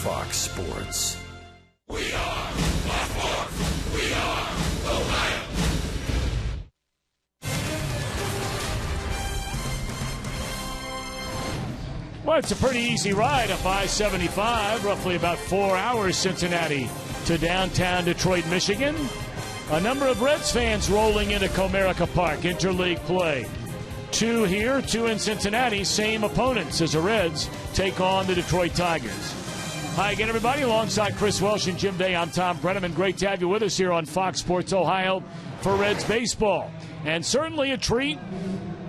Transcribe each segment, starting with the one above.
Fox Sports. We are Baltimore. We are Ohio. Well, it's a pretty easy ride up I-75, roughly about 4 hours, Cincinnati to downtown Detroit, Michigan. A number of Reds fans rolling into Comerica Park, interleague play. 2 here, 2 in Cincinnati, same opponents as the Reds take on the Detroit Tigers. Hi again, everybody. Alongside Chris Welsh and Jim Day, I'm Tom Brenneman. Great to have you with us here on Fox Sports Ohio for Reds baseball. And certainly a treat,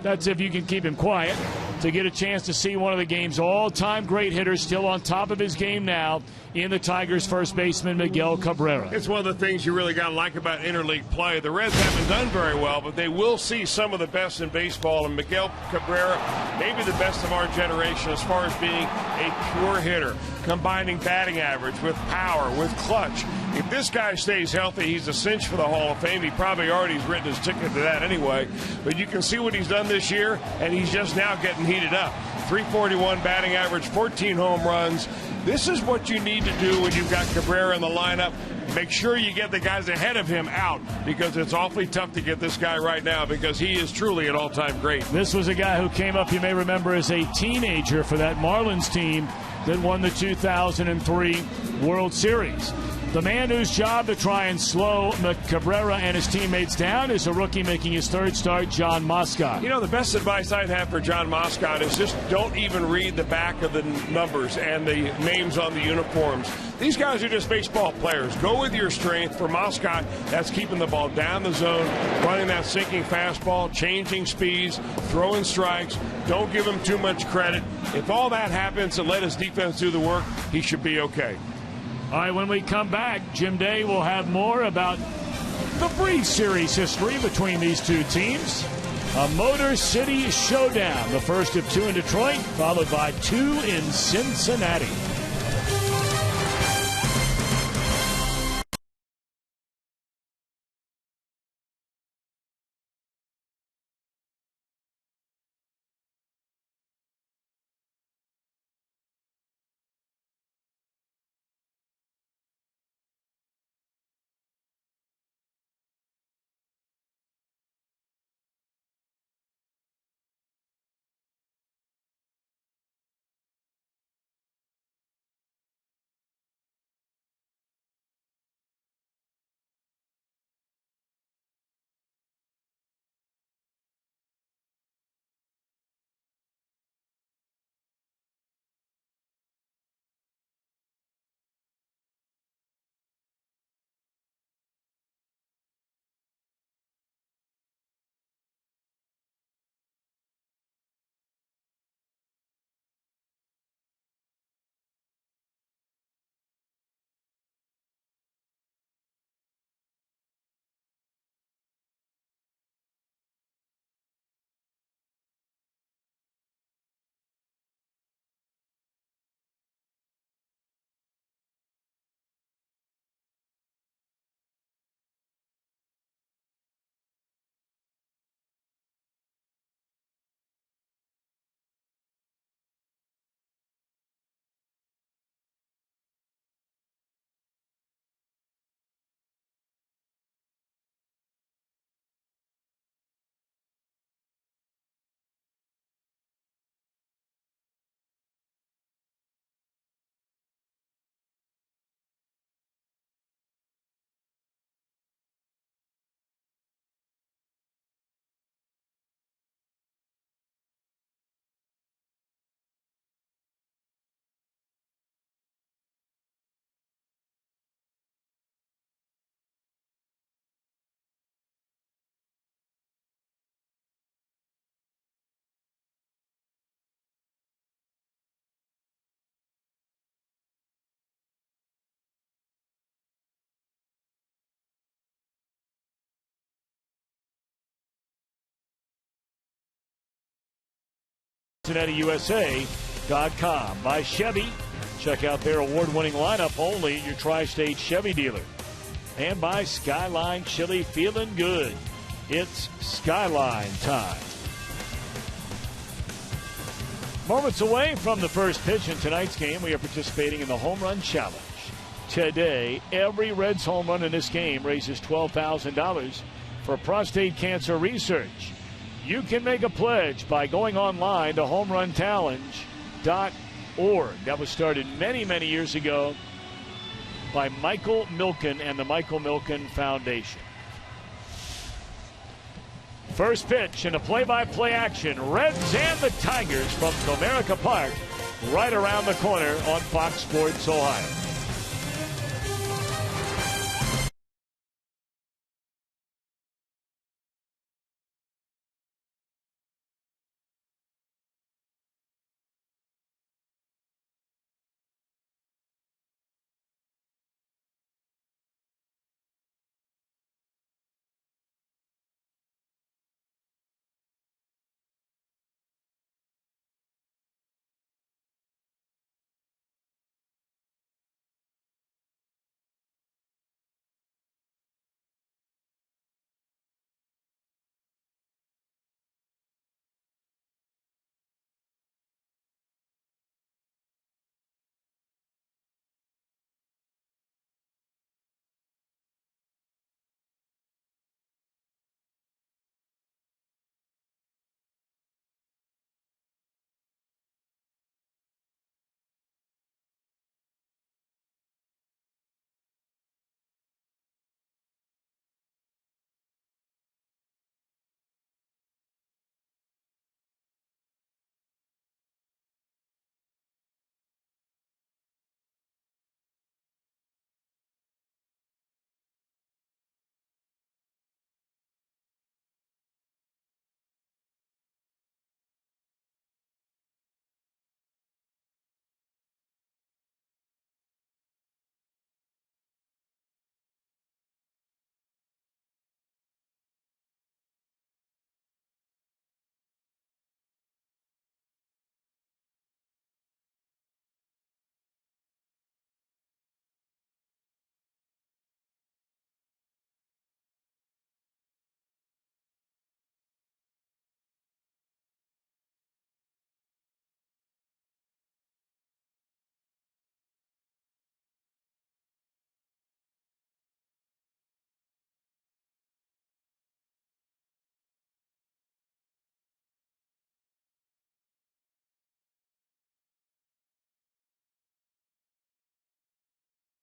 that's if you can keep him quiet, to get a chance to see one of the game's all-time great hitters still on top of his game now in the Tigers' first baseman, Miguel Cabrera. It's one of the things you really got to like about interleague play. The Reds haven't done very well, but they will see some of the best in baseball. And Miguel Cabrera, maybe the best of our generation as far as being a pure hitter, combining batting average with power, with clutch. If this guy stays healthy, he's a cinch for the Hall of Fame. He probably already has written his ticket to that anyway. But you can see what he's done this year, and he's just now getting heated up. 341 batting average, 14 home runs. This is what you need to do when you've got Cabrera in the lineup. Make sure you get the guys ahead of him out, because it's awfully tough to get this guy right now, because he is truly an all-time great. This was a guy who came up, you may remember, as a teenager for that Marlins team that won the 2003 World Series. The man whose job to try and slow Cabrera and his teammates down is a rookie making his third start, John Moscott. You know, the best advice I'd have for John Moscott is just don't even read the back of the numbers and the names on the uniforms. These guys are just baseball players. Go with your strength. For Moscott, that's keeping the ball down the zone, running that sinking fastball, changing speeds, throwing strikes. Don't give him too much credit. If all that happens and let his defense do the work, he should be okay. All right, when we come back, Jim Day will have more about the brief series history between these two teams. A Motor City showdown, the first of 2 in Detroit, followed by 2 in Cincinnati. CincinnatiUSA.com. By Chevy. Check out their award-winning lineup only at your tri-state Chevy dealer. And by Skyline Chili, feeling good. It's Skyline time. Moments away from the first pitch in tonight's game, we are participating in the Home Run Challenge. Today, every Reds home run in this game raises $12,000 for prostate cancer research. You can make a pledge by going online to homerunchallenge.org. That was started many, many years ago by Michael Milken and the Michael Milken Foundation. First pitch in a play-by-play action. Reds and the Tigers from Comerica Park, right around the corner on Fox Sports Ohio.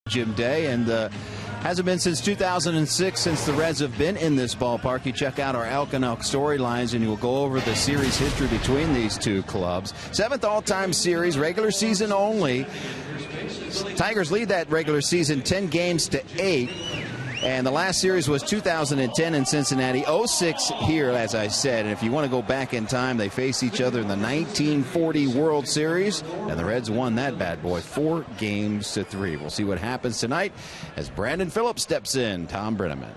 Jim Day, and hasn't been since 2006 since the Reds have been in this ballpark. You check out our Elk and Elk storylines and you'll go over the series history between these two clubs. 7th all-time series, regular season only. Tigers lead that regular season 10 games to 8. And the last series was 2010 in Cincinnati, 06 here, as I said. And if you want to go back in time, they faced each other in the 1940 World Series, and the Reds won that bad boy 4 games to 3. We'll see what happens tonight as Brandon Phillips steps in. Tom Brenneman.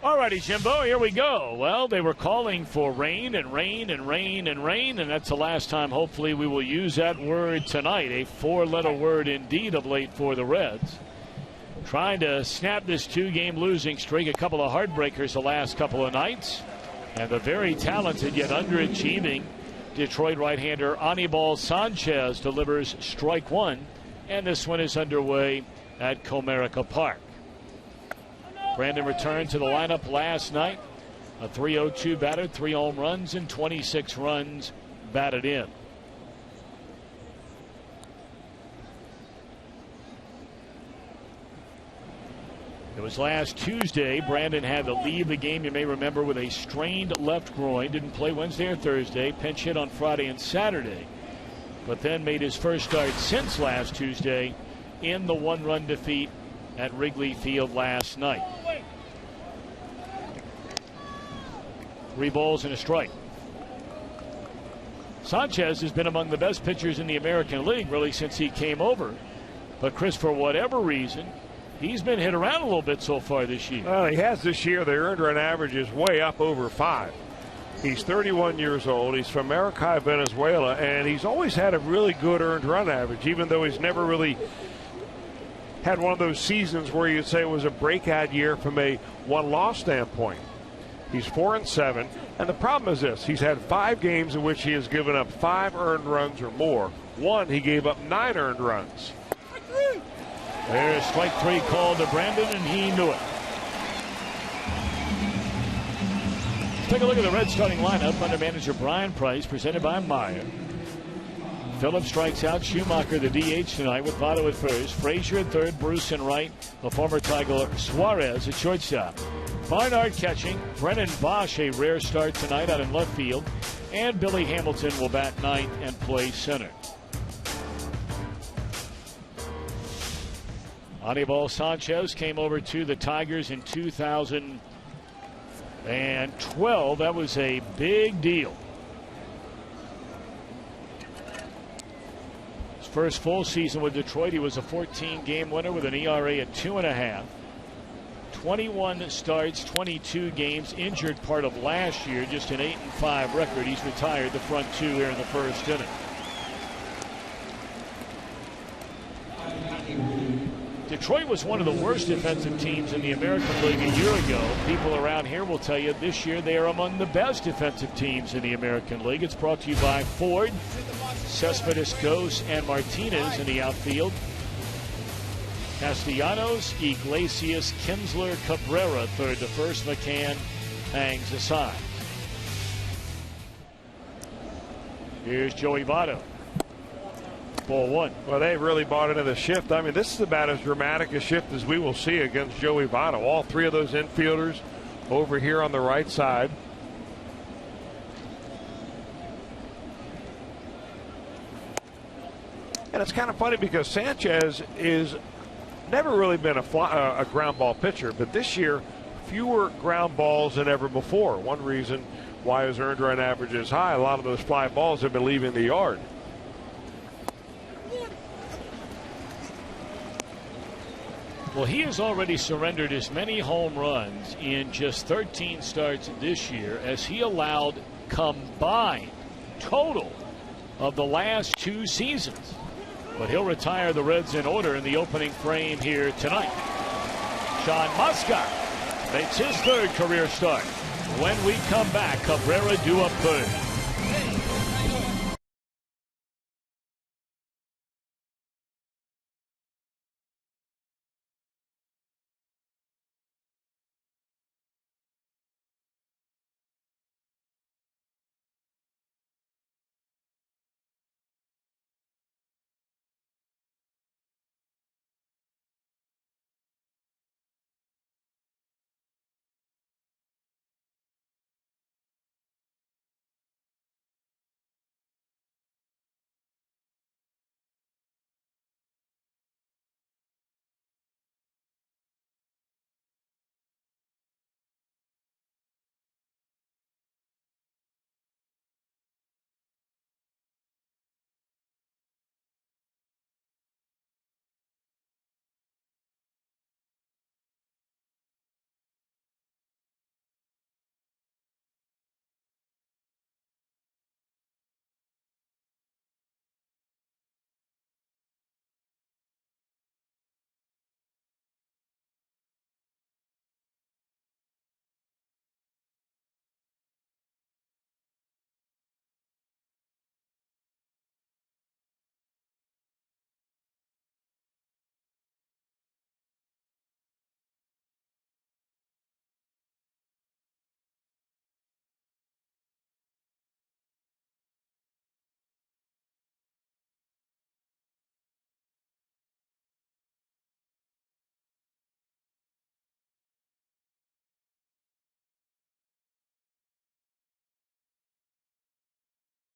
All righty, Jimbo, here we go. Well, they were calling for rain and rain and rain and rain, and that's the last time hopefully we will use that word tonight. A 4-letter word indeed of late for the Reds. Trying to snap this 2-game losing streak. A couple of heartbreakers the last couple of nights. And the very talented yet underachieving Detroit right-hander Anibal Sanchez delivers strike 1. And this one is underway at Comerica Park. Brandon returned to the lineup last night. A .302 batter, 3 home runs, and 26 runs batted in. It was last Tuesday. Brandon had to leave the game, you may remember, with a strained left groin. Didn't play Wednesday or Thursday. Pinch hit on Friday and Saturday. But then made his first start since last Tuesday in the 1-run defeat at Wrigley Field last night. 3 balls and a strike. Sanchez has been among the best pitchers in the American League really since he came over. But Chris, for whatever reason, he's been hit around a little bit so far this year. Well, he has this year. The earned run average is way up over 5. He's 31 years old. He's from Maracay, Venezuela, and he's always had a really good earned run average, even though he's never really had one of those seasons where you'd say it was a breakout year from a one-loss standpoint. He's 4-7, and the problem is this: he's had 5 games in which he has given up 5 earned runs or more. One, he gave up 9 earned runs. There's strike 3 called to Brandon, and he knew it. Take a look at the Reds starting lineup under manager Brian Price, presented by Meyer. Phillips strikes out. Schumacher, the DH tonight, with Votto at first. Frazier at third. Bruce in right. The former Tiger Suarez at shortstop. Barnard catching. Brennan Bosch, a rare start tonight out in left field. And Billy Hamilton will bat ninth and play center. Anibal Sanchez came over to the Tigers in 2012. That was a big deal. His first full season with Detroit, he was a 14-game winner with an ERA at 2.5. 21 starts, 22 games, injured part of last year, just an 8-5 record. He's retired the front 2 here in the first inning. Detroit was one of the worst defensive teams in the American League a year ago. People around here will tell you this year they are among the best defensive teams in the American League. It's brought to you by Ford, Cespedes, Gose, and Martinez in the outfield. Castellanos, Iglesias, Kinsler, Cabrera third to first. McCann hangs aside. Here's Joey Votto. Ball 1. Well, they really bought into the shift. I mean, this is about as dramatic a shift as we will see against Joey Votto. All 3 of those infielders over here on the right side. And it's kind of funny because Sanchez is never really been a ground ball pitcher, but this year fewer ground balls than ever before. One reason why his earned run average is high. A lot of those fly balls have been leaving the yard. Well, he has already surrendered as many home runs in just 13 starts this year as he allowed combined total of the last 2 seasons. But he'll retire the Reds in order in the opening frame here tonight. Sean Muscat makes his 3rd career start. When we come back, Cabrera due up 3rd.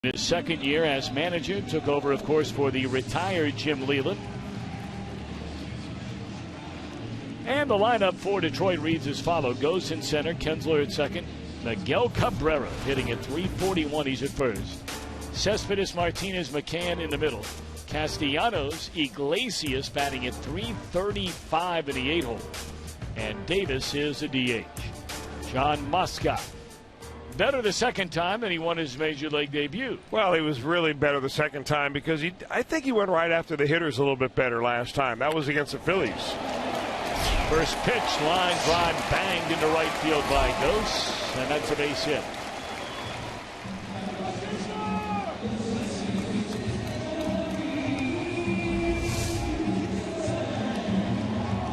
His 2nd year as manager, took over, of course, for the retired Jim Leyland. And the lineup for Detroit reads as follows. Gose in center, Kinsler at 2nd, Miguel Cabrera hitting at .341. He's at 1st. Cespedes, Martinez, McCann in the middle. Castellanos, Iglesias batting at .335 in the 8-hole. And Davis is the DH. John Muscat. Better the 2nd time than he won his major league debut. Well, he was really better the 2nd time because I think he went right after the hitters a little bit better last time. That was against the Phillies. First pitch, line drive, banged into right field by Ghost, and that's a base hit.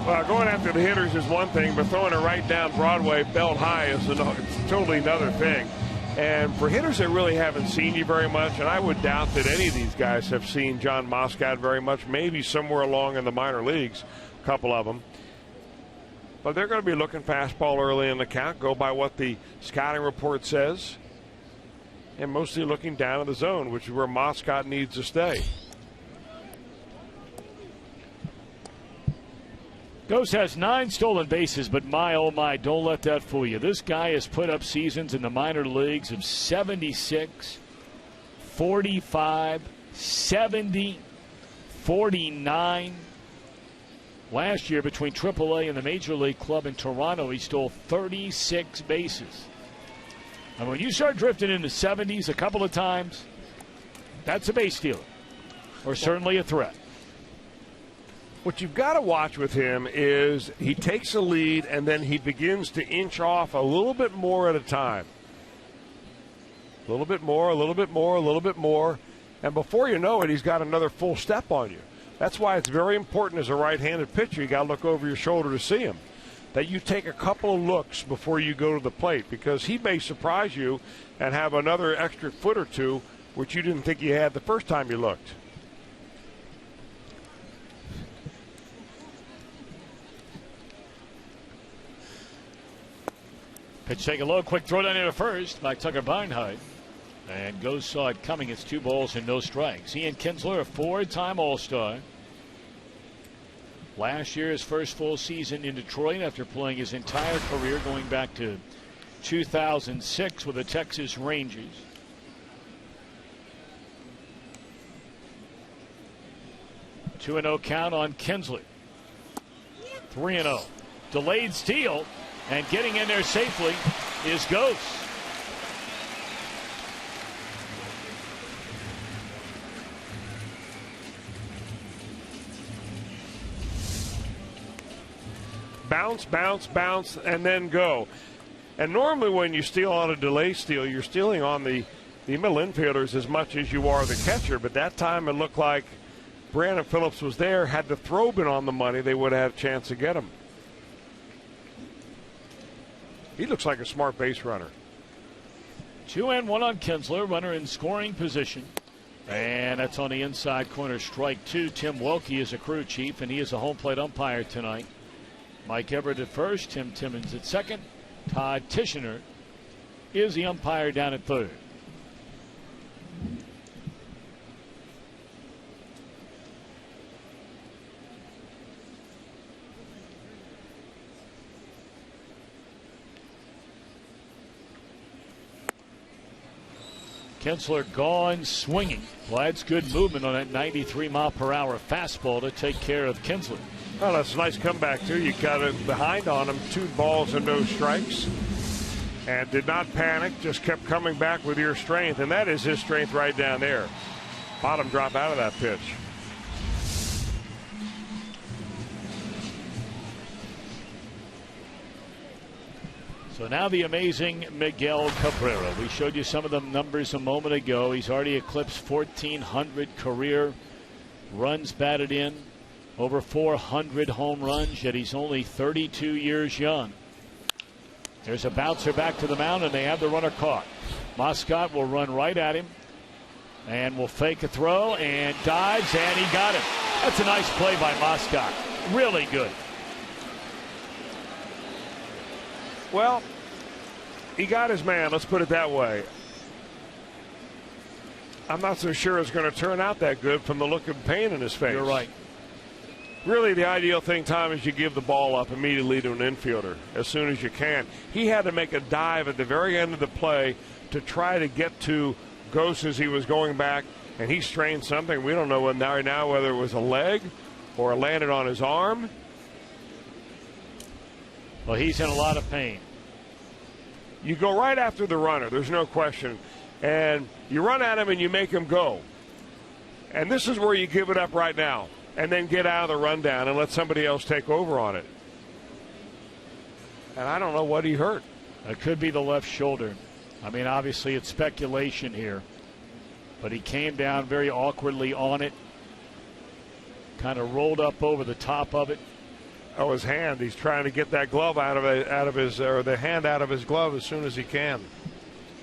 Well, going after the hitters is one thing, but throwing it right down Broadway, belt high, is totally another thing. And for hitters that really haven't seen you very much, and I would doubt that any of these guys have seen John Moscott very much, maybe somewhere along in the minor leagues, a couple of them. But they're going to be looking fastball early in the count, go by what the scouting report says, and mostly looking down in the zone, which is where Moscott needs to stay. Ghost has 9 stolen bases, but my, oh my, don't let that fool you. This guy has put up seasons in the minor leagues of 76, 45, 70, 49. Last year, between AAA and the Major League club in Toronto, he stole 36 bases. And when you start drifting into 70s a couple of times, that's a base stealer, or certainly a threat. What you've got to watch with him is he takes a lead and then he begins to inch off a little bit more at a time. A little bit more, a little bit more, a little bit more. And before you know it, he's got another full step on you. That's why it's very important as a right-handed pitcher, you got to look over your shoulder to see him, that you take a couple of looks before you go to the plate, because he may surprise you and have another extra foot or two which you didn't think you had the first time you looked. Pitch taken low, quick throw down into first by Tucker Barnhart. And Ghost saw it coming. It's 2 balls and no strikes. Ian Kinsler, a 4-time All-Star. Last year, his first full season in Detroit after playing his entire career going back to 2006 with the Texas Rangers. Two 2-0 count on Kinsler. 3-0. Delayed steal. And getting in there safely is Ghost. Bounce, bounce, bounce, and then go. And normally when you steal on a delay steal, you're stealing on the middle infielders as much as you are the catcher. But that time it looked like Brandon Phillips was there. Had the throw been on the money, they would have had a chance to get him. He looks like a smart base runner. 2-1 on Kinsler, runner in scoring position. And that's on the inside corner, strike 2. Tim Wilkie is a crew chief, and he is a home plate umpire tonight. Mike Everett at first, Tim Timmons at second. Todd Tishner is the umpire down at third. Kinsler gone swinging. Well, that's good movement on that 93-mile-per-hour fastball to take care of Kinsler. Well, that's a nice comeback, too. You got it behind on him, 2 balls and no strikes. And did not panic, just kept coming back with your strength. And that is his strength right down there. Bottom drop out of that pitch. So now the amazing Miguel Cabrera. We showed you some of the numbers a moment ago. He's already eclipsed 1,400 career runs batted in, over 400 home runs, yet he's only 32 years young. There's a bouncer back to the mound, and they have the runner caught. Moscott will run right at him and will fake a throw and dives, and he got him. That's a nice play by Moscott. Really good. Well, he got his man, let's put it that way. I'm not so sure it's going to turn out that good from the look of pain in his face. You're right. Really, the ideal thing, Tom, is you give the ball up immediately to an infielder as soon as you can. He had to make a dive at the very end of the play to try to get to Ghost as he was going back, and he strained something. We don't know right now whether it was a leg or it landed on his arm. Well, he's in a lot of pain. You go right after the runner, there's no question. And you run at him and you make him go. And this is where you give it up right now and then get out of the rundown and let somebody else take over on it. And I don't know what he hurt. It could be the left shoulder. I mean, obviously it's speculation here. But he came down very awkwardly on it. Kind of rolled up over the top of it. Oh, his hand. He's trying to get that glove out of his, or the hand out of his glove as soon as he can.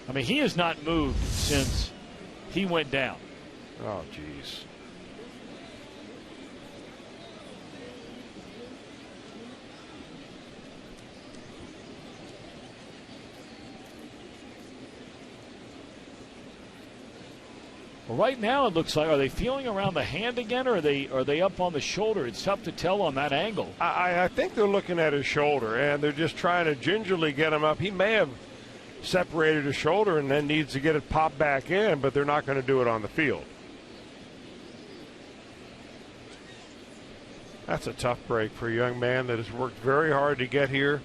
I mean, he has not moved since he went down. Oh, geez. Well, right now it looks like, are they feeling around the hand again, or are they up on the shoulder? It's tough to tell on that angle. I think they're looking at his shoulder, and they're just trying to gingerly get him up. He may have separated his shoulder and then needs to get it popped back in, but they're not going to do it on the field. That's a tough break for a young man that has worked very hard to get here.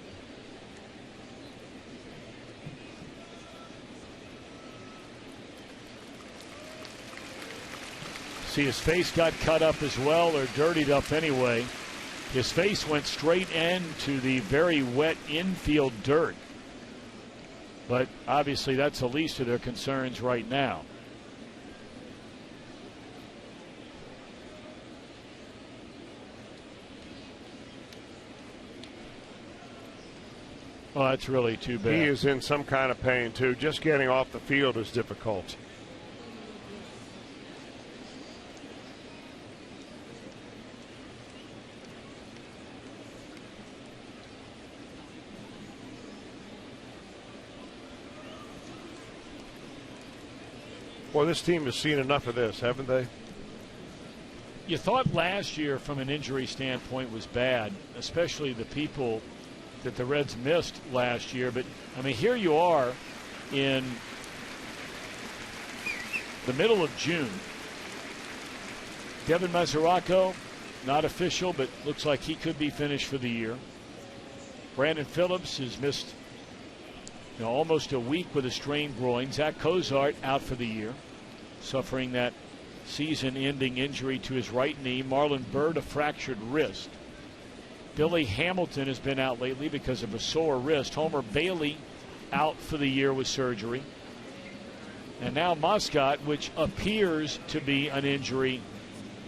See, his face got cut up as well, or dirtied up anyway. His face went straight into the very wet infield dirt. But obviously that's the least of their concerns right now. Oh, that's really too bad. He is in some kind of pain, too. Just getting off the field is difficult. Well, this team has seen enough of this, haven't they? You thought last year from an injury standpoint was bad, especially the people that the Reds missed last year. But, I mean, here you are in the middle of June. Devin Mesoraco, not official, but looks like he could be finished for the year. Brandon Phillips has missed almost a week with a strained groin. Zach Cozart out for the year, suffering that season-ending injury to his right knee. Marlon Byrd, a fractured wrist. Billy Hamilton has been out lately because of a sore wrist. Homer Bailey out for the year with surgery. And now Moscot, which appears to be an injury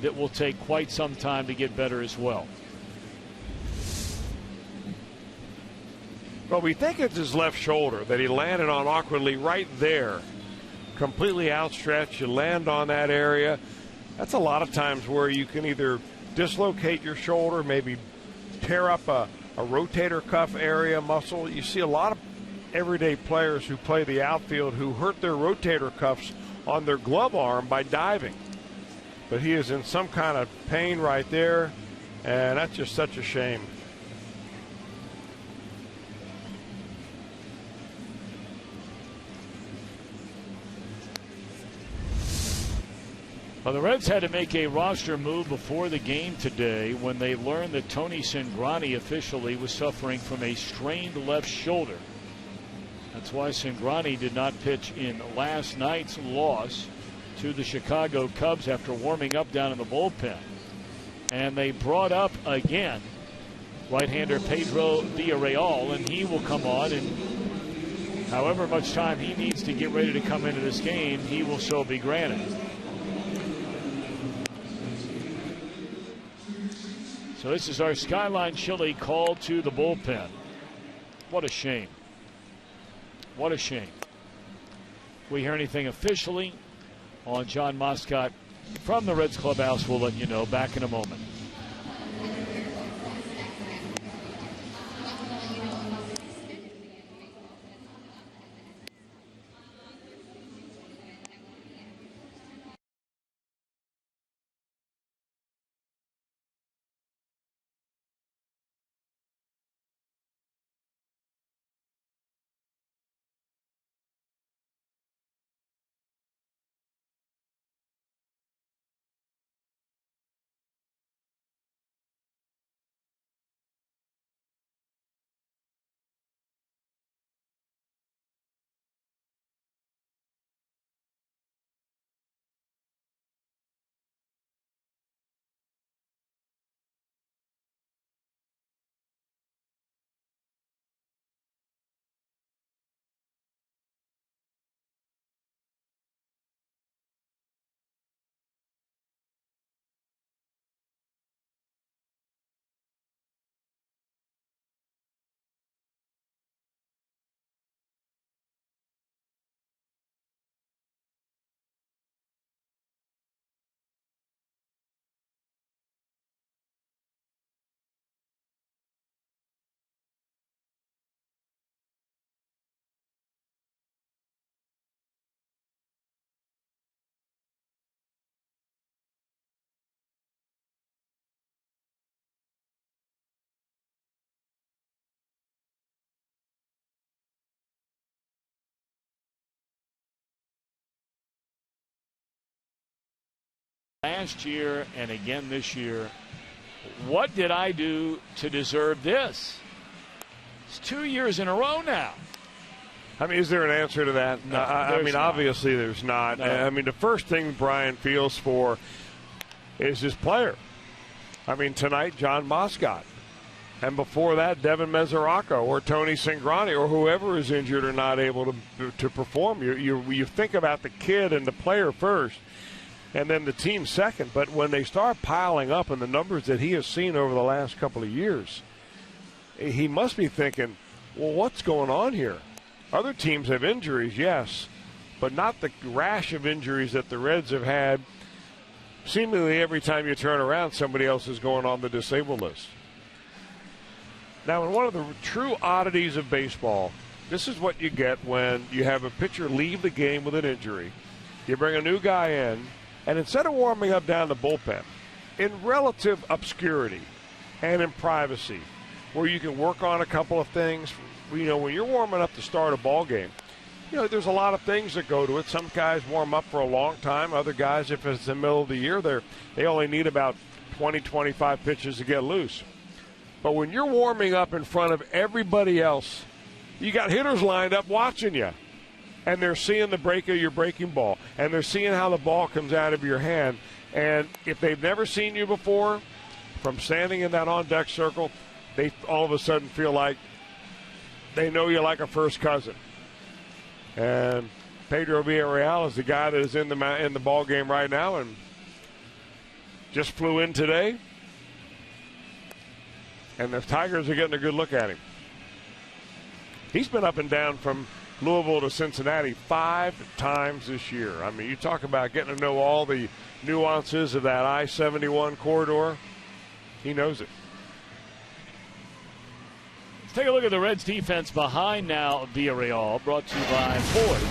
that will take quite some time to get better as well. Well, we think it's his left shoulder that he landed on awkwardly right there. Completely outstretched, you land on that area. That's a lot of times where you can either dislocate your shoulder, maybe tear up a rotator cuff area muscle. You see a lot of everyday players who play the outfield who hurt their rotator cuffs on their glove arm by diving. But he is in some kind of pain right there, and that's just such a shame. Well, the Reds had to make a roster move before the game today when they learned that Tony Cingrani officially was suffering from a strained left shoulder. That's why Cingrani did not pitch in last night's loss to the Chicago Cubs after warming up down in the bullpen. And they brought up again right-hander Pedro Villarreal, and he will come on, and however much time he needs to get ready to come into this game, he will so be granted. So this is our Skyline Chili call to the bullpen. What a shame. What a shame. If we hear anything officially on John Moscot from the Reds clubhouse, we'll let you know. Back in a moment. last year and again this year. What did I do to deserve this? It's 2 years in a row now. I mean, is there an answer to that? No, I mean, obviously there's not. No. I mean, the first thing Brian feels for is his player. I mean, tonight, John Moscott. And before that, Devin Mesoraco or Tony Cingrani or whoever is injured or not able to perform. You think about the kid and the player first, and then the team second. But when they start piling up in the numbers that he has seen over the last couple of years, he must be thinking, well, what's going on here? Other teams have injuries, yes, but not the rash of injuries that the Reds have had. Seemingly every time you turn around, somebody else is going on the disabled list. Now, in one of the true oddities of baseball, this is what you get when you have a pitcher leave the game with an injury. You bring a new guy in, and instead of warming up down the bullpen, in relative obscurity and in privacy, where you can work on a couple of things, you know, when you're warming up to start a ball game, you know, there's a lot of things that go to it. Some guys warm up for a long time. Other guys, if it's the middle of the year, they only need about 20, 25 pitches to get loose. But when you're warming up in front of everybody else, you got hitters lined up watching you. And they're seeing the break of your breaking ball. And they're seeing how the ball comes out of your hand. And if they've never seen you before, from standing in that on-deck circle, they all of a sudden feel like they know you like a first cousin. And Pedro Villarreal is the guy that is in the ball game right now and just flew in today. And the Tigers are getting a good look at him. He's been up and down from Louisville to Cincinnati 5 times this year. I mean, you talk about getting to know all the nuances of that I-71 corridor. He knows it. Let's take a look at the Reds defense behind now Villarreal, brought to you by Ford.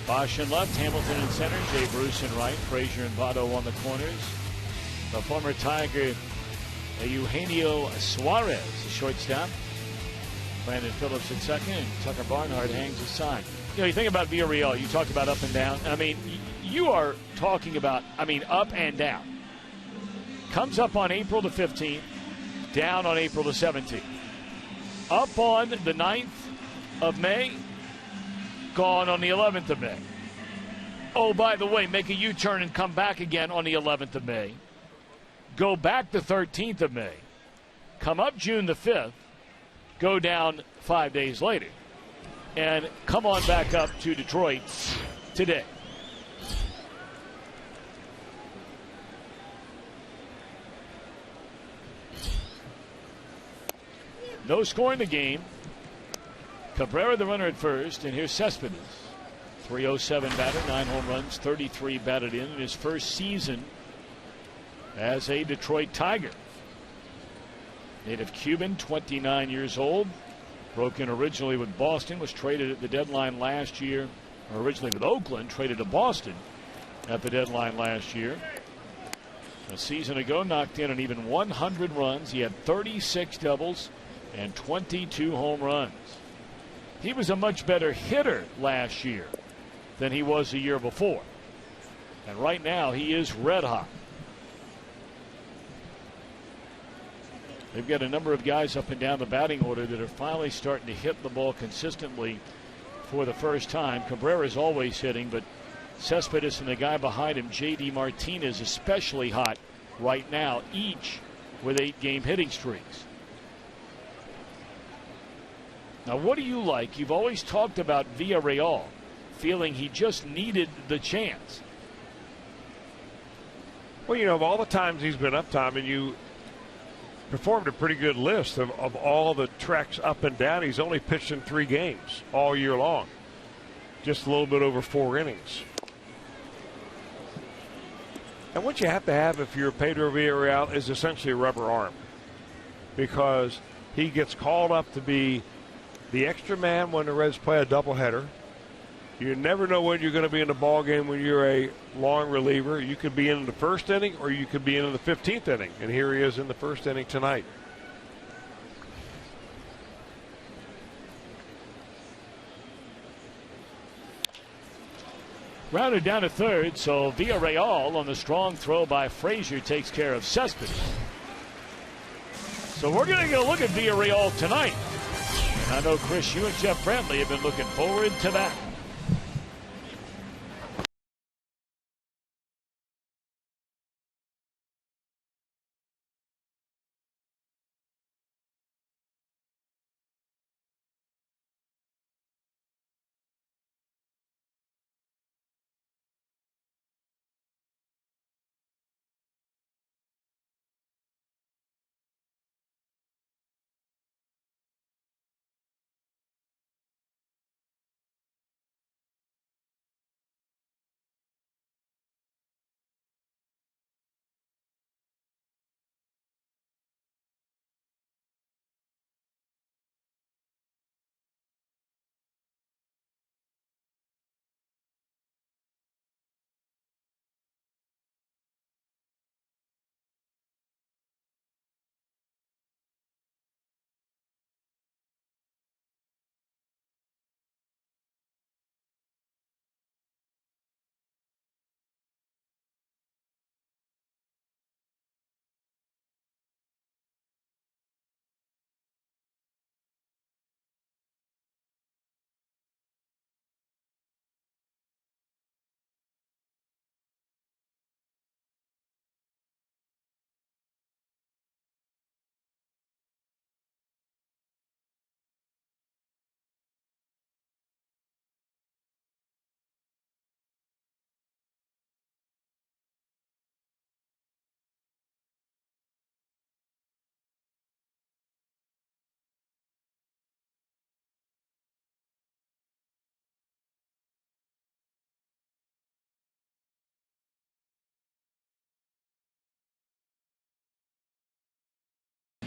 Bosch in left, Hamilton in center, Jay Bruce in right, Frazier and Votto on the corners. The former Tiger Eugenio Suarez, the shortstop. Brandon Phillips at second, and Tucker Barnhart hangs a sign. You know, you think about Villarreal, you talk about up and down. I mean, you are talking about, up and down. Comes up on April the 15th, down on April the 17th. Up on the 9th of May, gone on the 11th of May. Oh, by the way, make a U-turn and come back again on the 11th of May. Go back the 13th of May. Come up June the 5th. Go down 5 days later. And come on back up to Detroit today. No score in the game. Cabrera the runner at first, and here's Cespedes. 307 batter, 9 home runs, 33 batted in his first season as a Detroit Tiger. Native Cuban, 29 years old. Broke in originally with Boston, was traded at the deadline last year, or originally with Oakland, traded to Boston at the deadline last year. A season ago, knocked in an even 100 runs. He had 36 doubles and 22 home runs. He was a much better hitter last year than he was the year before. And right now, he is red hot. They've got a number of guys up and down the batting order that are finally starting to hit the ball consistently for the first time. Cabrera's always hitting, but Cespedes and the guy behind him, J.D. Martinez, especially hot right now, each with 8-game hitting streaks. Now, what do you like? You've always talked about Villarreal, feeling he just needed the chance. Well, you know, of all the times he's been up, Tom, and you performed a pretty good list of all the treks up and down. He's only pitched in 3 games all year long. Just a little bit over 4 innings. And what you have to have if you're Pedro Villarreal is essentially a rubber arm, because he gets called up to be the extra man when the Reds play a doubleheader. You never know when you're going to be in the ball game when you're a long reliever. You could be in the first inning or you could be in the 15th inning. And here he is in the first inning tonight. Grounded down to third, so Villarreal on the strong throw by Frazier takes care of Cespedes. So we're going to go look at Villarreal tonight. And I know, Chris, you and Jeff Brantley have been looking forward to that.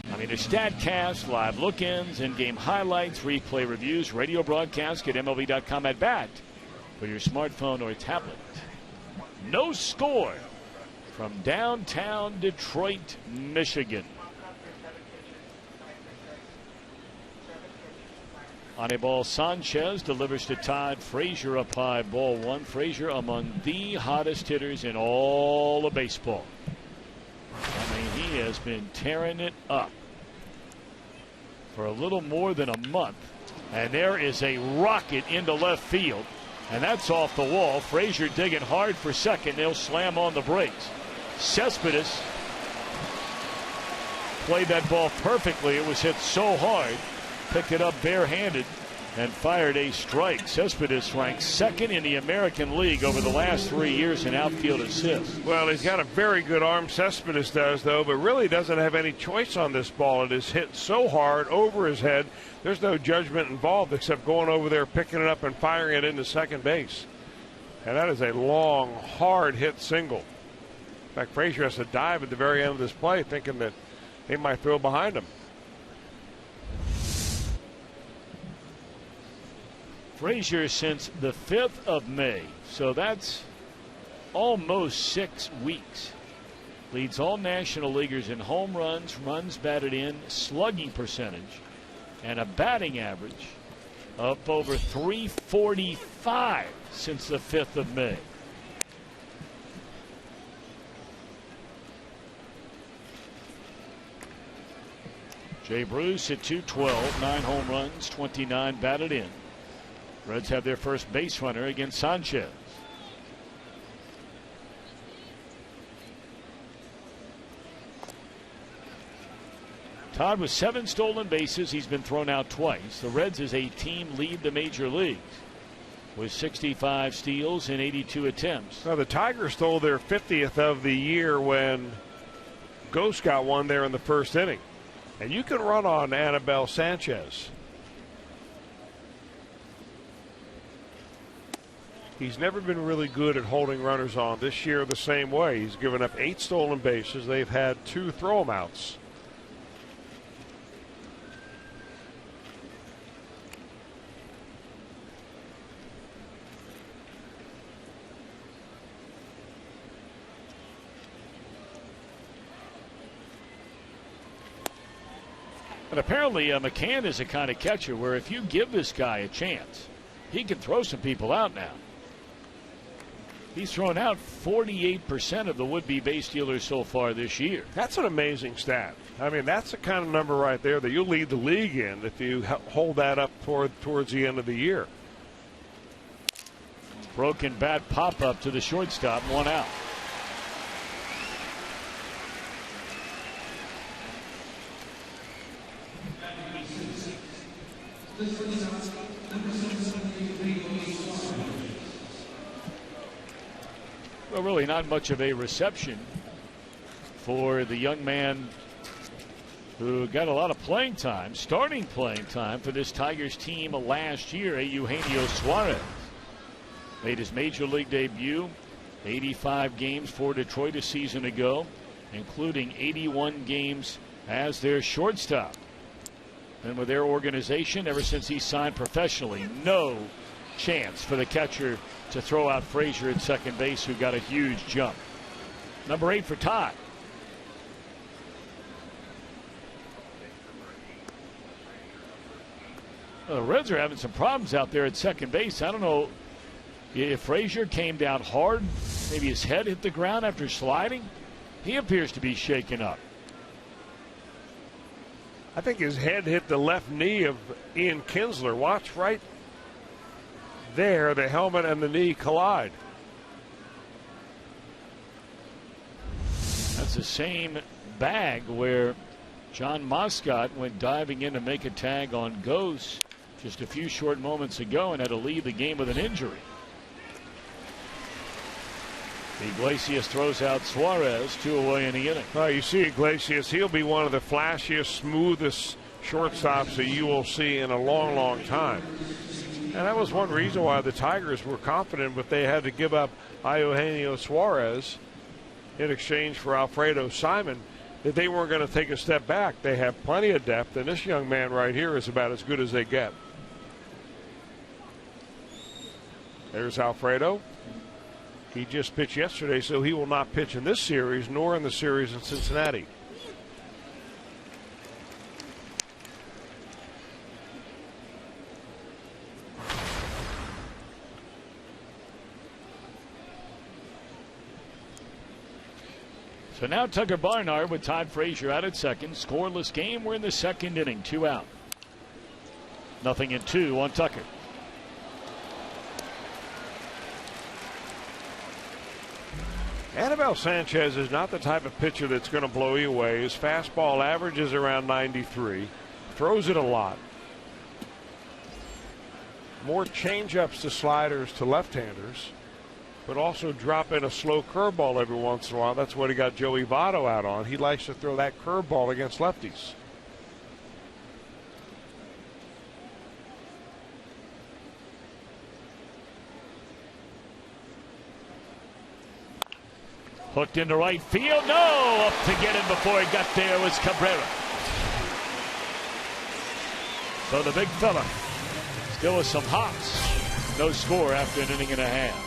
I mean, there's StatCast, live look-ins, in-game highlights, replay reviews, radio broadcast at MLB.com at bat for your smartphone or tablet. No score from downtown Detroit, Michigan. On a ball, Sanchez delivers to Todd Frazier up high, ball one. Frazier among the hottest hitters in all of baseball. I mean, he has been tearing it up for a little more than a month. And there is a rocket into left field. And that's off the wall. Frazier digging hard for second. They'll slam on the brakes. Cespedes played that ball perfectly. It was hit so hard. Picked it up barehanded and fired a strike. Cespedes ranks second in the American League over the last 3 years in outfield assists. Well, he's got a very good arm, Cespedes does, though, but really doesn't have any choice on this ball. It is hit so hard over his head. There's no judgment involved except going over there, picking it up, and firing it into second base. And that is a long, hard hit single. In fact, Frazier has to dive at the very end of this play, thinking that they might throw behind him. Frazier since the 5th of May, so that's almost 6 weeks. Leads all National Leaguers in home runs, runs batted in, slugging percentage, and a batting average up over 345 since the 5th of May. Jay Bruce at 212, 9 home runs, 29 batted in. Reds have their first base runner against Sanchez. Todd with 7 stolen bases. He's been thrown out twice. The Reds as a team lead the major leagues with 65 steals in 82 attempts. Now the Tigers stole their 50th of the year when Ghost got one there in the first inning. And you can run on Anibal Sanchez. He's never been really good at holding runners on. This year the same way. He's given up 8 stolen bases. They've had 2 throw-em-outs. And apparently McCann is the kind of catcher where if you give this guy a chance, he can throw some people out now. He's thrown out 48% of the would-be base stealers so far this year. That's an amazing stat. I mean, that's the kind of number right there that you'll lead the league in if you hold that up towards the end of the year. Broken bat pop-up to the shortstop, 1 out. Well, really not much of a reception for the young man who got a lot of playing time, starting playing time for this Tigers team last year. Eugenio Suarez made his major league debut, 85 games for Detroit a season ago, including 81 games as their shortstop. And with their organization, ever since he signed professionally, no chance for the catcher to throw out Frazier at second base, who got a huge jump. Number 8 for Todd. Well, the Reds are having some problems out there at second base. I don't know if Frazier came down hard, maybe his head hit the ground after sliding. He appears to be shaken up. I think his head hit the left knee of Ian Kinsler. Watch right there, the helmet and the knee collide. That's the same bag where John Moscott went diving in to make a tag on Ghost just a few short moments ago and had to leave the game with an injury. Iglesias throws out Suarez, 2 away in the inning. Well, you see Iglesias, he'll be one of the flashiest, smoothest shortstops that you will see in a long, long time. And that was one reason why the Tigers were confident, but they had to give up Eugenio Suarez in exchange for Alfredo Simon, that they weren't going to take a step back. They have plenty of depth, and this young man right here is about as good as they get. There's Alfredo. He just pitched yesterday, so he will not pitch in this series, nor in the series in Cincinnati. So now Tucker Barnard with Todd Frazier out at second. Scoreless game. We're in the second inning. 2 out. 0-2 on Tucker. Anibal Sanchez is not the type of pitcher that's going to blow you away. His fastball averages around 93. Throws it a lot. More changeups to sliders to left-handers, but also drop in a slow curveball every once in a while. That's what he got Joey Votto out on. He likes to throw that curveball against lefties. Hooked into right field. No! Up to get him before he got there was Cabrera. So the big fella still with some hops. No score after an inning and a half.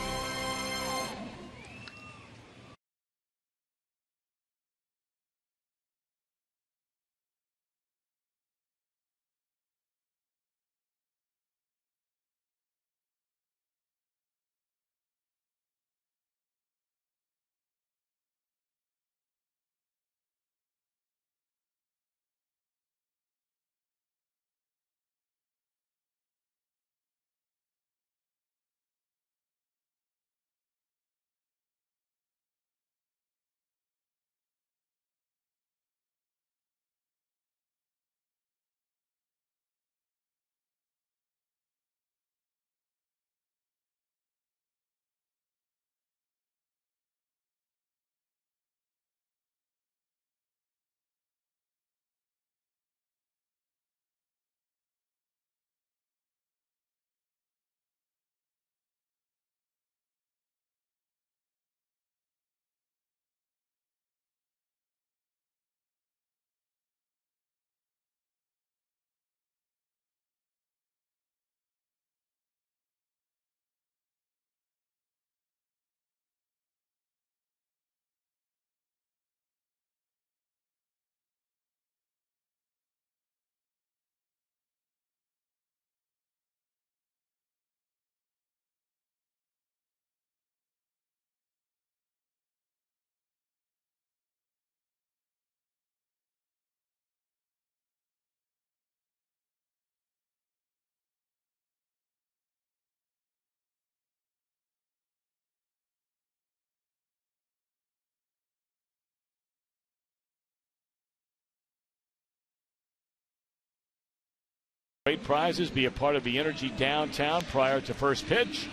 Great prizes. Be a part of the energy downtown prior to first pitch.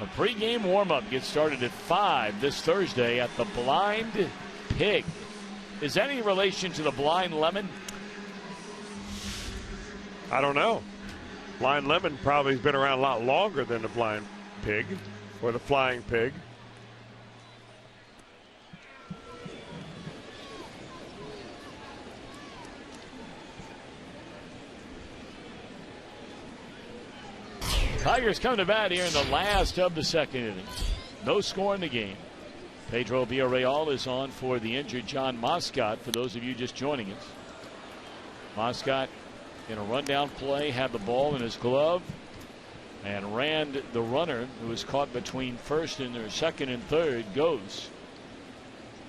A pregame warm-up gets started at 5 this Thursday at the Blind Pig. Is that any relation to the Blind Lemon? I don't know. Blind Lemon probably has been around a lot longer than the Blind Pig or the Flying Pig. Tigers come to bat here in the last of the second inning. No score in the game. Pedro Villarreal is on for the injured John Moscott, for those of you just joining us. Moscott, in a rundown play, had the ball in his glove and ran the runner, who was caught between first and or second and third, goes.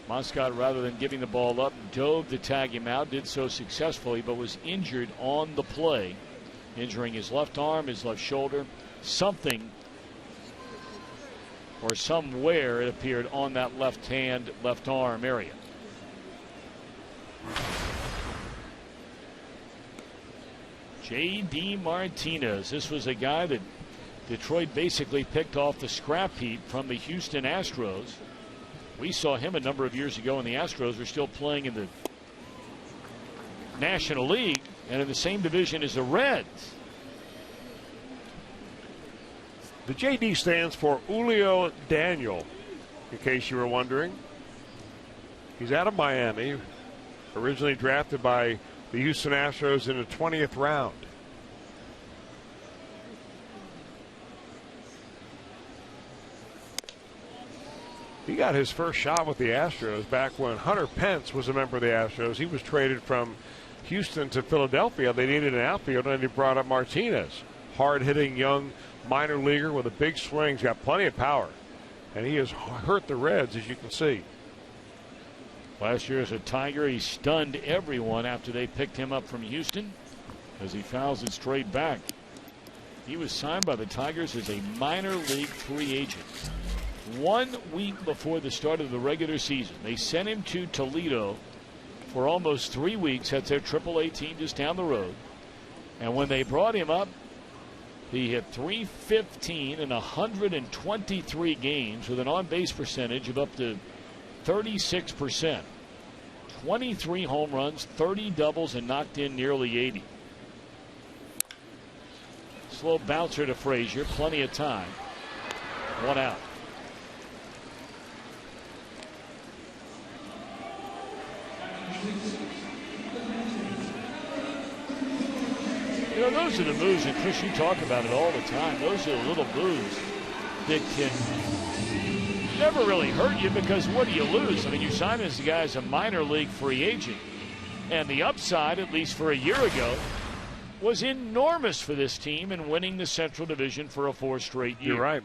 Moscott, rather than giving the ball up, dove to tag him out, did so successfully, but was injured on the play, injuring his left arm, his left shoulder, something or somewhere it appeared on that left hand, left arm area. J.D. Martinez. This was a guy that Detroit basically picked off the scrap heap from the Houston Astros. We saw him a number of years ago, and the Astros were still playing in the National League and in the same division as the Reds. The JD stands for Julio Daniel, in case you were wondering. He's out of Miami, originally drafted by the Houston Astros in the 20th round. He got his first shot with the Astros back when Hunter Pence was a member of the Astros. He was traded from Houston to Philadelphia. They needed an outfielder, and they brought up Martinez. Hard-hitting young minor leaguer with a big swing. He's got plenty of power, and he has hurt the Reds, as you can see. Last year as a Tiger, he stunned everyone after they picked him up from Houston, as he fouls it straight back. He was signed by the Tigers as a minor league free agent. 1 week before the start of the regular season, they sent him to Toledo for almost 3 weeks. That's their AAA team just down the road. And when they brought him up, he hit .315 in 123 games with an on-base percentage of up to 36%. 23 home runs, 30 doubles, and knocked in nearly 80. Slow bouncer to Frazier, plenty of time. 1 out. You know, those are the moves, and Chris, you talk about it all the time. Those are the little moves that can never really hurt you, because what do you lose? I mean, you sign this guy as a minor league free agent, and the upside, at least for a year ago, was enormous for this team in winning the Central Division for a 4th straight year. You're right.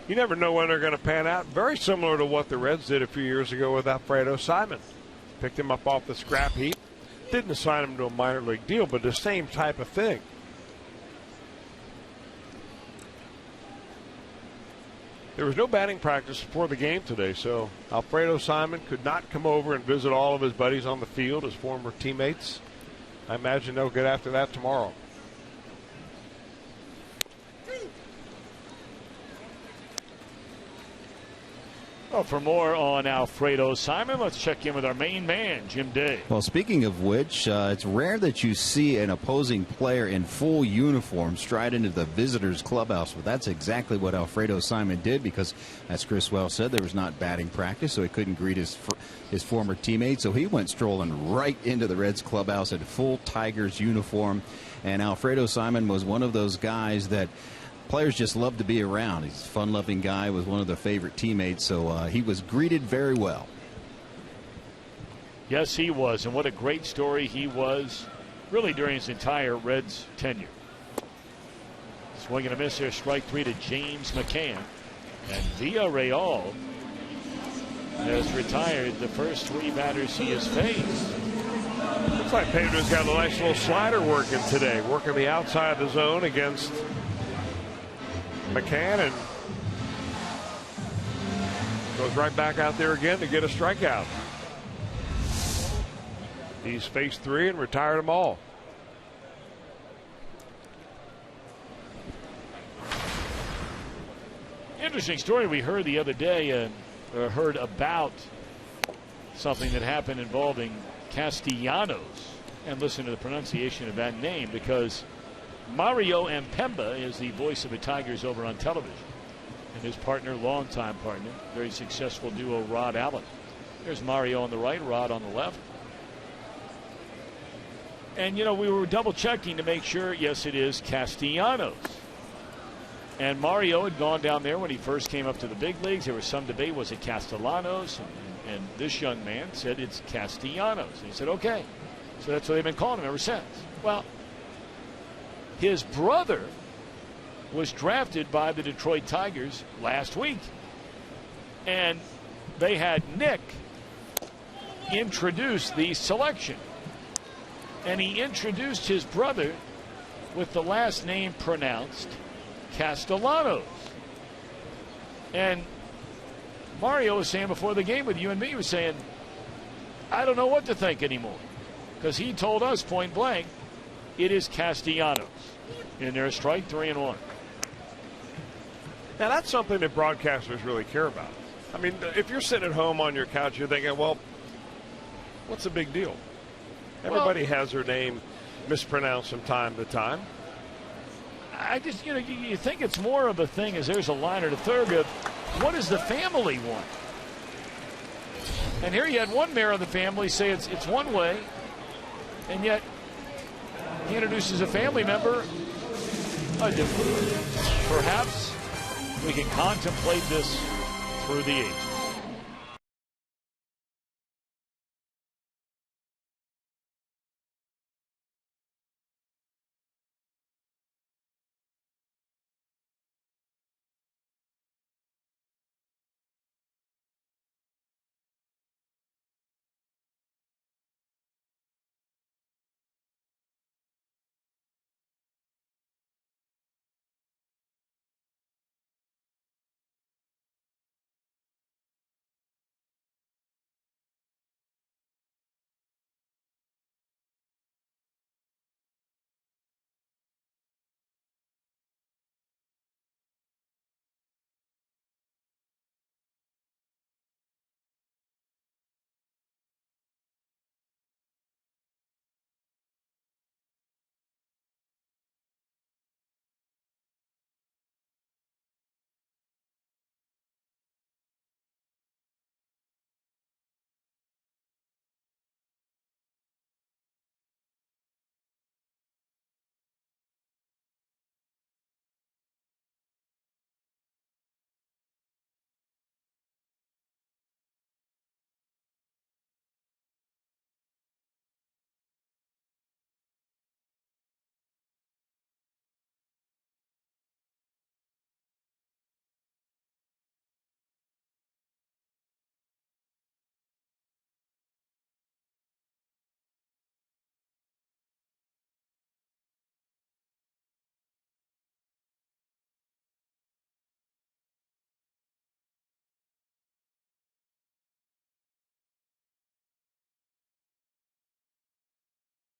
You never know when they're going to pan out. Very similar to what the Reds did a few years ago with Alfredo Simon. Picked him up off the scrap heap. Didn't assign him to a minor league deal, but the same type of thing. There was no batting practice before the game today, so Alfredo Simon could not come over and visit all of his buddies on the field, his former teammates. I imagine they'll get after that tomorrow. Well, for more on Alfredo Simon, let's check in with our main man, Jim Day. Well, speaking of which, it's rare that you see an opposing player in full uniform stride into the visitors' clubhouse, but that's exactly what Alfredo Simon did, because, as Chris Wells said, there was not batting practice, so he couldn't greet his former teammates, so he went strolling right into the Reds clubhouse in full Tigers uniform, and Alfredo Simon was one of those guys that players just love to be around. He's a fun-loving guy, was one of their favorite teammates, so he was greeted very well. Yes, he was, and what a great story he was, really, during his entire Reds tenure. Swing and a miss here, strike 3 to James McCann. And Villarreal has retired the first 3 batters he has faced. Looks like Pedro's got a nice little slider working today, working the outside of the zone against McCann, and goes right back out there again to get a strikeout. He's faced 3 and retired them all. Interesting story we heard the other day, heard about something that happened involving Castellanos. And listen to the pronunciation of that name, because Mario Mpemba is the voice of the Tigers over on television. And his partner, longtime partner, very successful duo, Rod Allen. There's Mario on the right, Rod on the left. And, you know, we were double checking to make sure, yes, it is Castellanos. And Mario had gone down there when he first came up to the big leagues. There was some debate, was it Castellanos? And this young man said it's Castellanos. And he said, okay. So that's what they've been calling him ever since. Well, his brother was drafted by the Detroit Tigers last week. And they had Nick introduce the selection. And he introduced his brother with the last name pronounced Castellanos. And Mario was saying before the game with you and me, he was saying, I don't know what to think anymore. Because he told us point blank, it is Castellanos. And they're a strike, 3-1. Now, that's something that broadcasters really care about. I mean, if you're sitting at home on your couch, you're thinking, well, what's the big deal? Everybody has their name mispronounced from time to time. I just, you think it's more of a thing as there's a liner to third of what does the family want? And here you had one member of the family say it's one way, and yet he introduces a family member a different way. Perhaps we can contemplate this through the ages.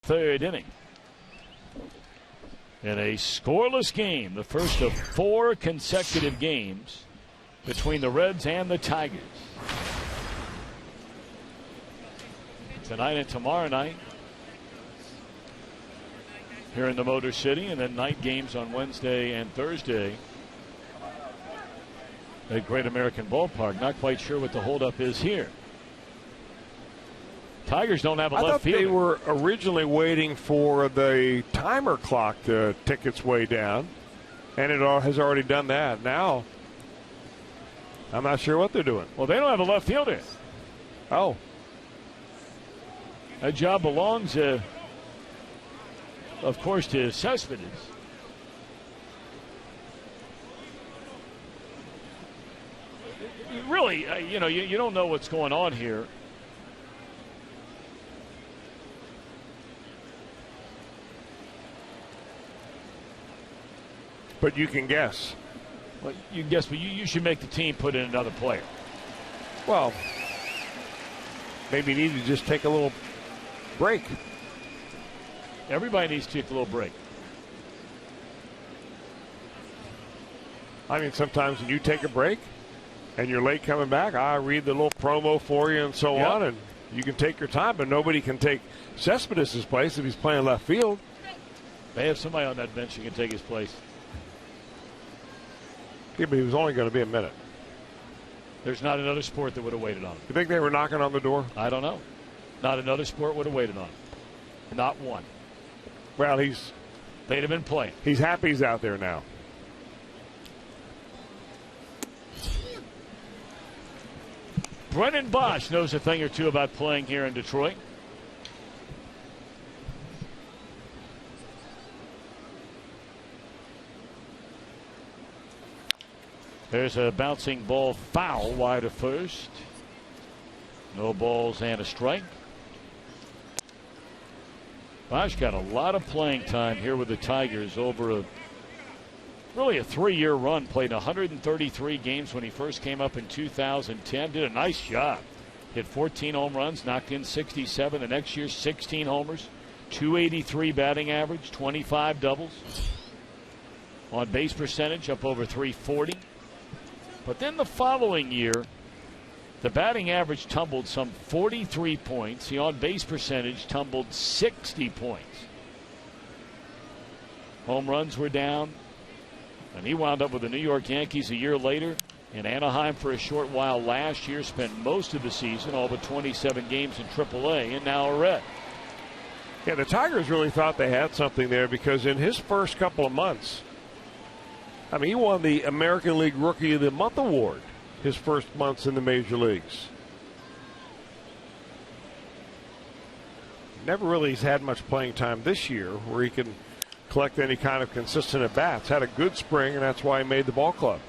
Third inning. In a scoreless game, the first of 4 consecutive games between the Reds and the Tigers. Tonight and tomorrow night here in the Motor City, and then night games on Wednesday and Thursday at Great American Ballpark. Not quite sure what the holdup is here. Tigers don't have a left fielder. They were originally waiting for the timer clock to tick its way down, and it has already done that. Now, I'm not sure what they're doing. Well, they don't have a left fielder. Oh. That job belongs, of course, to Cespedes. Really, you don't know what's going on here. But you can guess. Well, you can guess, but you should make the team put in another player. Well, maybe you need to just take a little break. Everybody needs to take a little break. I mean, sometimes when you take a break and you're late coming back, I read the little promo for you and so on, and you can take your time, but nobody can take Cespedes' place if he's playing left field. They have somebody on that bench who can take his place. Yeah, but he was only going to be a minute. There's not another sport that would have waited on him. You think they were knocking on the door? I don't know. Not another sport would have waited on him. Not one. Well, they'd have been playing. He's happy he's out there now. Brennan Bosch knows a thing or two about playing here in Detroit. There's a bouncing ball foul wide of first. No balls and a strike. Bosch got a lot of playing time here with the Tigers over really a 3-year run. Played 133 games when he first came up in 2010. Did a nice job. Hit 14 home runs, knocked in 67. The next year, 16 homers, 283 batting average, 25 doubles. On base percentage up over 340. But then the following year, the batting average tumbled some 43 points. The on-base percentage tumbled 60 points. Home runs were down. And he wound up with the New York Yankees a year later. In Anaheim for a short while last year. Spent most of the season, all but 27 games in AAA, and now a Red. Yeah, the Tigers really thought they had something there because in his first couple of months, I mean, he won the American League Rookie of the Month award his first months in the major leagues. Never really has had much playing time this year where he can collect any kind of consistent at bats. Had a good spring, and that's why he made the ball club.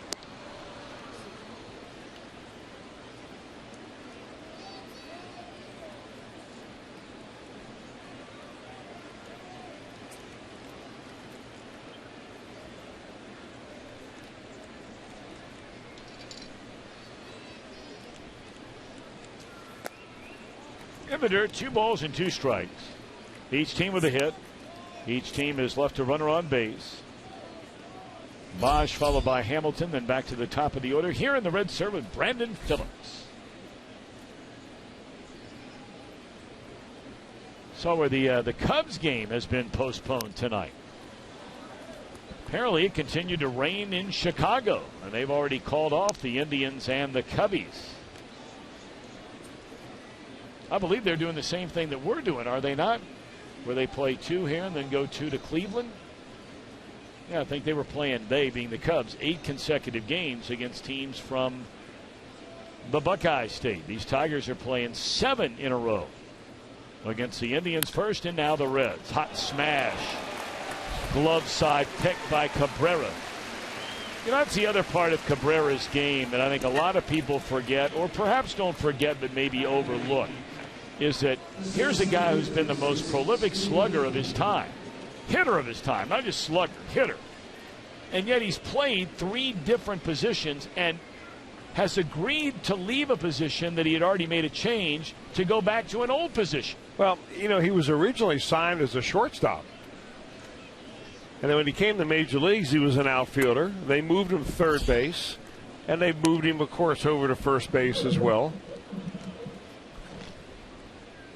In the dirt, 2 balls and 2 strikes. Each team with a hit. Each team has left a runner on base. Bosch followed by Hamilton, then back to the top of the order. Here in the red serve with Brandon Phillips. So where the Cubs game has been postponed tonight. Apparently it continued to rain in Chicago, and they've already called off the Indians and the Cubbies. I believe they're doing the same thing that we're doing, are they not? Where they play 2 here and then go 2 to Cleveland. Yeah, I think they were playing, they being the Cubs, 8 consecutive games against teams from the Buckeye State. These Tigers are playing 7 in a row against the Indians first and now the Reds. Hot smash. Glove side pick by Cabrera. You know, that's the other part of Cabrera's game that I think a lot of people forget, or perhaps don't forget but maybe overlook, is that here's a guy who's been the most prolific slugger of his time. Hitter of his time, not just slugger, hitter. And yet he's played 3 different positions and has agreed to leave a position that he had already made a change to go back to an old position. Well, you know, he was originally signed as a shortstop. And then when he came to Major Leagues, he was an outfielder. They moved him to third base. And they moved him, of course, over to first base as well.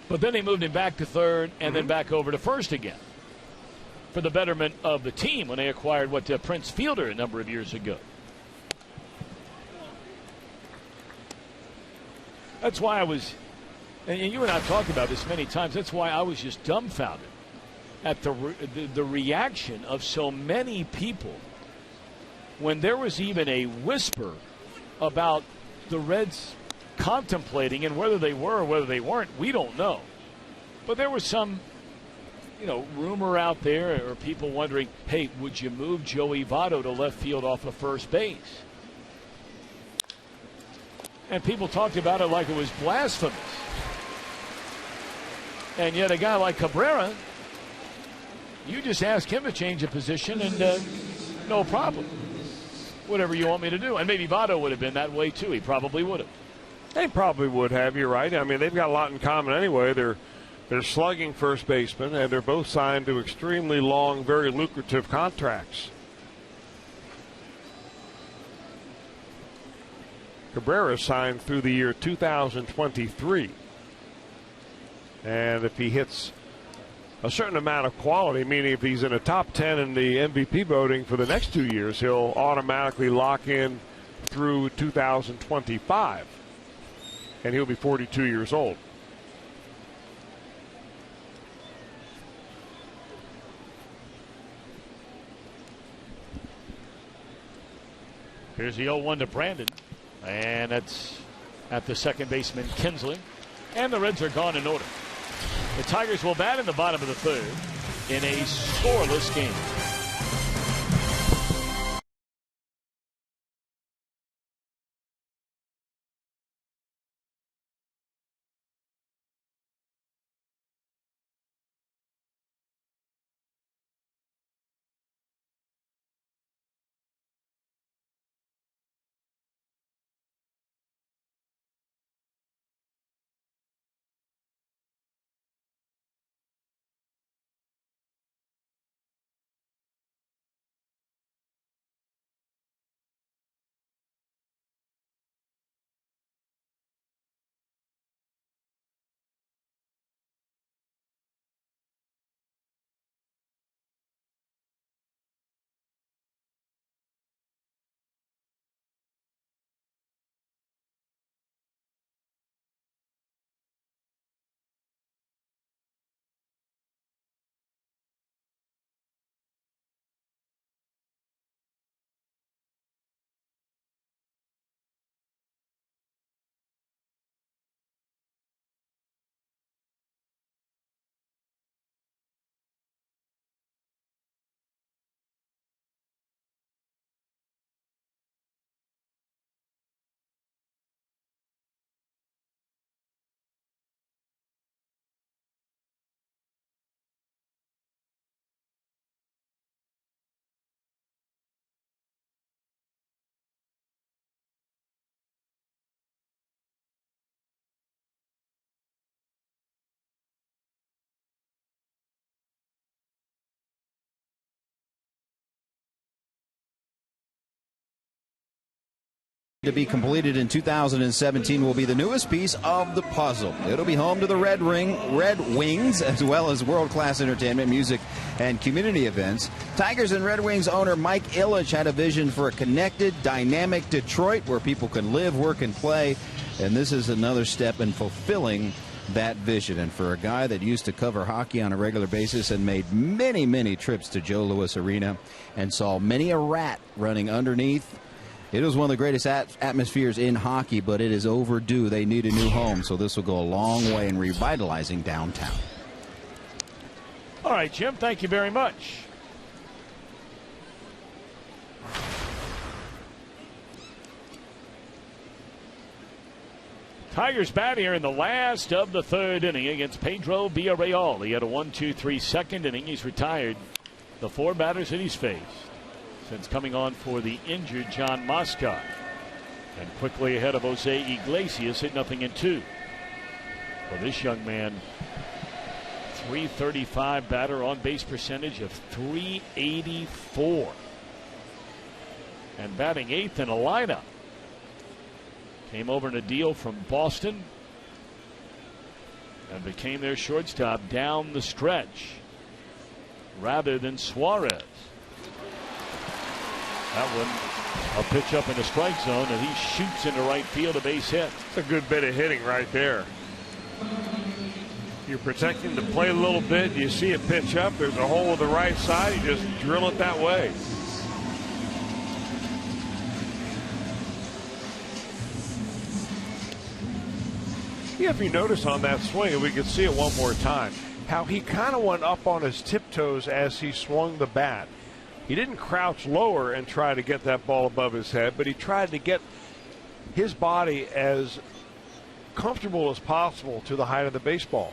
But then they moved him back to third and then back over to first again for the betterment of the team when they acquired Prince Fielder a number of years ago. That's why I was, and you and I have talked about this many times, that's why I was just dumbfounded at the reaction of so many people when there was even a whisper about the Reds contemplating, and whether they were or whether they weren't, we don't know. But there was some, rumor out there, or people wondering, hey, would you move Joey Votto to left field off of first base? And people talked about it like it was blasphemous. And yet a guy like Cabrera, you just ask him to change a position and no problem. Whatever you want me to do. And maybe Votto would have been that way too. He probably would have. They probably would have. You're right. I mean, they've got a lot in common anyway. They're They're slugging first baseman, and they're both signed to extremely long, very lucrative contracts. Cabrera signed through the year 2023. And if he hits a certain amount of quality, meaning if he's in a top 10 in the MVP voting for the next 2 years, he'll automatically lock in through 2025. And he'll be 42 years old. Here's the 0-1 to Brandon. And that's at the second baseman, Kinsley. And the Reds are gone in order. The Tigers will bat in the bottom of the third in a scoreless game. To be completed in 2017 will be the newest piece of the puzzle. It'll be home to the Red Wings, as well as world-class entertainment, music, and community events. Tigers and Red Wings owner Mike Ilitch had a vision for a connected, dynamic Detroit where people can live, work, and play. And this is another step in fulfilling that vision. And for a guy that used to cover hockey on a regular basis and made many, many trips to Joe Louis Arena and saw many a rat running underneath, it was one of the greatest atmospheres in hockey, but it is overdue. They need a new home, so this will go a long way in revitalizing downtown. All right, Jim, thank you very much. Tigers bat here in the last of the third inning against Pedro Villarreal. He had a 1-2-3 second inning. He's retired the four batters that he's faced since coming on for the injured John Moscott. And quickly ahead of Jose Iglesias at 0-2. Well, this young man, .335 batter, on base percentage of .384. And batting eighth in a lineup. Came over in a deal from Boston and became their shortstop down the stretch rather than Suarez. That one, a pitch up in the strike zone, and he shoots into right field, a base hit. It's a good bit of hitting right there. You're protecting the plate a little bit. You see it pitch up. There's a hole to the right side. You just drill it that way. Yeah, if you notice on that swing, and we can see it one more time, how he kind of went up on his tiptoes as he swung the bat. He didn't crouch lower and try to get that ball above his head, but he tried to get his body as comfortable as possible to the height of the baseball.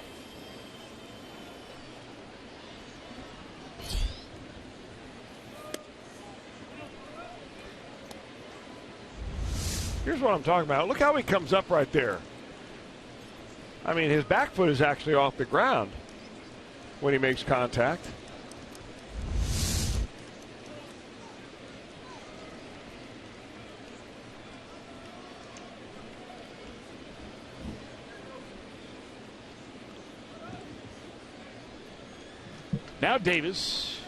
Here's what I'm talking about. Look how he comes up right there. I mean, his back foot is actually off the ground when he makes contact. Now Davis.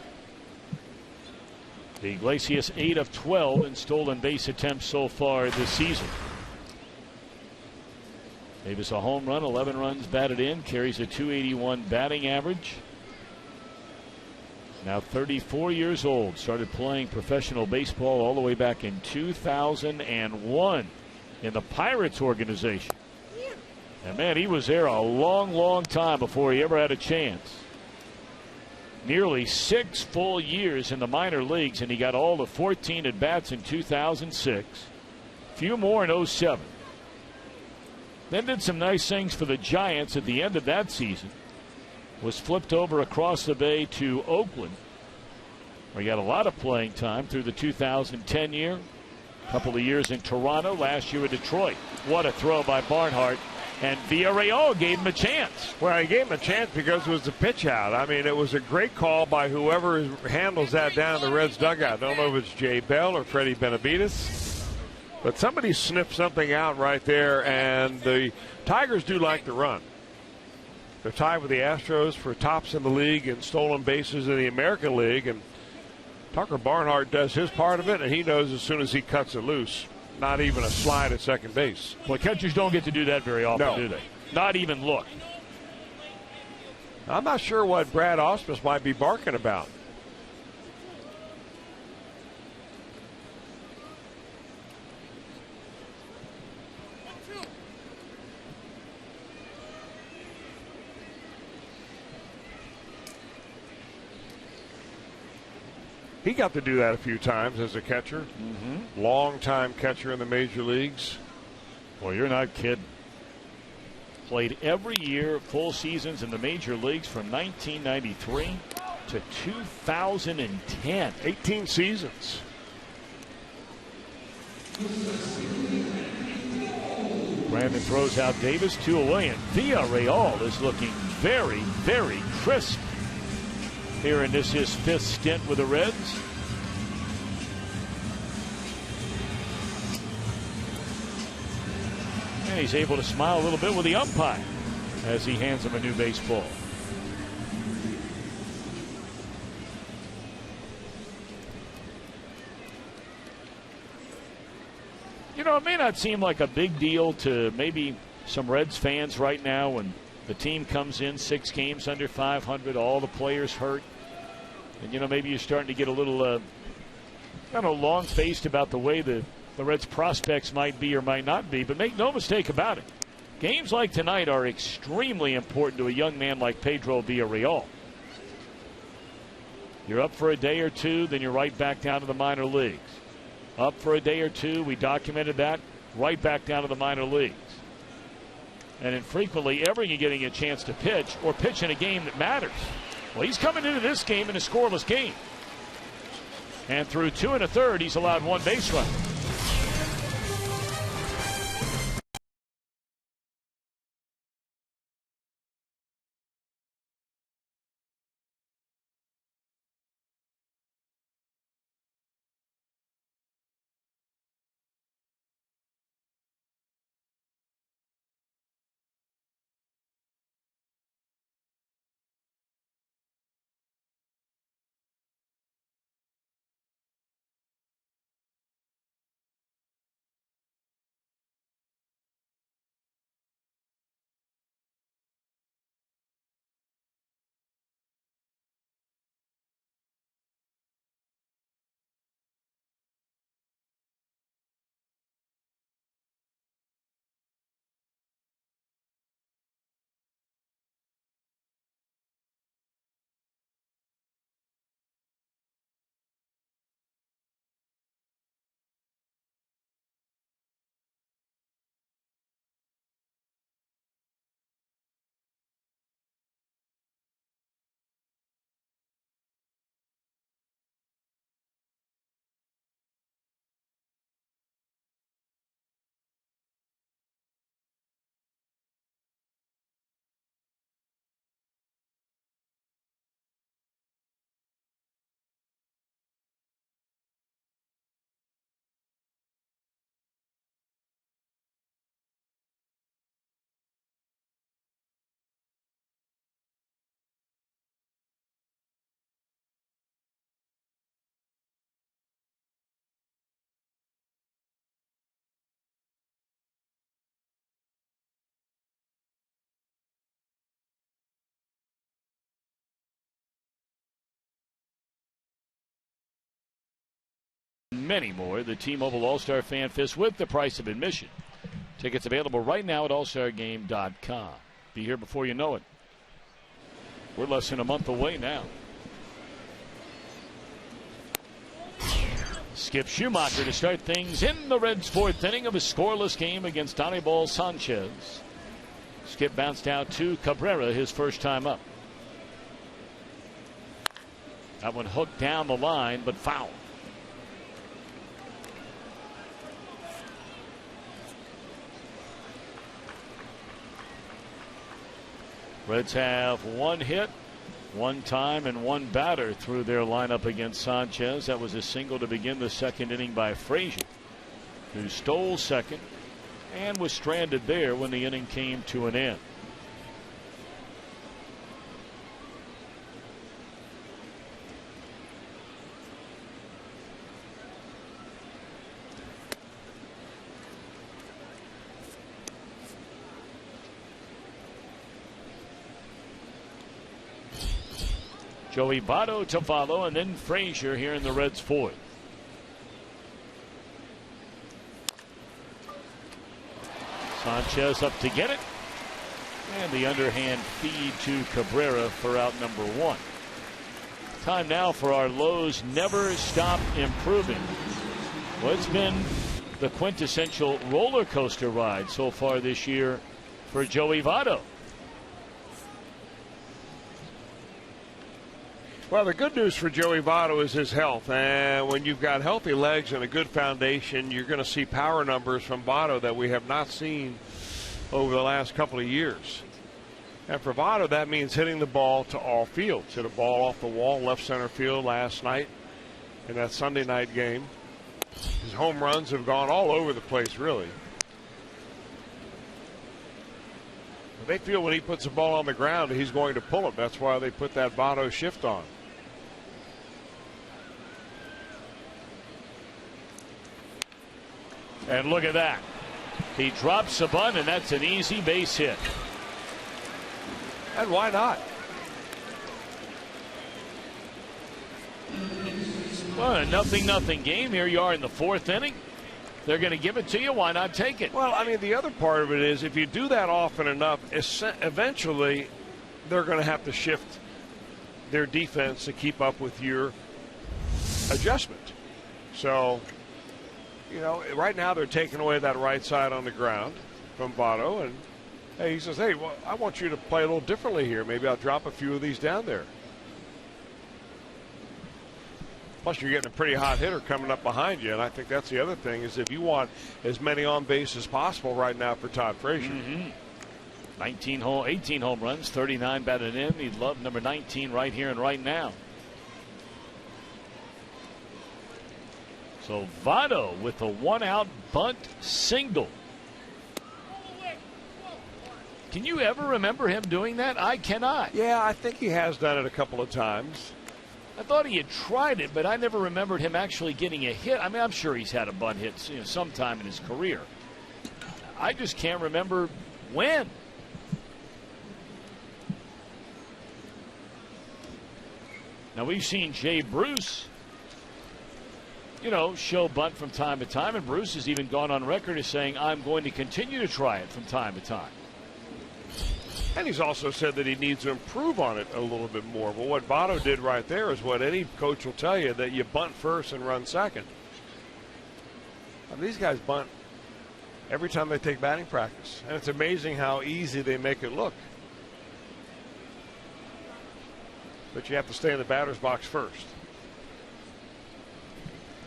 The Iglesias 8 of 12 in stolen base attempts so far this season. Davis a home run, 11 runs batted in, carries a .281 batting average. Now 34 years old, started playing professional baseball all the way back in 2001 in the Pirates organization. And man, he was there a long time before he ever had a chance. Nearly 6 full years in the minor leagues, and he got all the 14 at-bats in 2006. Few more in 07. Then did some nice things for the Giants at the end of that season. Was flipped over across the bay to Oakland, where he got a lot of playing time through the 2010 year. A couple of years in Toronto, last year in Detroit. What a throw by Barnhart. And Villarreal gave him a chance. Well, he gave him a chance because it was the pitch out. I mean, it was a great call by whoever handles that down in the Reds dugout. I don't know if it's Jay Bell or Freddie Benavides, but somebody sniffed something out right there, and the Tigers do like to run. They're tied with the Astros for tops in the league and stolen bases in the American League, and Tucker Barnhart does his part of it, and he knows as soon as he cuts it loose. Not even a slide at second base. Well, catchers don't get to do that very often, no. do they? Not even look. I'm not sure what Brad Ausmus might be barking about. He got to do that a few times as a catcher. Mm-hmm. Long-time catcher in the major leagues. Well, you're not kidding. Played every year, full seasons in the major leagues from 1993 to 2010. 18 seasons. Brandon throws out Davis, 2 away, and Villarreal is looking very, very crisp here in this his 5th stint with the Reds. And he's able to smile a little bit with the umpire as he hands him a new baseball. You know, it may not seem like a big deal to maybe some Reds fans right now when the team comes in 6 games under 500, all the players hurt. And, you know, maybe you're starting to get a little, I don't know, long-faced about the way the Reds' prospects might be or might not be. But make no mistake about it. Games like tonight are extremely important to a young man like Pedro Villarreal. You're up for a day or two, then you're right back down to the minor leagues. Up for a day or two, we documented that, right back down to the minor leagues. And infrequently ever you're getting a chance to pitch or pitch in a game that matters. Well, he's coming into this game in a scoreless game. And through 2 1/3, he's allowed 1 base run. many more. The T-Mobile All-Star Fan Fest with the price of admission. Tickets available right now at allstargame.com. Be here before you know it. We're less than a month away now. Skip Schumacher to start things in the Reds' fourth inning of a scoreless game against Anibal Sanchez. Skip bounced out to Cabrera his first time up. That one hooked down the line, but foul. Reds have one hit, one time, and one batter through their lineup against Sanchez. That was a single to begin the second inning by Frazier, who stole second and was stranded there when the inning came to an end. Joey Votto to follow, and then Frazier here in the Reds' fourth. Sanchez up to get it. And the underhand feed to Cabrera for out number one. Time now for our Lowe's Never Stop Improving. Well, it's been the quintessential roller coaster ride so far this year for Joey Votto. Well, the good news for Joey Votto is his health. And when you've got healthy legs and a good foundation, you're going to see power numbers from Votto that we have not seen over the last couple of years. And for Votto, that means hitting the ball to all fields. Hit a ball off the wall, left center field last night in that Sunday night game. His home runs have gone all over the place, really. They feel when he puts the ball on the ground, he's going to pull it. That's why they put that Votto shift on. And look at that. He drops a bunt, and that's an easy base hit. And why not? Well, a 0-0 game. Here you are in the fourth inning. They're going to give it to you. Why not take it? Well, I mean, the other part of it is if you do that often enough, eventually they're going to have to shift their defense to keep up with your adjustment. So, you know, right now they're taking away that right side on the ground from Votto. And hey, he says, hey, well, I want you to play a little differently here. Maybe I'll drop a few of these down there. Plus, you're getting a pretty hot hitter coming up behind you, and I think that's the other thing is if you want as many on base as possible right now for Todd Frazier. 18 home runs, 39 batted in. He'd love number 19 right here and right now. So Votto with a one-out bunt single. Can you ever remember him doing that? I cannot. Yeah, I think he has done it a couple of times. I thought he had tried it, but I never remembered him actually getting a hit. I mean, I'm sure he's had a bunt hit sometime in his career. I just can't remember when. Now, we've seen Jay Bruce, show bunt from time to time, and Bruce has even gone on record as saying, I'm going to continue to try it from time to time. And he's also said that he needs to improve on it a little bit more. But what Votto did right there is what any coach will tell you, that you bunt first and run second. I mean, these guys bunt every time they take batting practice. And it's amazing how easy they make it look. But you have to stay in the batter's box first.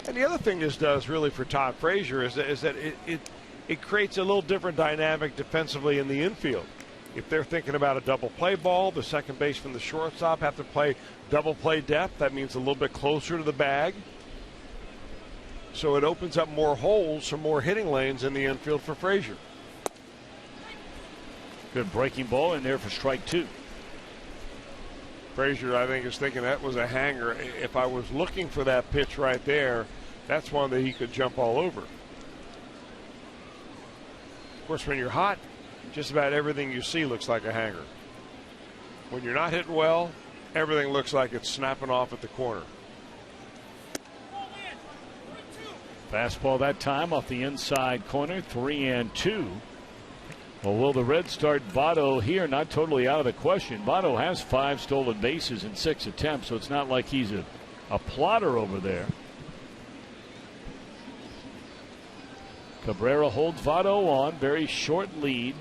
And the other thing this does really for Todd Frazier is that it creates a little different dynamic defensively in the infield. If they're thinking about a double play ball, the second baseman, the shortstop have to play double play depth. That means a little bit closer to the bag. So it opens up more holes for more hitting lanes in the infield for Frazier. Good breaking ball in there for strike two. Frazier, I think, is thinking that was a hanger. If I was looking for that pitch right there, that's one that he could jump all over. Of course, when you're hot, just about everything you see looks like a hanger. When you're not hitting well, everything looks like it's snapping off at the corner. Fastball that time off the inside corner, 3-2. Well, will the Reds start Votto here? Not totally out of the question. Votto has 5 stolen bases in 6 attempts, so it's not like he's a plotter over there. Cabrera holds Votto on, very short lead.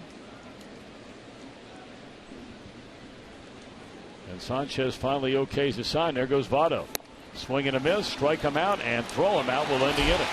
And Sanchez finally okays the sign. There goes Votto. Swing and a miss, strike him out, and throw him out will end the inning.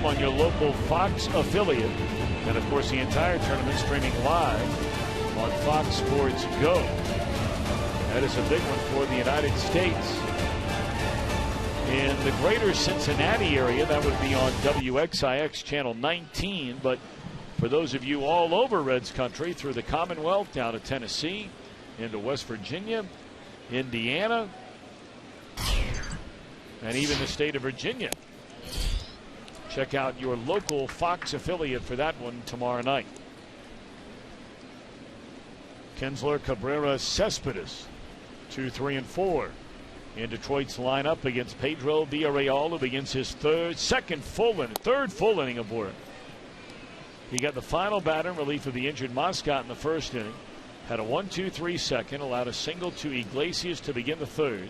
On your local Fox affiliate, and of course the entire tournament streaming live on Fox Sports Go. That is a big one for the United States. In the greater Cincinnati area, that would be on WXIX channel 19, but for those of you all over Reds country, through the Commonwealth down to Tennessee, into West Virginia, Indiana, and even the state of Virginia. Check out your local Fox affiliate for that one tomorrow night. Kinsler, Cabrera, Cespedes, 2, 3, and 4 in Detroit's lineup against Pedro Villarreal, who begins his third full inning of work. He got the final batter in relief of the injured Moscot in the first inning. Had a 1-2-3 second, allowed a single to Iglesias to begin the third.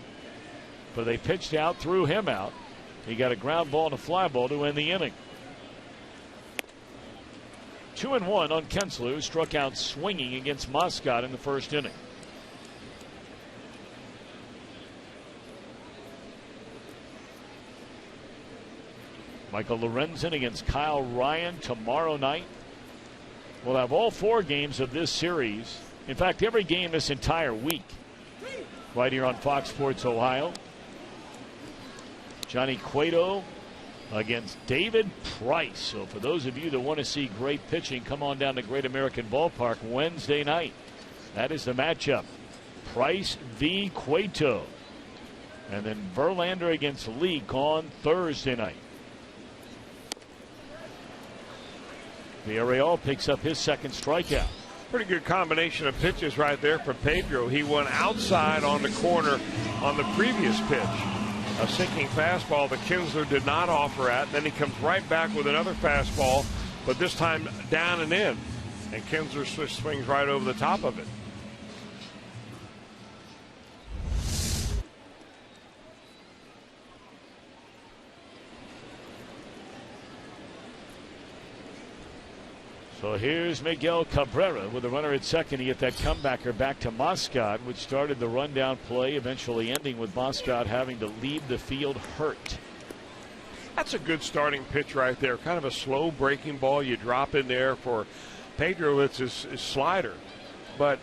But they pitched out, threw him out. He got a ground ball and a fly ball to end the inning. 2-1 on Kinsler, who struck out swinging against Moscot in the first inning. Michael Lorenzen against Kyle Ryan tomorrow night. We'll have all 4 games of this series. In fact, every game this entire week right here on Fox Sports Ohio. Johnny Cueto against David Price. So for those of you that want to see great pitching, come on down to Great American Ballpark Wednesday night. That is the matchup. Price v. Cueto. And then Verlander against Leake on Thursday night. Villarreal picks up his second strikeout. Pretty good combination of pitches right there for Pedro. He went outside on the corner on the previous pitch. A sinking fastball that Kinsler did not offer at. Then he comes right back with another fastball, but this time down and in. And Kinsler swings right over the top of it. So here's Miguel Cabrera with a runner at second. He hit that comebacker back to Moscot, which started the rundown play, eventually ending with Moscot having to leave the field hurt. That's a good starting pitch right there. Kind of a slow breaking ball you drop in there for Pedro. It's his slider. But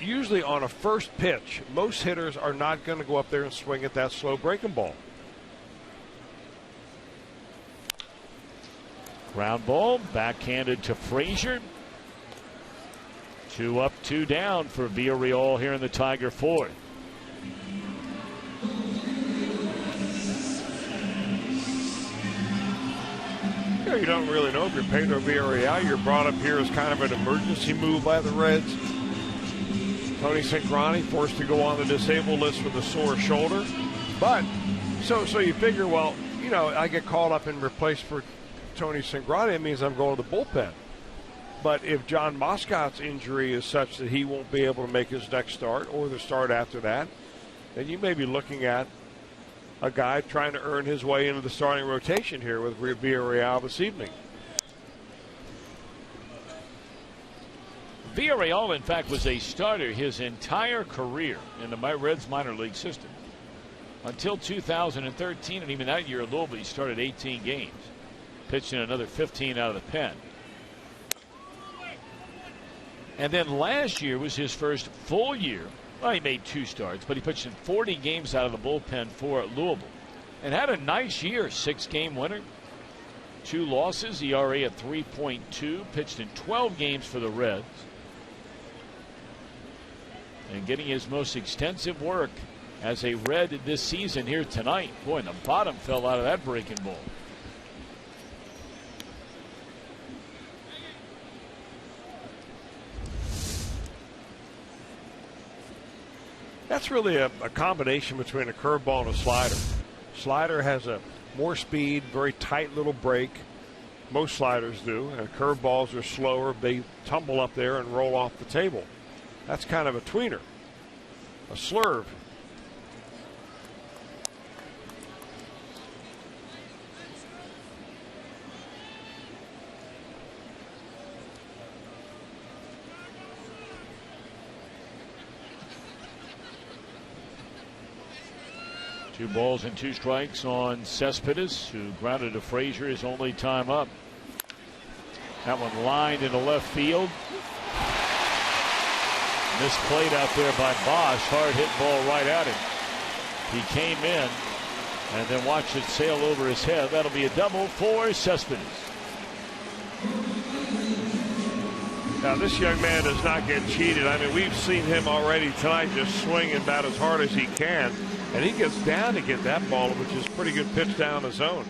usually on a first pitch, most hitters are not going to go up there and swing at that slow breaking ball. Ground ball, backhanded to Frazier. 2 up, 2 down for Villarreal here in the Tiger fourth. You don't really know if you're Pedro Villarreal. You're brought up here as kind of an emergency move by the Reds. Tony Cingrani forced to go on the disabled list with a sore shoulder. But, so you figure, well, you know, I get called up and replaced for Tony Cingrani, it means I'm going to the bullpen. But if John Moscott's injury is such that he won't be able to make his next start or the start after that, then you may be looking at a guy trying to earn his way into the starting rotation here with Villarreal this evening. Villarreal, in fact, was a starter his entire career in the Reds minor league system until 2013, and even that year at Louisville he started 18 games, pitched in another 15 out of the pen. And then last year was his first full year. Well, he made 2 starts, but he pitched in 40 games out of the bullpen for Louisville and had a nice year. 6-game winner, 2 losses, ERA at 3.2, pitched in 12 games for the Reds. And getting his most extensive work as a Red this season here tonight. Boy, and the bottom fell out of that breaking ball. That's really a combination between a curveball and a slider. Slider has a more speed, very tight little break. Most sliders do. And curveballs are slower. They tumble up there and roll off the table. That's kind of a tweener, a slurve. Two balls and 2 strikes on Cespedes, who grounded to Frazier his only time up. That one lined into left field. Misplayed out there by Bosch. Hard hit ball right at him. He came in and then watched it sail over his head. That'll be a double for Cespedes. Now, this young man does not get cheated. I mean, we've seen him already tonight just swing about as hard as he can. And he gets down to get that ball, which is a pretty good pitch down the zone.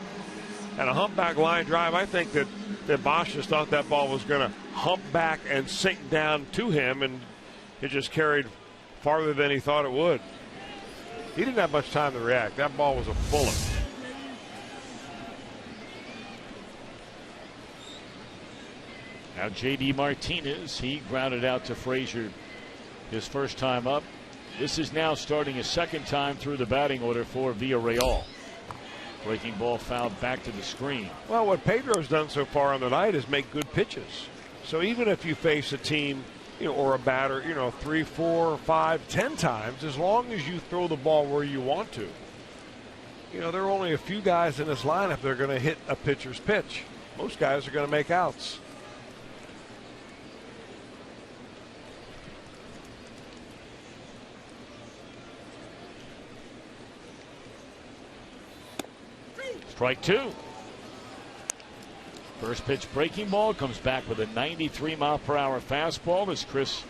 And a humpback line drive, I think that Bosch just thought that ball was going to hump back and sink down to him, and it just carried farther than he thought it would. He didn't have much time to react. That ball was a bullet. Now J.D. Martinez, he grounded out to Frazier his first time up. This is now starting a second time through the batting order for Villarreal. Breaking ball fouled back to the screen. Well, what Pedro's done so far on the night is make good pitches. So even if you face a team, you know, or a batter, you know, 3, 4, 5, 10 times, as long as you throw the ball where you want to. You know, there are only a few guys in this lineup that are going to hit a pitcher's pitch. Most guys are going to make outs. Strike 2. First pitch breaking ball comes back with a 93-mile-per-hour fastball. As Chris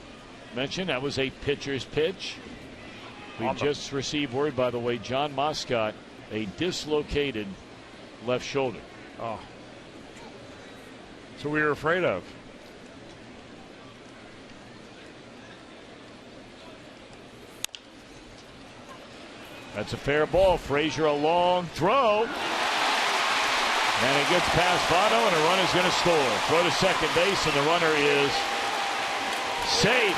mentioned, that was a pitcher's pitch. We just received word, by the way, John Moscott, a dislocated left shoulder. Oh. So we were afraid of. That's a fair ball. Frazier, a long throw. And it gets past Votto, and a run is going to score. Throw to second base, and the runner is safe.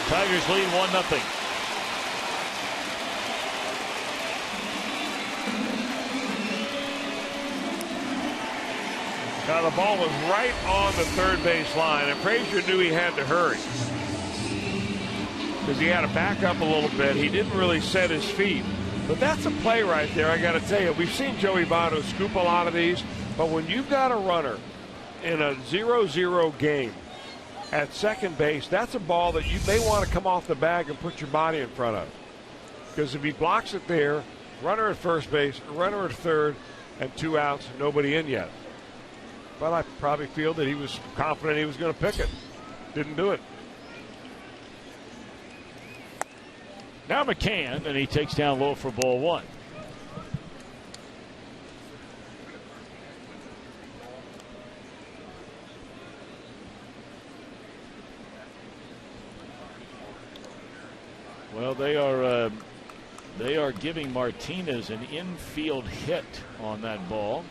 Tigers lead 1-0. Now the ball was right on the third base line, and Frazier knew he had to hurry because he had to back up a little bit. He didn't really set his feet. But that's a play right there, I got to tell you. We've seen Joey Votto scoop a lot of these, but when you've got a runner in a 0-0 game at second base, that's a ball that you may want to come off the bag and put your body in front of. Because if he blocks it there, runner at first base, runner at third, and 2 outs, nobody in yet. But I probably feel that he was confident he was going to pick it. Didn't do it. Now McCann, and he takes down low for ball 1. Well, they are giving Martinez an infield hit on that ball.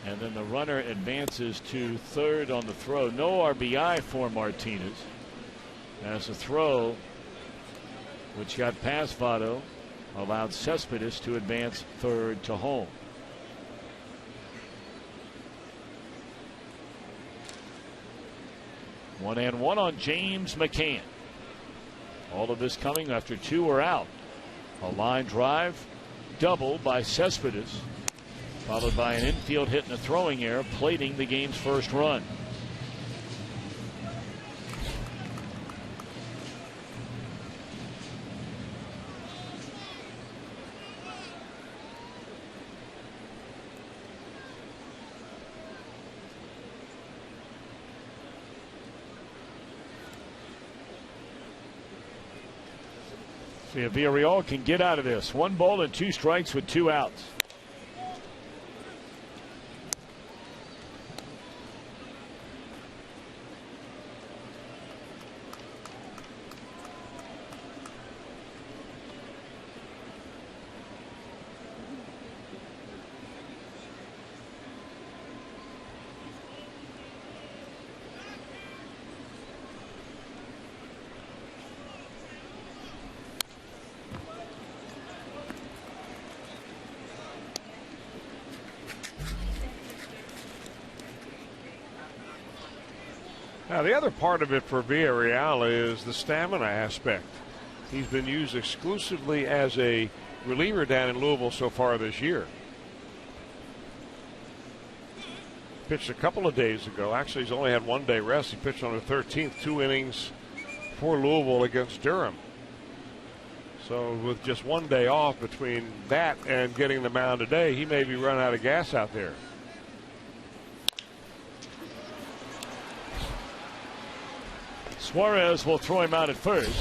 And then the runner advances to third on the throw. No RBI for Martinez. As the throw, which got past Votto, allowed Cespedes to advance third to home. One and one on James McCann. All of this coming after 2 are out. A line drive, double by Cespedes, followed by an infield hit and a throwing error, plating the game's first run. See if Villarreal can get out of this. 1 ball and 2 strikes with 2 outs. Now, the other part of it for Villarreal is the stamina aspect. He's been used exclusively as a reliever down in Louisville so far this year. Pitched a couple of days ago. Actually, he's only had 1 day rest. He pitched on the 13th, 2 innings for Louisville against Durham. So with just 1 day off between that and getting the mound today, he may be running out of gas out there. Suarez will throw him out at first.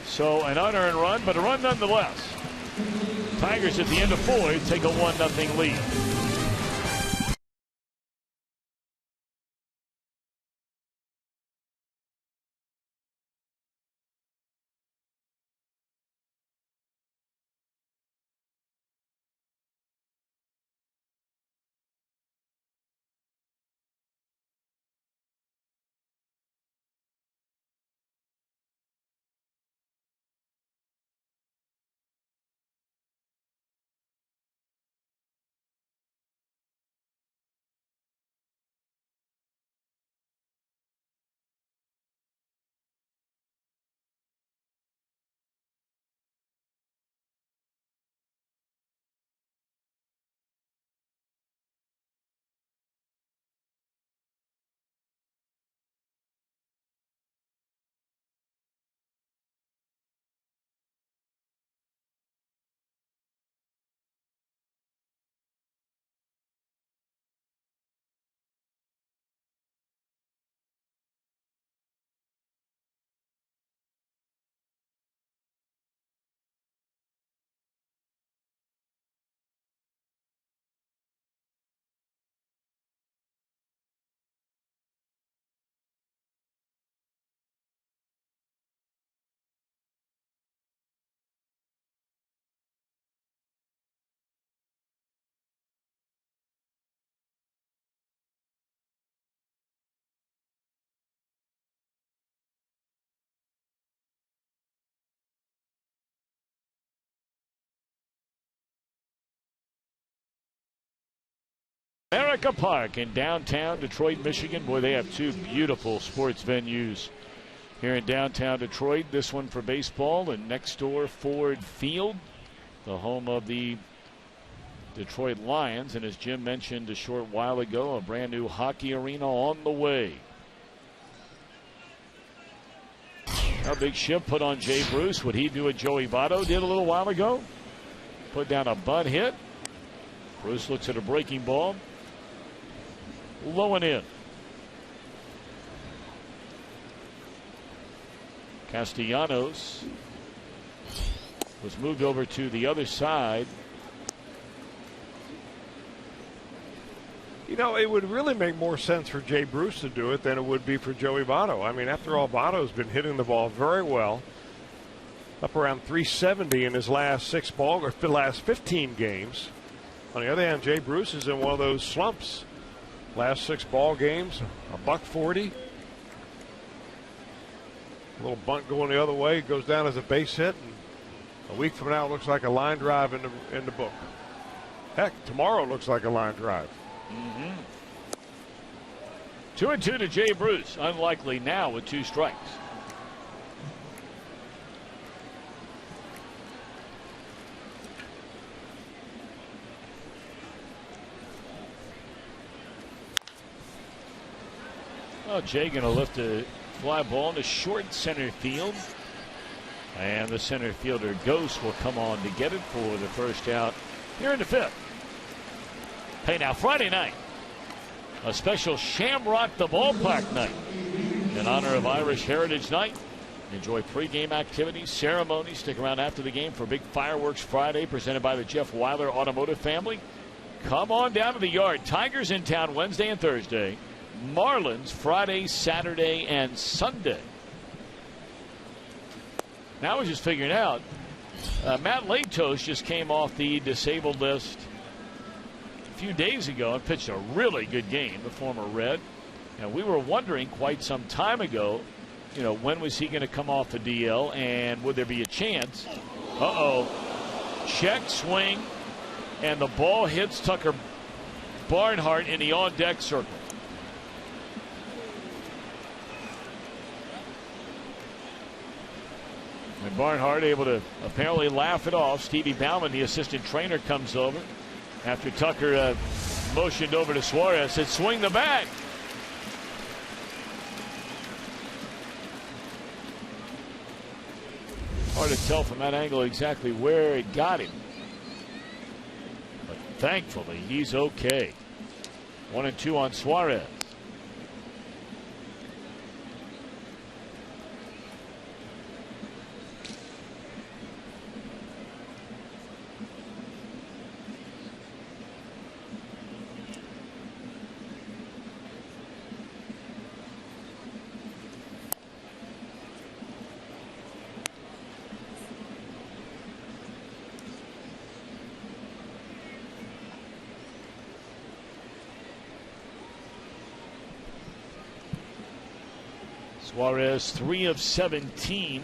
So an unearned run, but a run nonetheless. Tigers at the end of 4 take a 1-0 lead. America Park in downtown Detroit, Michigan. Boy, they have 2 beautiful sports venues here in downtown Detroit. This one for baseball and next door Ford Field. the home of the Detroit Lions. And as Jim mentioned a short while ago, a brand new hockey arena on the way. A big shift put on Jay Bruce. Would he do what Joey Votto did a little while ago? Put down a bunt hit. Bruce looks at a breaking ball. Low and in. Castellanos was moved over to the other side. You know, it would really make more sense for Jay Bruce to do it than it would be for Joey Votto. I mean, after all, Votto's been hitting the ball very well. Up around 370 in his last 15 games. On the other hand, Jay Bruce is in one of those slumps. Last 6 ball games, $140. A little bunt going the other way, goes down as a base hit, and a week from now it looks like a line drive in the book. Heck, tomorrow looks like a line drive. 2-2 to Jay Bruce. Unlikely now with 2 strikes. Well, Jay going to lift a fly ball into short center field. And the center fielder Ghost will come on to get it for the first out here in the 5th. Hey, now Friday night, a special Shamrock the Ballpark night in honor of Irish Heritage Night. Enjoy pregame activities, ceremonies. Stick around after the game for Big Fireworks Friday presented by the Jeff Weiler Automotive family. Come on down to the yard. Tigers in town Wednesday and Thursday. Marlins Friday, Saturday, and Sunday. Now I was just figuring out, Matt Latos just came off the disabled list a few days ago and pitched a really good game, the former Red. And we were wondering quite some time ago, you know, when was he going to come off the DL and would there be a chance? Check swing, and the ball hits Tucker Barnhart in the on-deck circle. And Barnhart able to apparently laugh it off. Stevie Bauman, the assistant trainer, comes over after Tucker motioned over to Suarez, said, swing the bat. Hard to tell from that angle exactly where it got him. But thankfully, he's okay. 1-2 on Suarez. Suarez 3 of 17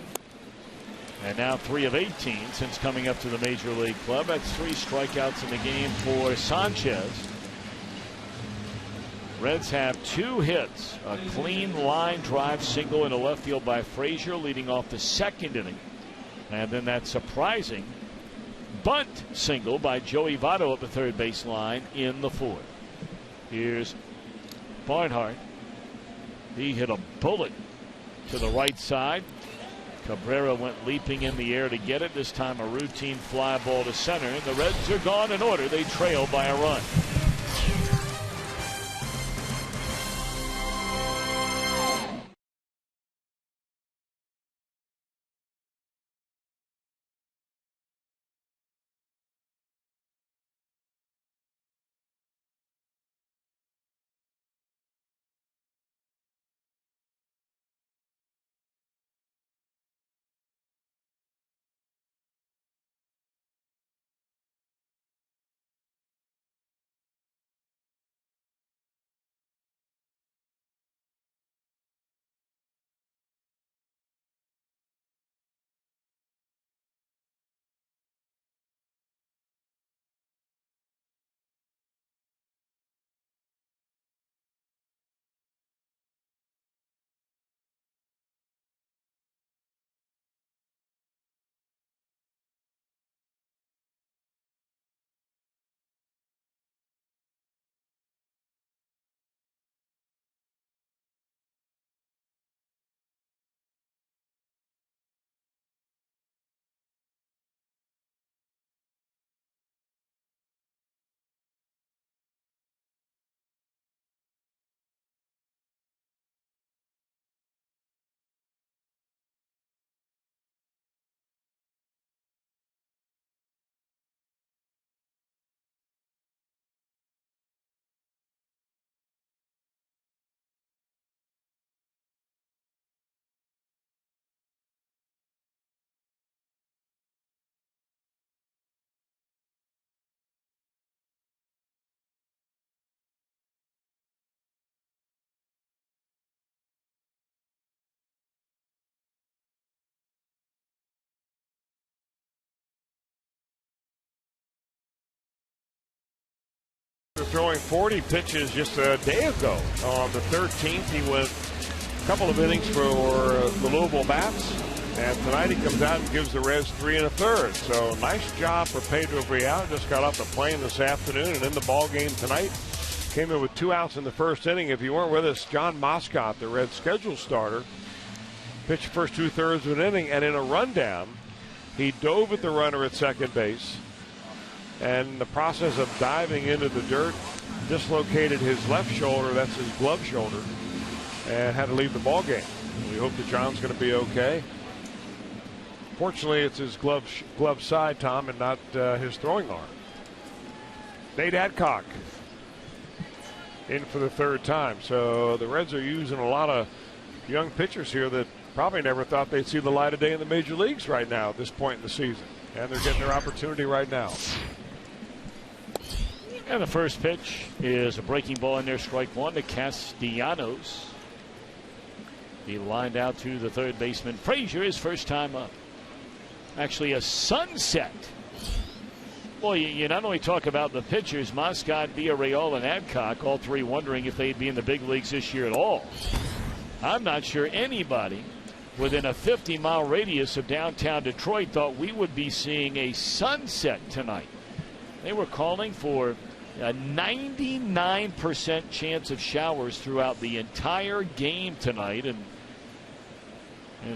and now 3 of 18 since coming up to the major league club. That's 3 strikeouts in the game for Sanchez. Reds have 2 hits, a clean line drive single in a left field by Frazier leading off the 2nd inning, and then that surprising bunt single by Joey Votto at the 3rd base line in the 4th. Here's Barnhart. He hit a bullet to the right side. Cabrera went leaping in the air to get it. This time a routine fly ball to center. And the Reds are gone in order. They trail by a run. throwing 40 pitches just a day ago. On the 13th, he went a couple of innings for the Louisville Bats. And tonight he comes out and gives the Reds 3 1/3. So nice job for Pedro Villar. Just got off the plane this afternoon and in the ball game tonight. Came in with 2 outs in the first inning. If you weren't with us, John Moscott, the Reds scheduled starter, pitched the first 2/3 of an inning, and in a rundown, he dove at the runner at second base. And in the process of diving into the dirt, dislocated his left shoulder, that's his glove shoulder, and had to leave the ball game. We hope that John's going to be okay. Fortunately, it's his glove side, Tom, and not his throwing arm. Nate Adcock in for the 3rd time. So the Reds are using a lot of young pitchers here that probably never thought they'd see the light of day in the major leagues right now at this point in the season. And they're getting their opportunity right now. And the first pitch is a breaking ball in there, strike 1 to Castellanos. He lined out to the third baseman Frazier, his first time up. Actually a sunset. Boy, you not only talk about the pitchers, Moscott, Villarreal, and Adcock, all three wondering if they'd be in the big leagues this year at all. I'm not sure anybody within a 50-mile radius of downtown Detroit thought we would be seeing a sunset tonight. They were calling for a 99% chance of showers throughout the entire game tonight. And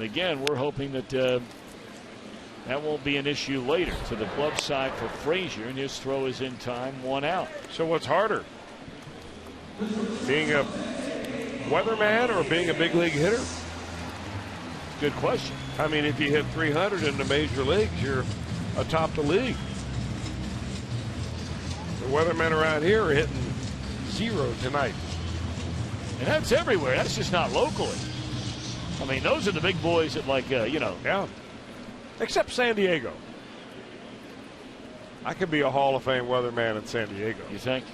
again, we're hoping that that won't be an issue later. To the glove side for Frazier, and his throw is in time, 1 out. So what's harder, being a weatherman or being a big league hitter? Good question. I mean, if you hit 300 in the major leagues, you're atop the league. The weathermen around here are hitting 0 tonight. And that's everywhere. That's just not locally. I mean, those are the big boys that, like, Yeah. Except San Diego. I could be a Hall of Fame weatherman in San Diego. You think?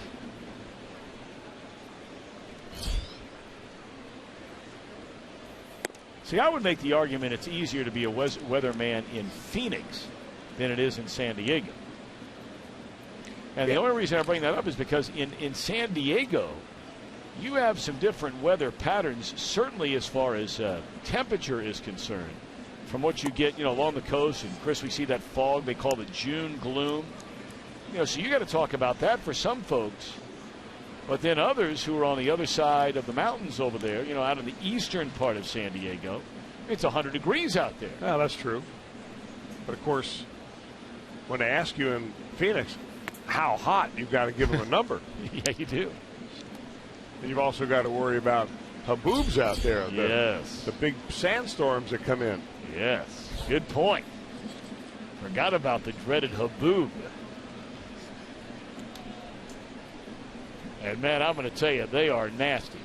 See, I would make the argument it's easier to be a weatherman in Phoenix than it is in San Diego. And the only reason I bring that up is because in San Diego, you have some different weather patterns, certainly as far as temperature is concerned, from what you get, along the coast. And Chris, we see that fog they call the June gloom. So you got to talk about that for some folks. But then others who are on the other side of the mountains over there, out in the eastern part of San Diego, it's 100 degrees out there. Yeah, that's true. But of course, when they ask you in Phoenix how hot, you've got to give them a number. Yeah, you do. And you've also got to worry about haboobs out there. Yes. The big sandstorms that come in. Yes. Good point. Forgot about the dreaded haboob. And, man, I'm going to tell you, they are nasty.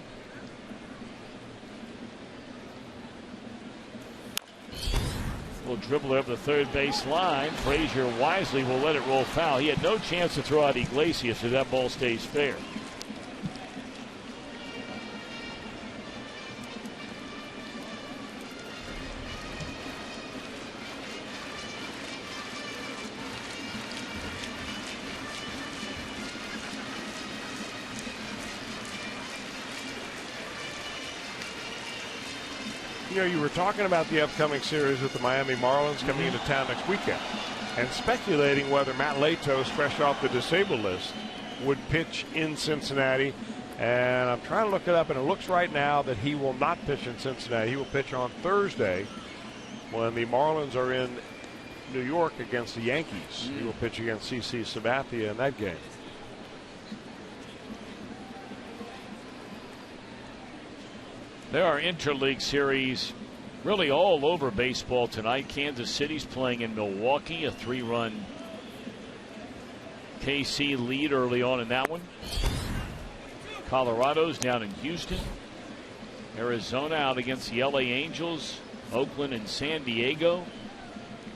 Little dribbler up the third base line. Frazier wisely will let it roll foul. He had no chance to throw out Iglesias if that ball stays fair. You were talking about the upcoming series with the Miami Marlins coming into town next weekend and speculating whether Matt Latos, fresh off the disabled list, would pitch in Cincinnati. And I'm trying to look it up, and it looks right now that he will not pitch in Cincinnati. He will pitch on Thursday when the Marlins are in New York against the Yankees. He will pitch against CC Sabathia in that game. There are interleague series really all over baseball tonight. Kansas City's playing in Milwaukee, a 3-run KC lead early on in that one. Colorado's down in Houston. Arizona out against the LA Angels. Oakland and San Diego.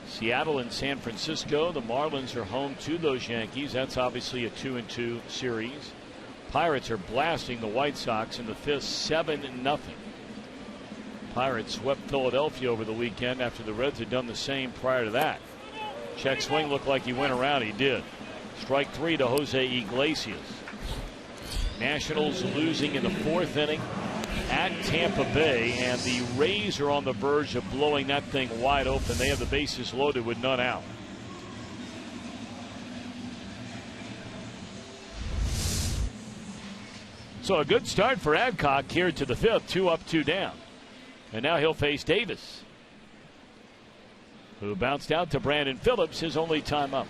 Seattle and San Francisco. The Marlins are home to those Yankees. That's obviously a 2-2 series. Pirates are blasting the White Sox in the fifth, 7-0. Pirates swept Philadelphia over the weekend after the Reds had done the same prior to that. Check swing looked like he went around. He did. Strike 3 to Jose Iglesias. Nationals losing in the 4th inning at Tampa Bay, and the Rays are on the verge of blowing that thing wide open. They have the bases loaded with none out. So a good start for Adcock here to the 5th, 2 up, 2 down. And now he'll face Davis, who bounced out to Brandon Phillips, his only time up.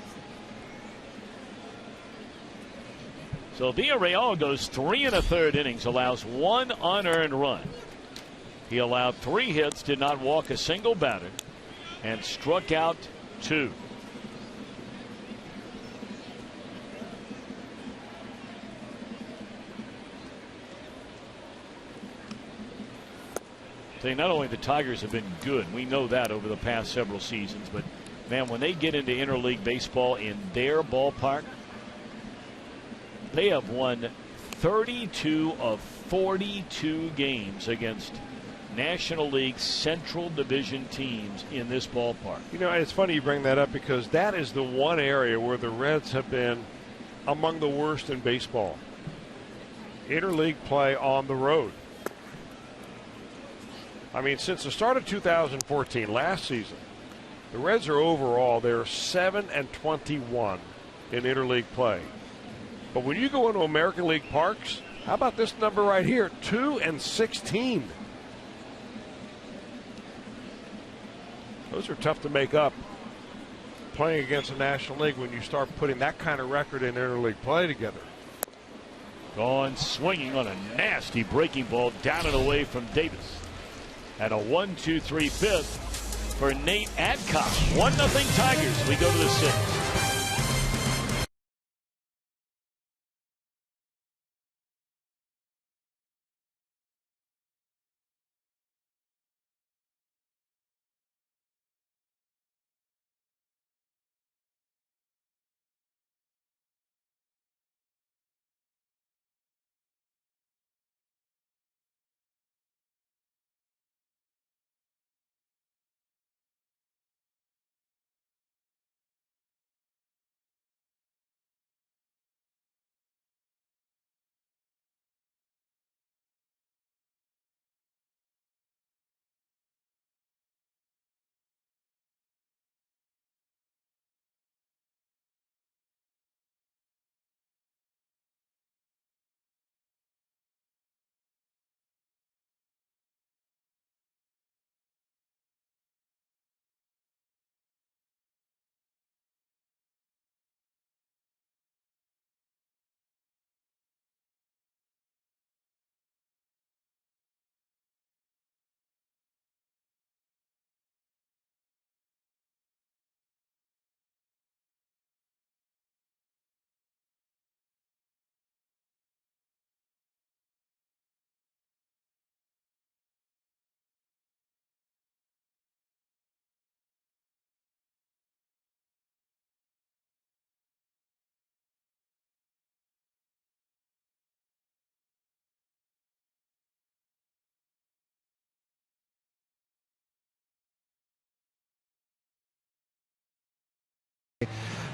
So Villarreal goes 3 1/3 innings, allows 1 unearned run. He allowed 3 hits, did not walk a single batter, and struck out 2. Not only the Tigers have been good, we know that over the past several seasons, but man, when they get into interleague baseball in their ballpark, they have won 32 of 42 games against National League Central Division teams in this ballpark. You know, it's funny you bring that up, because that is the one area where the Reds have been among the worst in baseball. Interleague play on the road. I mean, since the start of 2014, last season, the Reds are overall, they're 7-21 in interleague play. But when you go into American League parks, how about this number right here, 2-16? Those are tough to make up playing against the National League when you start putting that kind of record in interleague play together. Gone swinging on a nasty breaking ball down and away from Davis. At a 1-2-3 5th for Nate Adcock. 1-0 Tigers. We go to the 6th.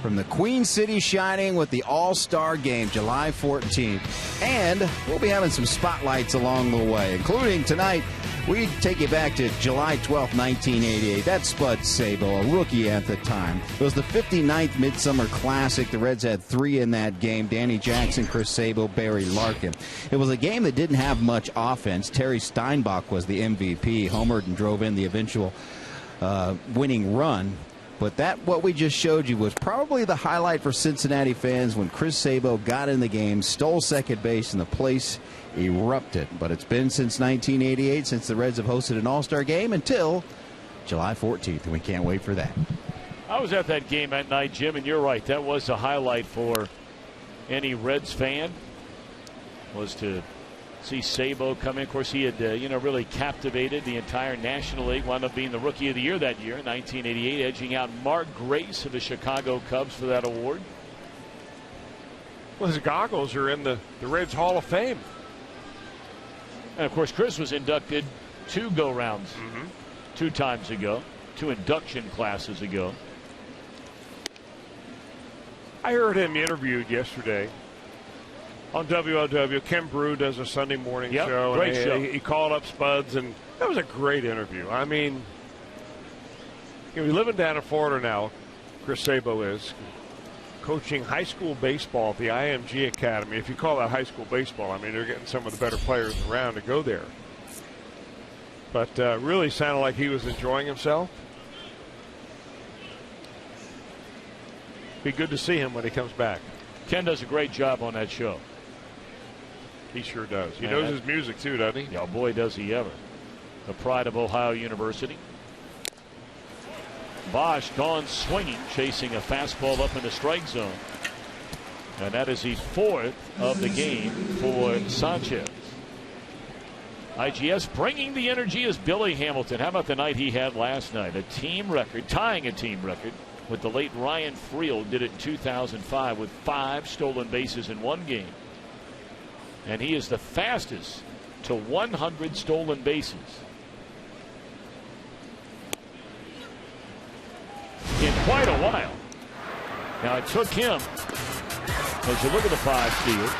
From the Queen City Shining with the All-Star Game, July 14th. And we'll be having some spotlights along the way, including tonight. We take you back to July 12th, 1988. That's Spud Sabo, a rookie at the time. It was the 59th Midsummer Classic. The Reds had 3 in that game: Danny Jackson, Chris Sabo, Barry Larkin. It was a game that didn't have much offense. Terry Steinbach was the MVP, homered and drove in the eventual winning run. But what we just showed you was probably the highlight for Cincinnati fans when Chris Sabo got in the game, stole second base, and the place erupted. But it's been since 1988 since the Reds have hosted an All-Star Game until July 14th, and we can't wait for that. I was at that game that night, Jim, and you're right. That was a highlight for any Reds fan, was to see Sabo come in. Of course, he had really captivated the entire National League. Wound up being the Rookie of the Year that year, 1988, edging out Mark Grace of the Chicago Cubs for that award. Well, his goggles are in the Reds Hall of Fame. And, of course, Chris was inducted 2 go-rounds 2 times ago, 2 induction classes ago. I heard him interviewed yesterday, On WLW, Ken Brew does a Sunday morning show. Great and show. He called up Spuds, and that was a great interview. I mean, he's living down in Florida now. Chris Sabo is coaching high school baseball at the IMG Academy. If you call that high school baseball, I mean, they're getting some of the better players around to go there. But really sounded like he was enjoying himself. Be good to see him when he comes back. Ken does a great job on that show. He sure does. He knows his music too, doesn't he? Yeah, boy, does he ever. The pride of Ohio University. Bosch gone swinging, chasing a fastball up in the strike zone. And that is the 4th of the game for Sanchez. IGS bringing the energy is Billy Hamilton. How about the night he had last night? A team record, tying a team record with the late Ryan Friel, did it in 2005 with 5 stolen bases in one game. And he is the fastest to 100 stolen bases in quite a while. Now it took him, as you look at the 5 steals,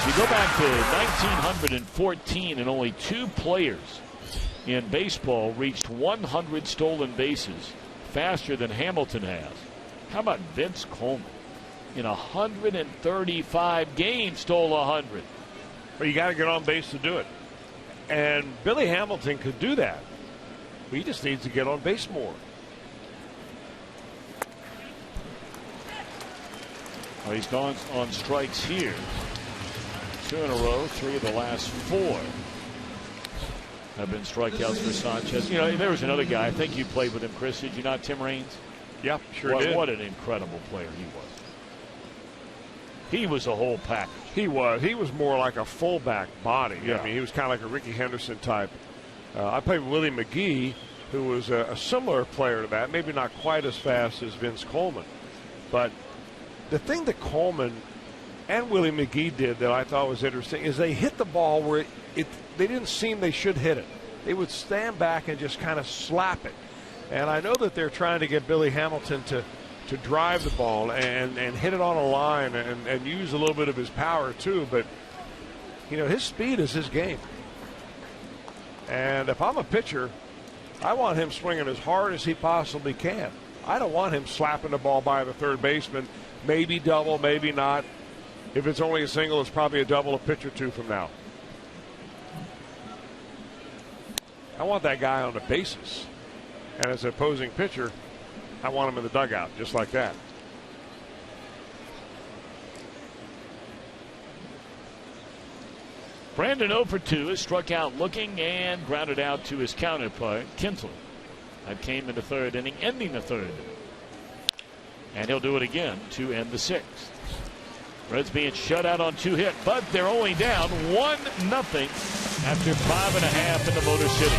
you go back to 1914 and only 2 players in baseball reached 100 stolen bases faster than Hamilton has. How about Vince Coleman? In 135 games, stole 100. But you got to get on base to do it. And Billy Hamilton could do that. But he just needs to get on base more. Well, he's gone on strikes here. 2 in a row. 3 of the last 4 have been strikeouts for Sanchez. You know, there was another guy. I think you played with him, Chris. Did you not, Tim Raines? Yeah, sure did. What an incredible player he was. He was a whole package. He was. He was more like a fullback body. Yeah. I mean, he was kind of like a Ricky Henderson type. I played with Willie McGee, who was a similar player to that. Maybe not quite as fast as Vince Coleman. But the thing that Coleman and Willie McGee did that I thought was interesting is they hit the ball where they didn't seem they should hit it. They would stand back and just kind of slap it. And I know that they're trying to get Billy Hamilton to drive the ball and hit it on a line and use a little bit of his power too. But, you know, his speed is his game. And if I'm a pitcher, I want him swinging as hard as he possibly can. I don't want him slapping the ball by the third baseman. Maybe double, maybe not. If it's only a single, it's probably a double a pitch or 2 from now. I want that guy on the bases. And as an opposing pitcher, I want him in the dugout, just like that. Brandon 0 for 2 is struck out looking and grounded out to his counterpart, Kintle. That came in the 3rd inning, ending the 3rd. And he'll do it again to end the 6th. Reds being shut out on 2 hits, but they're only down 1-0 after 5.5 in the Motor City.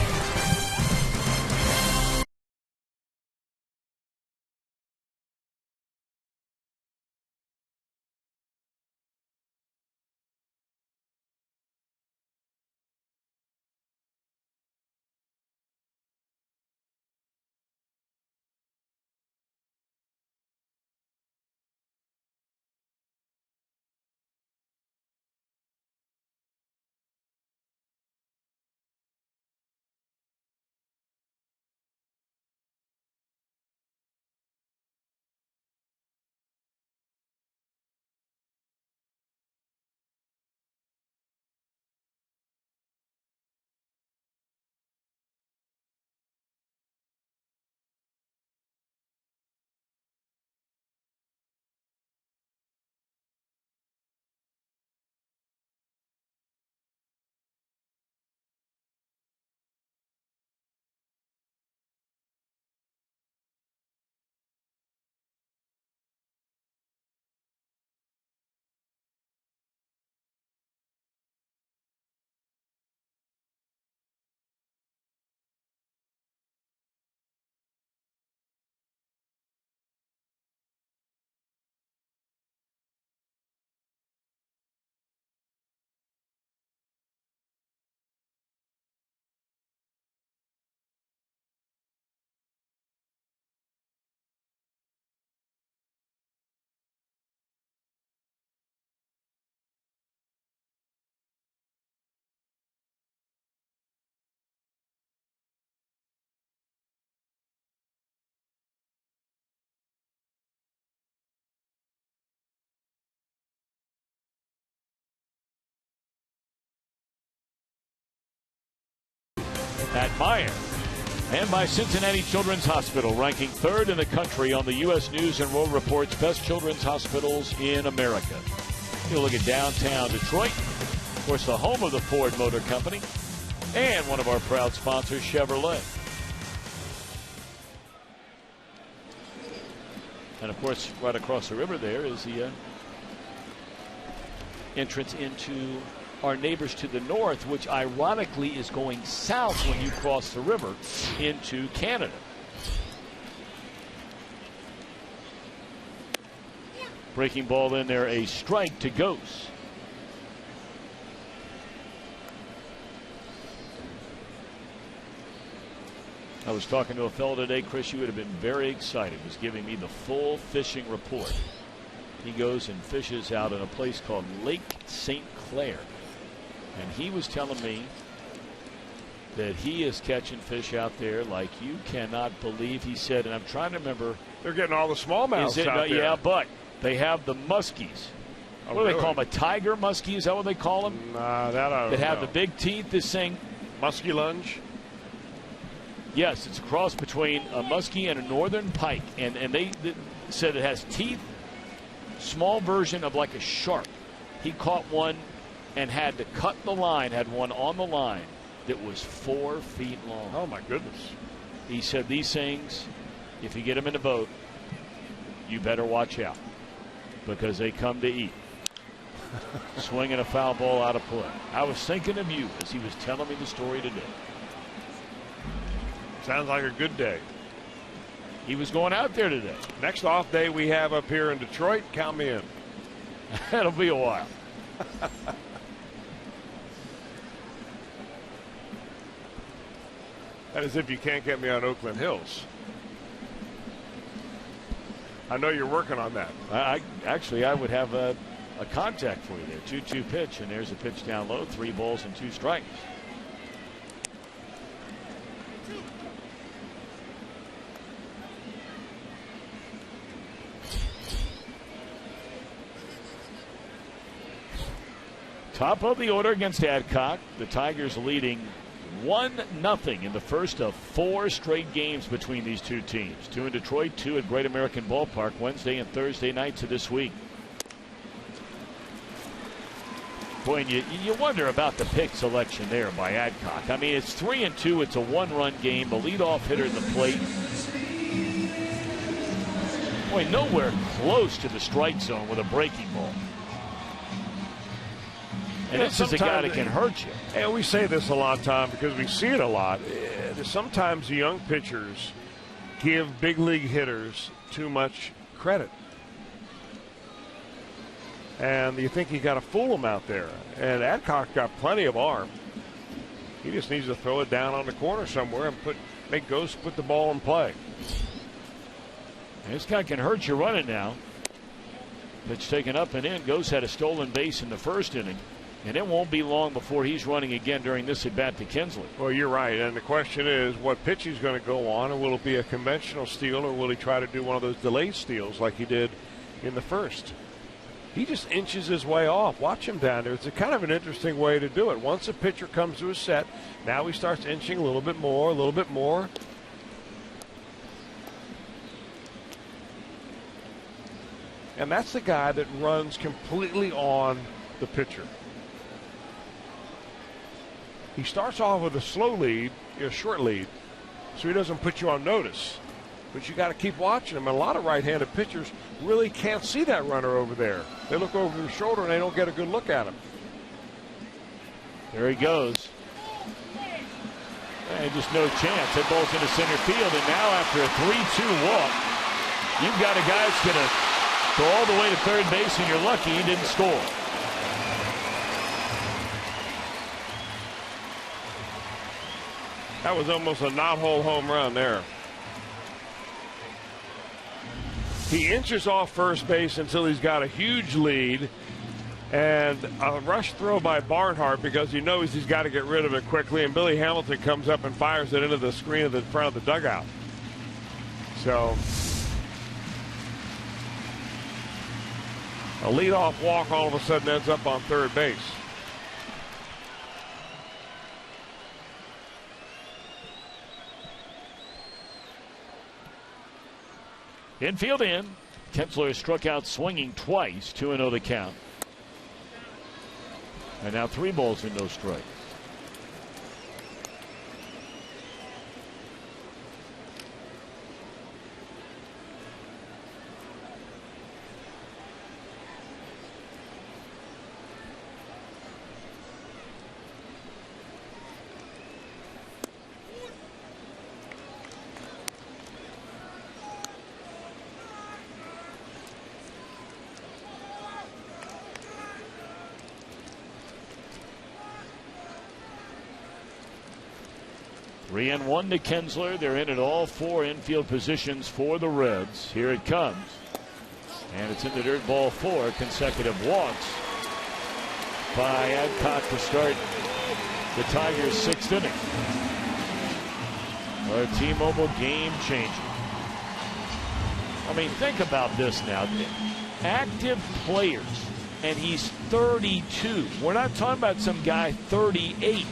at Meyer. And by Cincinnati Children's Hospital, ranking 3rd in the country on the U.S. News and World Report's best children's hospitals in America. You look at downtown Detroit, of course, the home of the Ford Motor Company, and one of our proud sponsors, Chevrolet. And, of course, right across the river there is the entrance into our neighbors to the north, which ironically is going south when you cross the river into Canada. Breaking ball in there, a strike to Gose. I was talking to a fellow today, Chris, you would have been very excited. He was giving me the full fishing report. He goes and fishes out in a place called Lake St. Clair. And he was telling me that he is catching fish out there like you cannot believe. He said, and I'm trying to remember. They're getting all the smallmouths out there. Yeah, but they have the muskies. Oh, what do really? they call them? A tiger muskie? Is that what they call them? Nah, that I don't That have know. the big teeth. This thing. Musky lunge? Yes, it's a cross between a muskie and a northern pike. And they said it has teeth. Small version of like a shark. He caught one and had to cut the line, had one on the line that was 4 feet long. Oh, my goodness. He said these things, if you get them in a boat, you better watch out because they come to eat. Swinging a foul ball out of play. I was thinking of you as he was telling me the story today. Sounds like a good day. He was going out there today. Next off day we have up here in Detroit, count me in. That'll be a while. That is if you can't get me on Oakland Hills. I know you're working on that. Actually, I would have a contact for you there. 2-2 pitch, and there's a pitch down low. 3 balls and 2 strikes. Top of the order against Adcock. The Tigers leading 1-0 in the first of 4 straight games between these two teams. 2 in Detroit, 2 at Great American Ballpark Wednesday and Thursday nights of this week. Boy, and you wonder about the pick selection there by Adcock. I mean, it's 3-2. It's a 1-run game. The leadoff hitter at the plate. Boy, nowhere close to the strike zone with a breaking ball. And this is a guy that can hurt you. And we say this a lot, Tom, because we see it a lot. Sometimes the young pitchers give big league hitters too much credit. And you think you got to fool them out there. And Adcock got plenty of arm. He just needs to throw it down on the corner somewhere and make Gose put the ball in play. And this guy can hurt you running now. Pitch taken up and in. Gose had a stolen base in the first inning. And it won't be long before he's running again during this at-bat to Kinsley. Well, you're right. And the question is, what pitch he's going to go on, and will it be a conventional steal, or will he try to do one of those delayed steals like he did in the first? He just inches his way off. Watch him down there. It's a kind of an interesting way to do it. Once a pitcher comes to a set, now he starts inching a little bit more, a little bit more. And that's the guy that runs completely on the pitcher. He starts off with a slow lead, a short lead, so he doesn't put you on notice. But you got to keep watching him. And a lot of right-handed pitchers really can't see that runner over there. They look over their shoulder and they don't get a good look at him. There he goes. And just no chance. That ball's into center field. And now after a 3-2 walk, you've got a guy that's going to go all the way to third base, and you're lucky he didn't score. That was almost a not-hole home run there. He inches off first base until he's got a huge lead, and a rush throw by Barnhart because he knows he's got to get rid of it quickly, and Billy Hamilton comes up and fires it into the screen of the front of the dugout. So a leadoff walk all of a sudden ends up on third base. Infield in. Kinsler struck out swinging twice. 2-0 the count. And now 3 balls and no strikes. Three and one to Kinsler. They're in at all 4 infield positions for the Reds. Here it comes. And it's in the dirt, ball 4. Consecutive walks by Adcock to start the Tigers' 6th inning. A T-Mobile game changer. I mean, think about this now. Active players, and he's 32. We're not talking about some guy 38.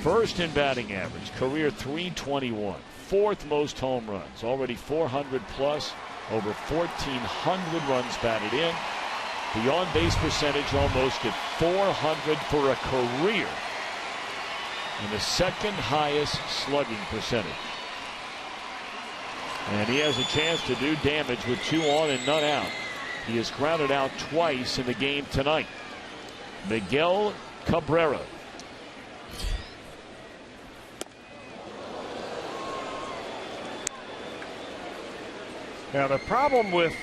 First in batting average, career .321, 4th most home runs, already 400 plus, over 1,400 runs batted in. The on-base percentage almost at 400 for a career, and the 2nd highest slugging percentage. And he has a chance to do damage with 2 on and none out. He is grounded out twice in the game tonight. Miguel Cabrera. Now, the problem with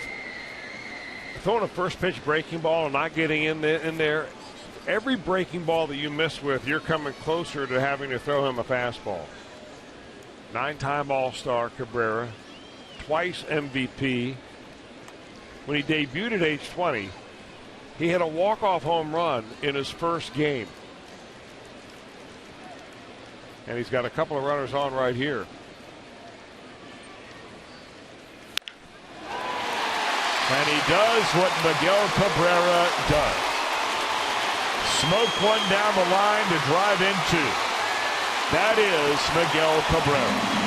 throwing a first pitch breaking ball and not getting in there, every breaking ball that you miss with, you're coming closer to having to throw him a fastball. 9-time All-Star Cabrera, twice MVP. When he debuted at age 20, he had a walk-off home run in his first game. And he's got a couple of runners on right here. And he does what Miguel Cabrera does. Smoke one down the line to drive in 2. That is Miguel Cabrera.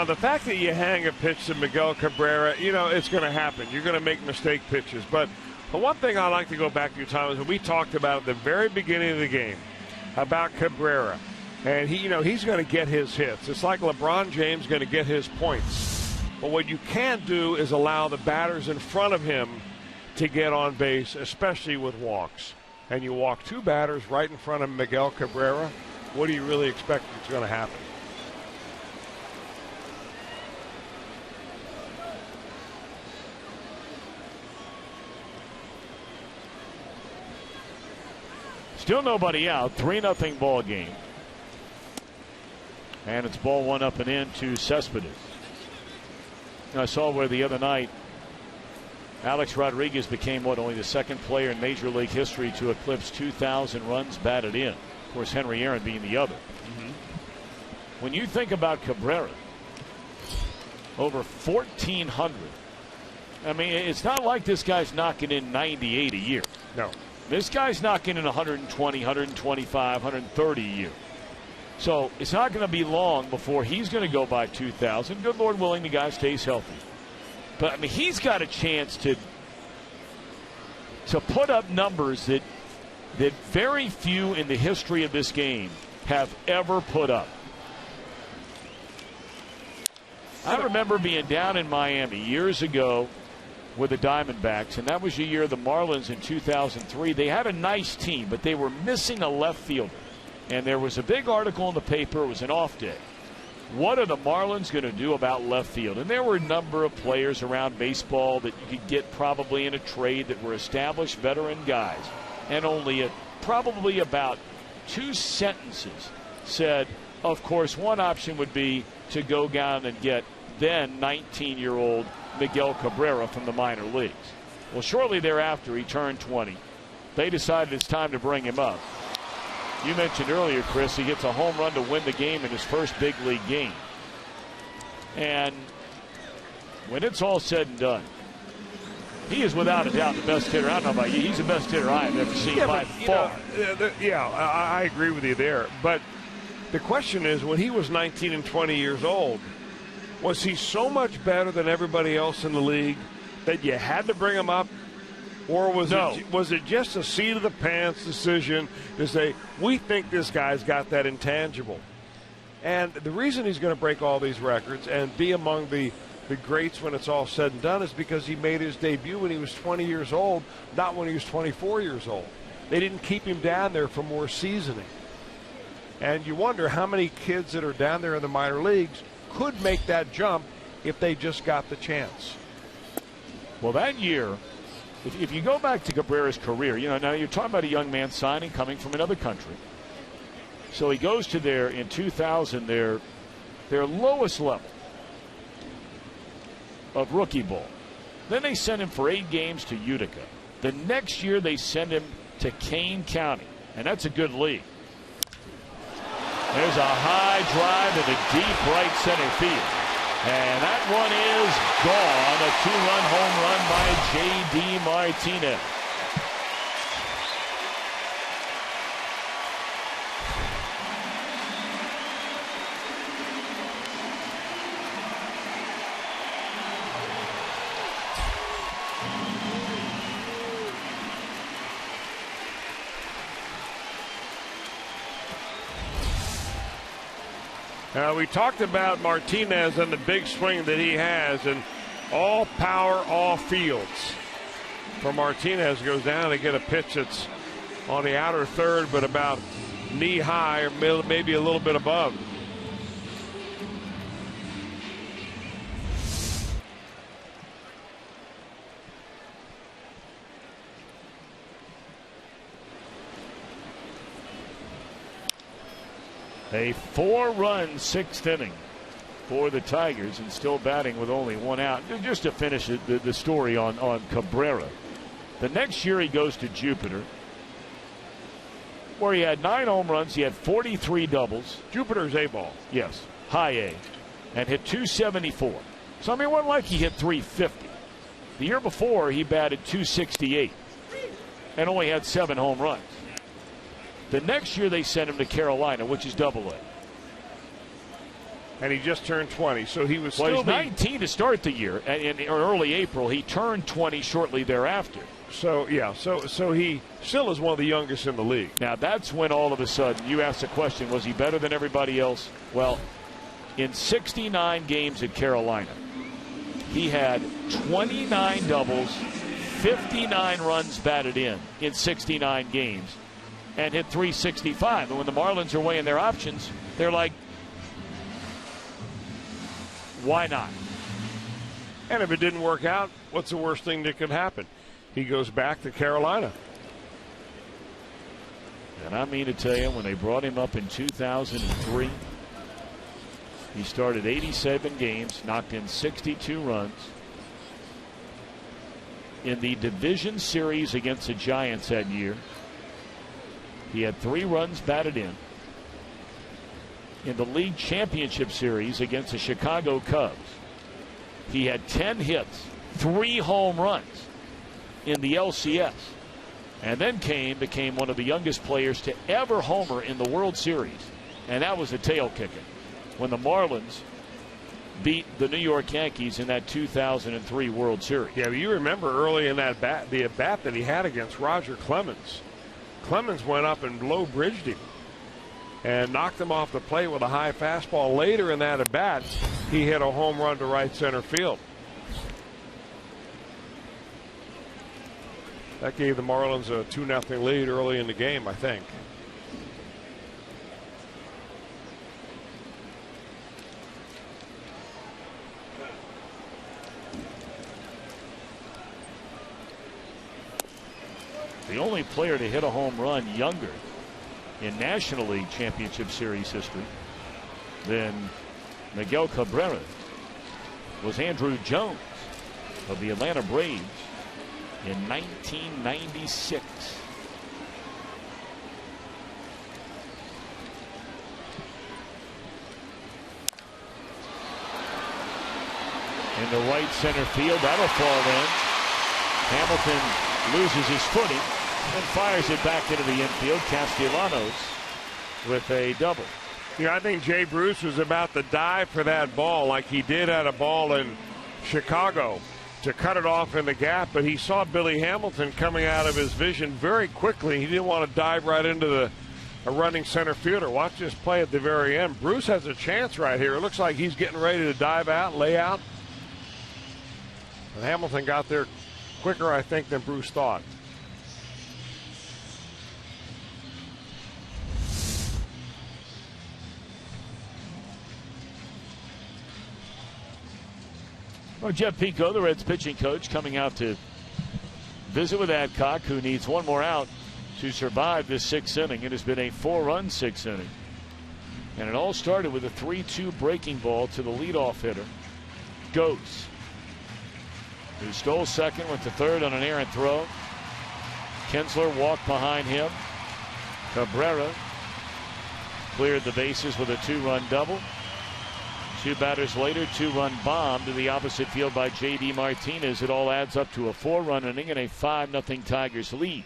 The fact that you hang a pitch to Miguel Cabrera, you know, it's going to happen. You're going to make mistake pitches. But the one thing I like to go back to, Tom, is when we talked about at the very beginning of the game about Cabrera. And he's going to get his hits. It's like LeBron James going to get his points. But what you can't do is allow the batters in front of him to get on base, especially with walks. And you walk 2 batters right in front of Miguel Cabrera. What do you really expect is going to happen? Still nobody out. 3-0 ball game. And it's ball 1 up and in to Cespedes. I saw where the other night Alex Rodriguez became only the 2nd player in Major League history to eclipse 2,000 runs batted in. Of course, Henry Aaron being the other. When you think about Cabrera, over 1,400. I mean, it's not like this guy's knocking in 98 a year. No. This guy's knocking in 120, 125, 130 a year. So it's not going to be long before he's going to go by 2,000. Good Lord willing, the guy stays healthy. But, I mean, he's got a chance to put up numbers that very few in the history of this game have ever put up. I remember being down in Miami years ago with the Diamondbacks, and that was the year of the Marlins in 2003. They had a nice team, but they were missing a left fielder. And there was a big article in the paper. It was an off day. What are the Marlins going to do about left field? And there were a number of players around baseball that you could get probably in a trade that were established veteran guys. And only probably about 2 sentences said, of course, one option would be to go down and get then 19-year-old Miguel Cabrera from the minor leagues. Well, shortly thereafter, he turned 20. They decided it's time to bring him up. You mentioned earlier, Chris, he gets a home run to win the game in his first big league game. And when it's all said and done, he is without a doubt the best hitter. I don't know about you. He's the best hitter I've ever seen by far. I agree with you there. But the question is, when he was 19 and 20 years old, was he so much better than everybody else in the league that you had to bring him up? Or was it just a seat of the pants decision to say, we think this guy's got that intangible? And the reason he's going to break all these records and be among the greats when it's all said and done is because he made his debut when he was 20 years old, not when he was 24 years old. They didn't keep him down there for more seasoning. And you wonder how many kids that are down there in the minor leagues could make that jump if they just got the chance. Well, that year, if you go back to Cabrera's career, now you're talking about a young man signing, coming from another country. So he goes to in 2000, their lowest level of rookie ball. Then they send him for 8 games to Utica. The next year they send him to Kane County, and that's a good league. There's a high drive in the deep right center field. And that one is gone. A 2-run home run by J.D. Martinez. We talked about Martinez and the big swing that he has, and all power, all fields. For Martinez, goes down to get a pitch that's on the outer third, but about knee high, or maybe a little bit above. A 4-run 6th inning for the Tigers, and still batting with only 1 out. Just to finish the story on Cabrera. The next year he goes to Jupiter, where he had 9 home runs. He had 43 doubles. Jupiter's A-ball. Yes, high A, and hit 274. So, I mean, it wasn't like he hit 350. The year before, he batted 268 and only had 7 home runs. The next year they sent him to Carolina, which is Double-A. And he just turned 20, so he was still 19 to start the year. In early April, he turned 20 shortly thereafter. So, yeah, so he still is one of the youngest in the league. Now, that's when all of a sudden you ask the question, was he better than everybody else? Well, in 69 games at Carolina, he had 29 doubles, 59 runs batted in 69 games, and hit 365. And when the Marlins are weighing their options, they're like, why not? And if it didn't work out, what's the worst thing that could happen? He goes back to Carolina. And I mean to tell you, when they brought him up in 2003, he started 87 games, knocked in 62 runs. In the division series against the Giants that year, he had 3 runs batted in. In the league championship series against the Chicago Cubs, he had 10 hits, 3 home runs in the LCS, and then became one of the youngest players to ever homer in the World Series. And that was a tail kicker when the Marlins beat the New York Yankees in that 2003 World Series. Yeah, but you remember early in that the at-bat that he had against Roger Clemens. Clemens went up and low bridged him and knocked him off the plate with a high fastball. Later in that at-bat, he hit a home run to right center field. That gave the Marlins a 2-0 lead early in the game, I think. The only player to hit a home run younger in National League Championship Series history than Miguel Cabrera was Andrew Jones of the Atlanta Braves in 1996. in the right center field. That'll fall in. Hamilton loses his footing and fires it back into the infield. Castellanos with a double. I think Jay Bruce was about to dive for that ball like he did at a ball in Chicago to cut it off in the gap, but he saw Billy Hamilton coming out of his vision very quickly. He didn't want to dive right into a running center fielder. Watch this play at the very end. Bruce has a chance right here. It looks like he's getting ready to dive out, lay out. But Hamilton got there quicker, I think, than Bruce thought. Well, Jeff Pico, the Reds pitching coach, coming out to visit with Adcock, who needs one more out to survive this sixth inning. It has been a 4-run sixth inning. And it all started with a 3-2 breaking ball to the leadoff hitter, Gose, who stole second, went to third on an errant throw. Kinsler walked behind him. Cabrera cleared the bases with a 2-run double. Two batters later, 2-run bomb to the opposite field by J.D. Martinez. It all adds up to a 4-run inning and a 5-0 Tigers lead.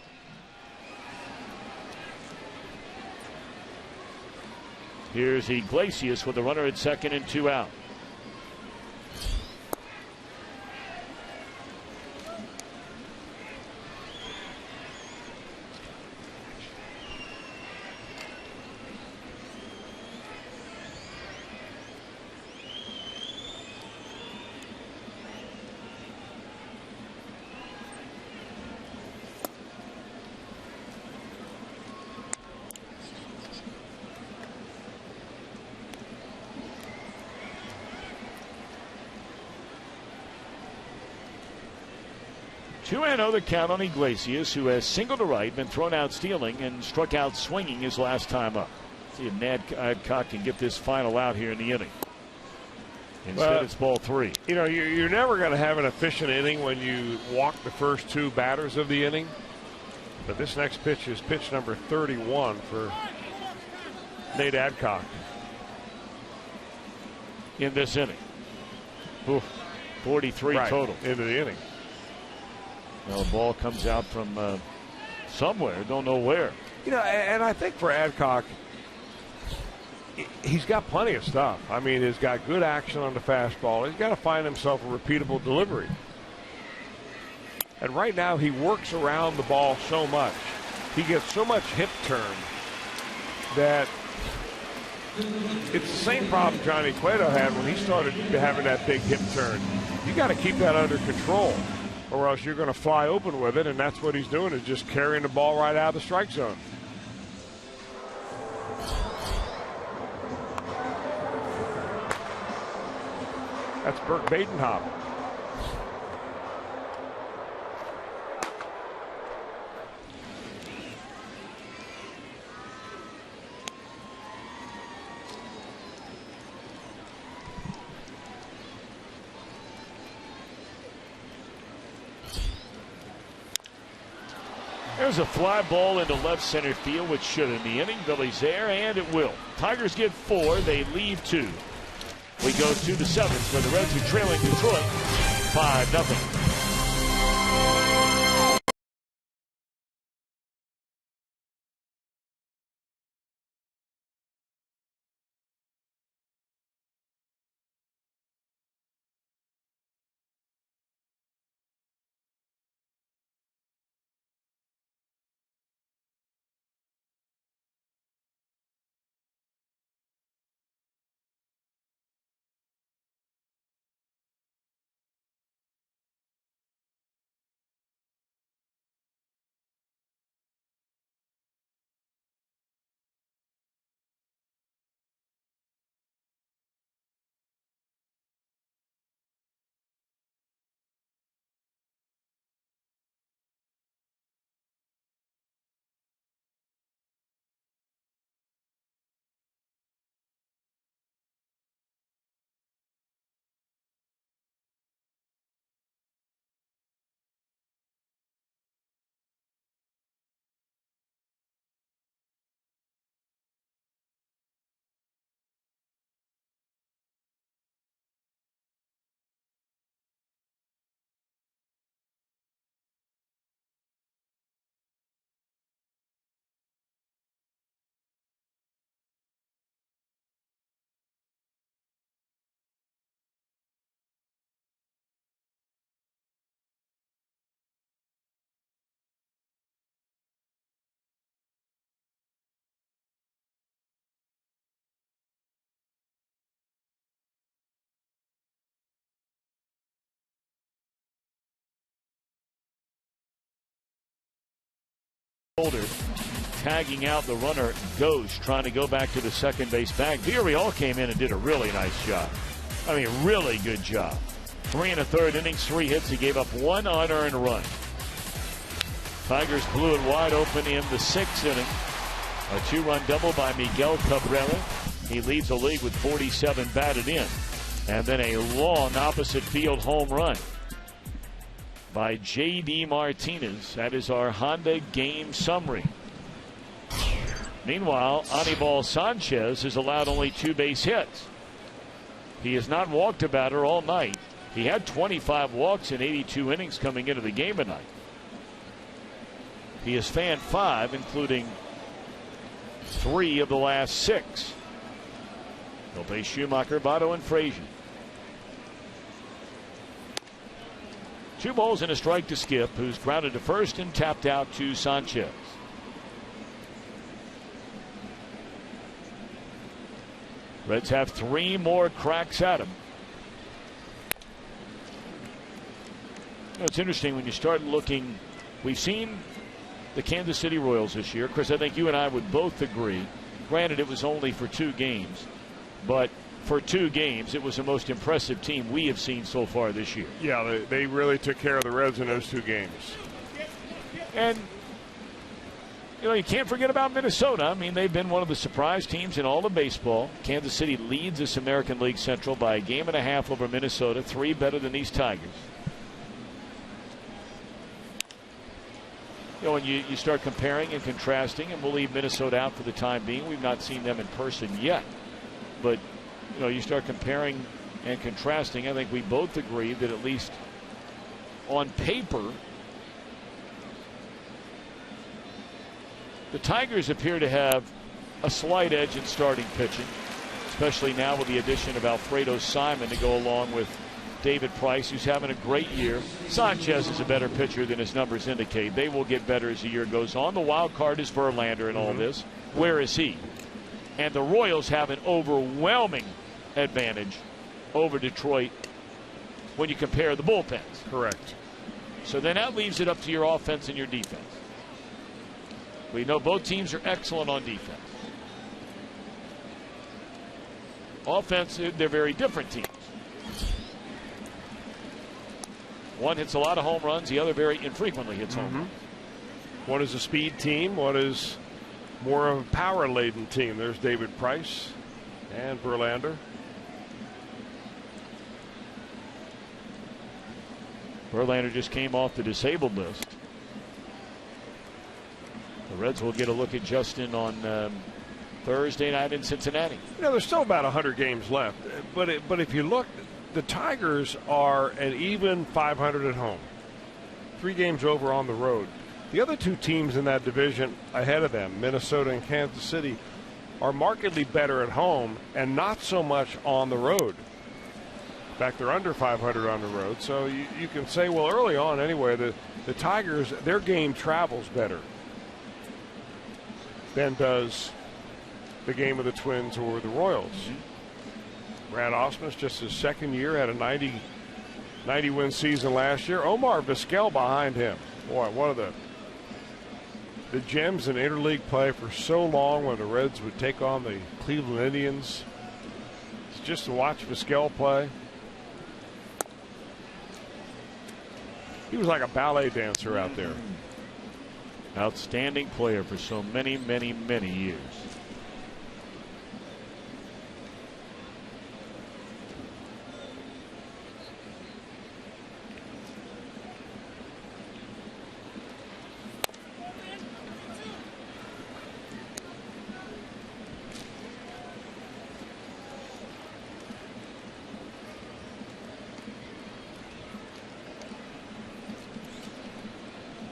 Here's Iglesias with a runner at second and 2 out. Two and 0 the count on Iglesias, who has singled to right, been thrown out stealing, and struck out swinging his last time up. See if Adcock can get this final out here in the inning. Instead, it's ball 3. You're never going to have an efficient inning when you walk the first two batters of the inning. But this next pitch is pitch number 31 for Nate Adcock. In this inning. Ooh, 43 total. Into the inning. Well, the ball comes out from somewhere, don't know where. And I think for Adcock, he's got plenty of stuff. I mean, he's got good action on the fastball. He's got to find himself a repeatable delivery. And right now, he works around the ball so much. He gets so much hip turn that it's the same problem Johnny Cueto had when he started having that big hip turn. You got to keep that under control, or else you're going to fly open with it, and that's what he's doing, is just carrying the ball right out of the strike zone. That's Burt Badenhop. There's a fly ball into left center field, which should in the inning. Billy's there, and it will. Tigers get 4. They leave 2. We go to the 7th, where the Reds are trailing Detroit 5-0. Shoulder, tagging out. The runner goes, trying to go back to the second base bag. Villarreal came in and did a really nice job. I mean, really good job. 3 1/3 innings, 3 hits. He gave up 1 unearned run. Tigers blew it wide open in the 6th inning. A 2-run double by Miguel Cabrera. He leads the league with 47 batted in. And then a long opposite field home run by J.D. Martinez. That is our Honda game summary. Meanwhile, Anibal Sanchez has allowed only 2 base hits. He has not walked a batter all night. He had 25 walks in 82 innings coming into the game tonight. He has fanned 5, including 3 of the last 6. They'll play Schumacher, Votto, and Frazier. 2 balls and a strike to Skip, who's grounded to first and tapped out to Sanchez. Reds have 3 more cracks at him. You know, it's interesting when you start looking. We've seen the Kansas City Royals this year. Chris, I think you and I would both agree. Granted, it was only for 2 games, but for 2 games, it was the most impressive team we have seen so far this year. Yeah, they really took care of the Reds in those 2 games. And, you know, you can't forget about Minnesota. I mean, they've been one of the surprise teams in all of baseball. Kansas City leads this American League Central by 1.5 games over Minnesota, 3 better than these Tigers. You know, when you start comparing and contrasting, and we'll leave Minnesota out for the time being. We've not seen them in person yet. But, you know, you start comparing and contrasting. I think we both agree that at least on paper, the Tigers appear to have a slight edge in starting pitching, especially now with the addition of Alfredo Simon to go along with David Price, who's having a great year. Sanchez is a better pitcher than his numbers indicate. They will get better as the year goes on. The wild card is Verlander in all this. Where is he? And the Royals have an overwhelming advantage over Detroit when you compare the bullpens. Correct. So then that leaves it up to your offense and your defense. We know both teams are excellent on defense. Offense, they're very different teams. One hits a lot of home runs, the other very infrequently hits home runs. One is a speed team, one is more of a power-laden team. There's David Price and Verlander. Verlander just came off the disabled list. The Reds will get a look at Justin on Thursday night in Cincinnati. You know, there's still about 100 games left, but if you look, the Tigers are an even 500 at home, 3 games over on the road. The other 2 teams in that division ahead of them, Minnesota and Kansas City, are markedly better at home and not so much on the road. In fact, they're under 500 on the road. So you can say, well, early on anyway, the Tigers, their game travels better than does the game of the Twins or the Royals. Brad Ausmus, just his 2nd year, had a 90-win season last year. Omar Vizquel behind him. Boy, one of the gems in interleague play for so long when the Reds would take on the Cleveland Indians. It's just to watch Vizquel play. He was like a ballet dancer out there. Outstanding player for so many, many, many years.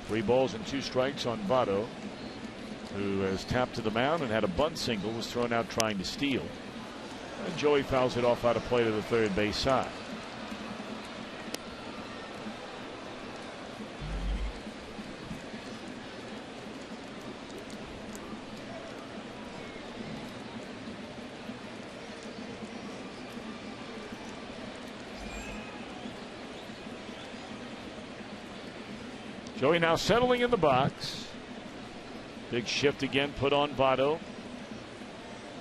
Three balls and 2 strikes on Votto, who has tapped to the mound and had a bunt single, was thrown out trying to steal. And Joey fouls it off out of play to the third base side. Joey now settling in the box. Big shift again put on Votto.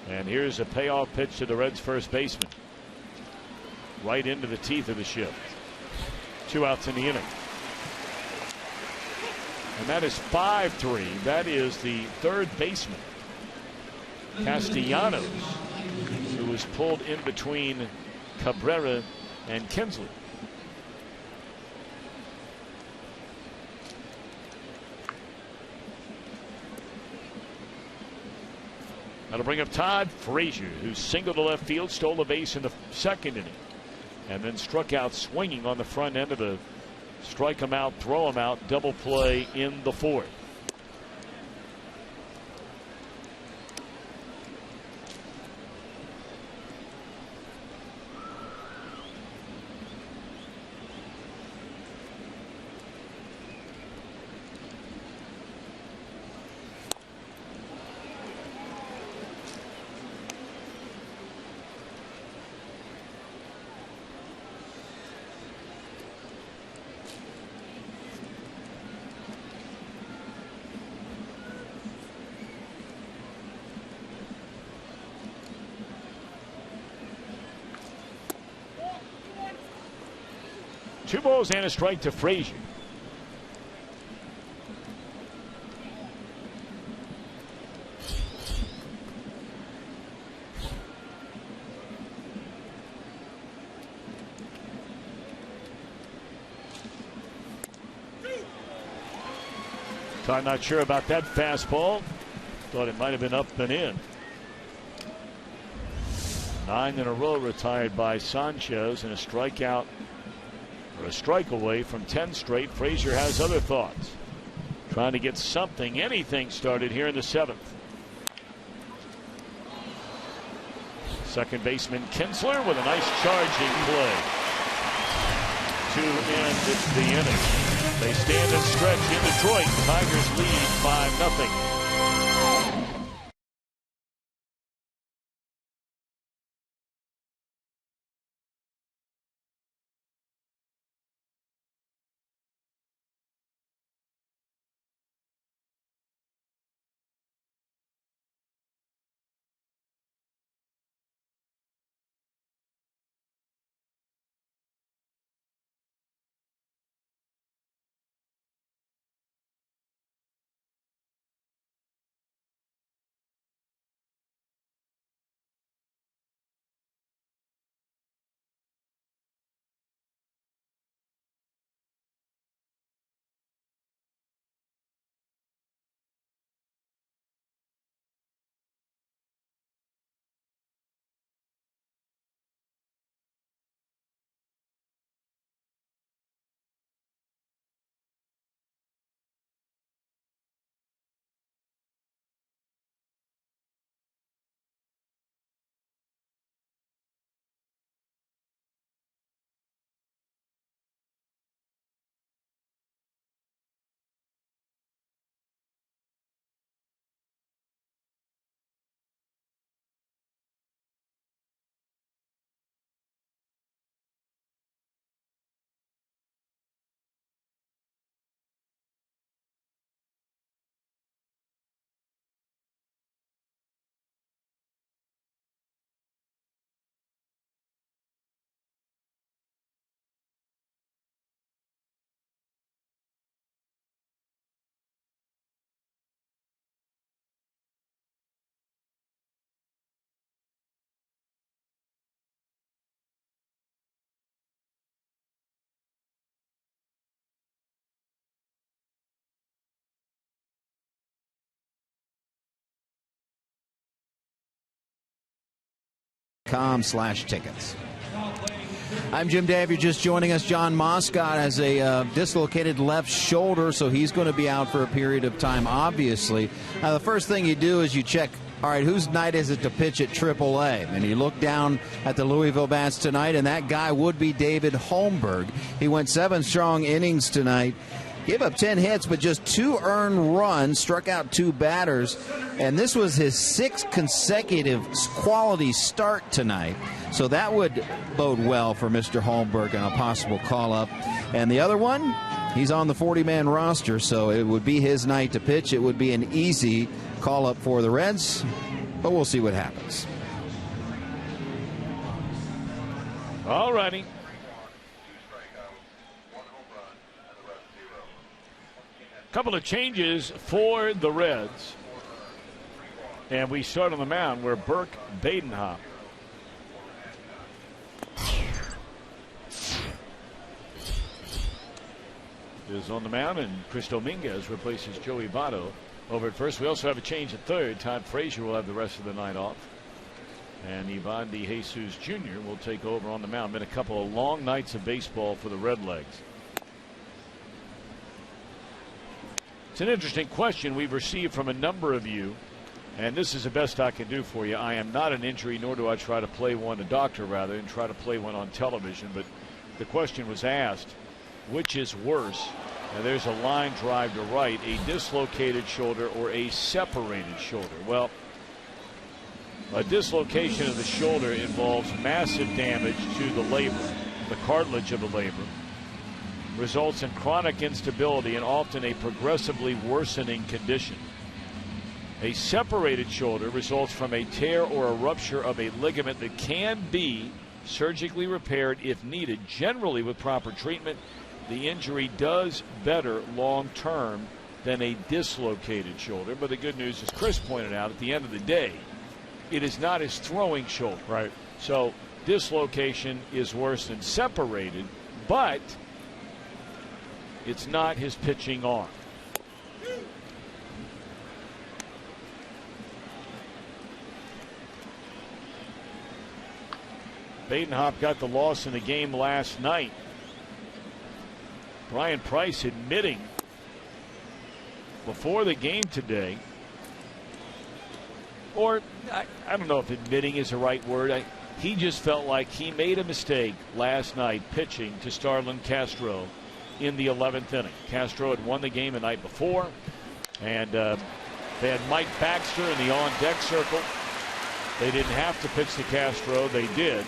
And here's a payoff pitch to the Reds' first baseman. Right into the teeth of the shift. 2 outs in the inning. And that is 5-3. That is the third baseman, Castellanos, who was pulled in between Cabrera and Kinsley. That'll bring up Todd Frazier, who singled to left field, stole a base in the second inning, and then struck out swinging on the front end of the strike him out, throw him out, double play in the fourth. Two balls and a strike to Frazier. Todd not sure about that fastball. Thought it might have been up and in. 9 in a row retired by Sanchez, and a strikeout, or a strike away from 10 straight. Frazier has other thoughts, trying to get something, anything started here in the 7th. Second baseman Kinsler with a nice charging play to end the inning. They stand and stretch in Detroit. The Tigers lead 5-0. .com/tickets. I'm Jim Dave. You're just joining us. John Moscott has a dislocated left shoulder, so he's going to be out for a period of time, obviously. Now, the first thing you do is you check, all right, whose night is it to pitch at AAA? And you look down at the Louisville Bats tonight, and that guy would be David Holmberg. He went 7 strong innings tonight. Gave up 10 hits, but just 2 earned runs, struck out 2 batters, and this was his 6th consecutive quality start tonight. So that would bode well for Mr. Holmberg and a possible call-up. And the other one, He's on the 40-man roster, so it would be his night to pitch. It would be an easy call-up for the Reds, but we'll see what happens. All righty. Couple of changes for the Reds. And we start on the mound where Burke Badenhop is on the mound, and Chris Dominguez replaces Joey Votto over at first. We also have a change at third. Todd Frazier will have the rest of the night off, and Ivan De Jesus Jr. will take over on the mound. Been a couple of long nights of baseball for the Redlegs. It's an interesting question we've received from a number of you, and this is the best I can do for you. I am not an injury, nor do I try to play one, a doctor rather, and try to play one on television. But the question was asked, which is worse? And there's a line drive to right, a dislocated shoulder or a separated shoulder. Well, a dislocation of the shoulder involves massive damage to the labrum, the cartilage of the labrum, results in chronic instability and often a progressively worsening condition. A separated shoulder results from a tear or a rupture of a ligament that can be surgically repaired if needed. Generally, with proper treatment, the injury does better long term than a dislocated shoulder. But the good news, as Chris pointed out, at the end of the day, it is not his throwing shoulder. Right. So dislocation is worse than separated, but it's not his pitching arm. Badenhop got the loss in the game last night. Brian Price admitting before the game today, or I don't know if admitting is the right word. He just felt like he made a mistake last night pitching to Starlin Castro in the 11th inning. Castro had won the game the night before, and they had Mike Baxter in the on-deck circle. They didn't have to pitch to Castro. They did.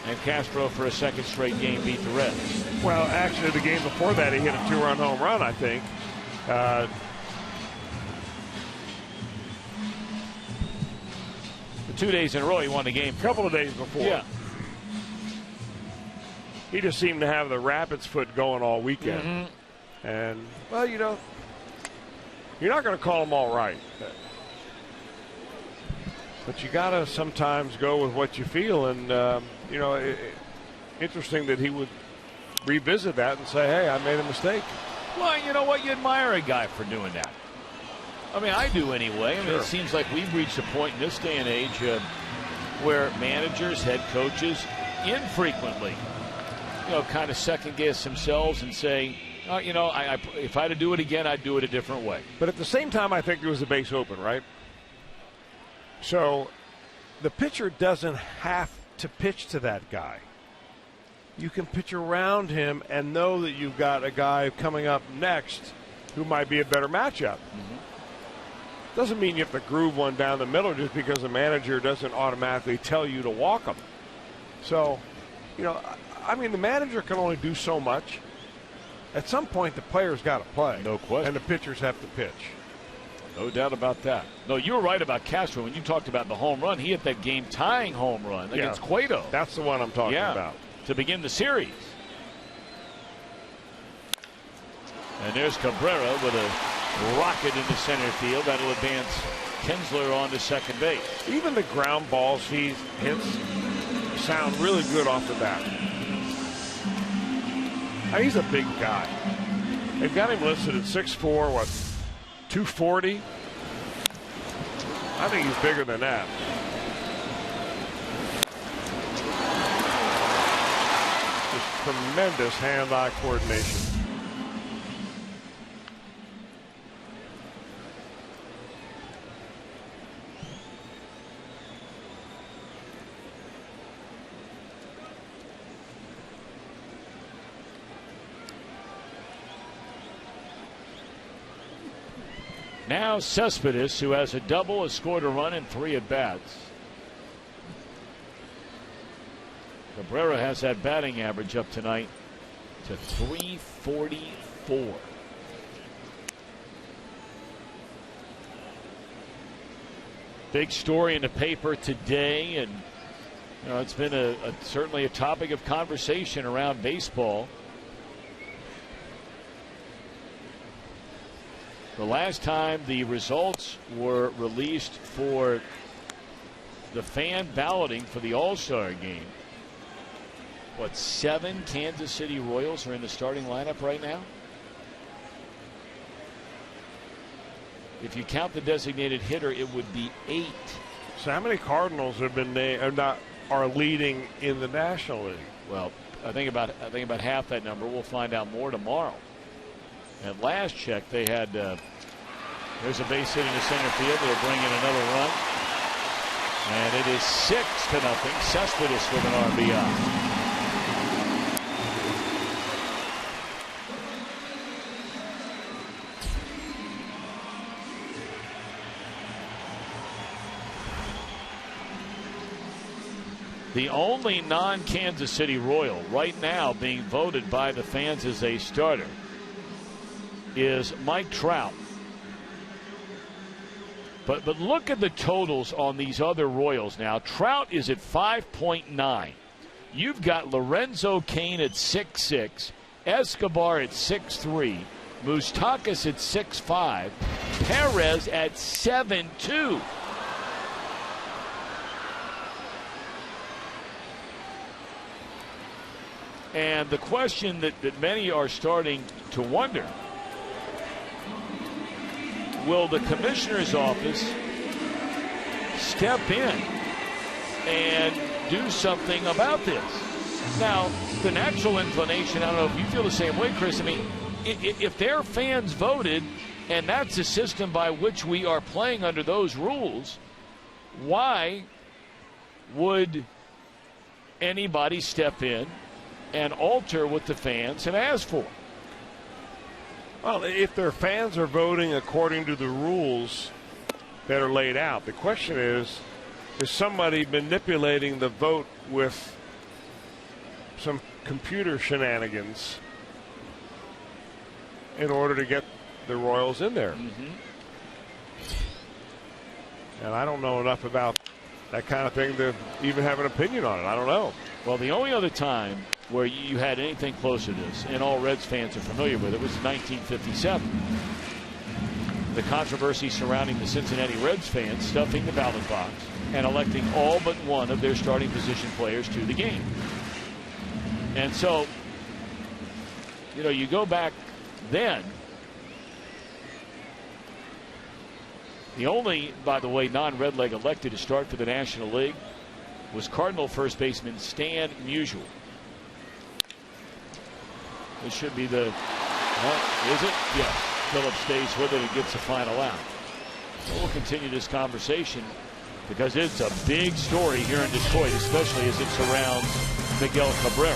And Castro, for a second straight game, beat the Reds. Well, actually, the game before that, he hit a 2-run home run, I think. The 2 days in a row, he won the game. A couple of days before. Yeah. He just seemed to have the Rapids foot going all weekend. Mm-hmm. And, well, you know, you're not going to call them all right. But you got to sometimes go with what you feel. And, you know, interesting that he would revisit that and say, hey, I made a mistake. Well, you know what? You admire a guy for doing that. I mean, I do anyway. I mean, Sure. It seems like we've reached a point in this day and age where managers, head coaches, infrequently, you know, kind of second guess themselves and say, you know, if I had to do it again, I'd do it a different way. But at the same time, I think there was a base open, right? So the pitcher doesn't have to pitch to that guy. You can pitch around him and know that you've got a guy coming up next who might be a better matchup. Mm-hmm. Doesn't mean you have to groove one down the middle just because the manager doesn't automatically tell you to walk him. So, you know, I mean, the manager can only do so much. At some point, the player's got to play. No question. And the pitchers have to pitch. No doubt about that. No, you were right about Castro when you talked about the home run. He hit that game-tying home run against Cueto. That's the one I'm talking about. To begin the series. And there's Cabrera with a rocket into center field. That'll advance Kinsler on to second base. Even the ground balls he hits sound really good off the bat. He's a big guy. They've got him listed at 6'4", what, 240? I think he's bigger than that. Just tremendous hand-eye coordination. Now Cespedes, who has a double, has scored a run in 3 at-bats. Cabrera has that batting average up tonight to .343. 4. Big story in the paper today, and it's been certainly a topic of conversation around baseball. The last time the results were released for the fan balloting for the All-Star game, 7 Kansas City Royals are in the starting lineup right now? If you count the designated hitter, it would be 8. So how many Cardinals have been are leading in the National League? Well, I think about half that number. We'll find out more tomorrow. At last check, they had there's a base hit into center field. They'll bring in another run, and it is 6-0. Cespedes with an RBI. The only non-Kansas City Royal right now being voted by the fans as a starter is Mike Trout. But look at the totals on these other Royals now. Trout is at 5.9. You've got Lorenzo Cain at 6.6, Escobar at 6.3, Moustakas at 6.5, Perez at 7.2. And the question that many are starting to wonder, will the commissioner's office step in and do something about this? Now, the natural inclination, I don't know if you feel the same way, Chris, I mean, if their fans voted and that's the system by which we are playing under those rules, why would anybody step in and alter what the fans have asked for? Well, if their fans are voting according to the rules that are laid out, the question is somebody manipulating the vote with some computer shenanigans in order to get the Royals in there? Mm-hmm. And I don't know enough about that kind of thing to even have an opinion on it. I don't know. Well, the only other time where you had anything close to this, and all Reds fans are familiar with it, was 1957. The controversy surrounding the Cincinnati Reds fans stuffing the ballot box and electing all but one of their starting position players to the game. And so, you go back then, the only, by the way, non-red leg elected to start for the National League was Cardinal first baseman Stan Musial. This should be the, is it? Yes. Phillips stays with it and gets the final out. So we'll continue this conversation because it's a big story here in Detroit, especially as it surrounds Miguel Cabrera.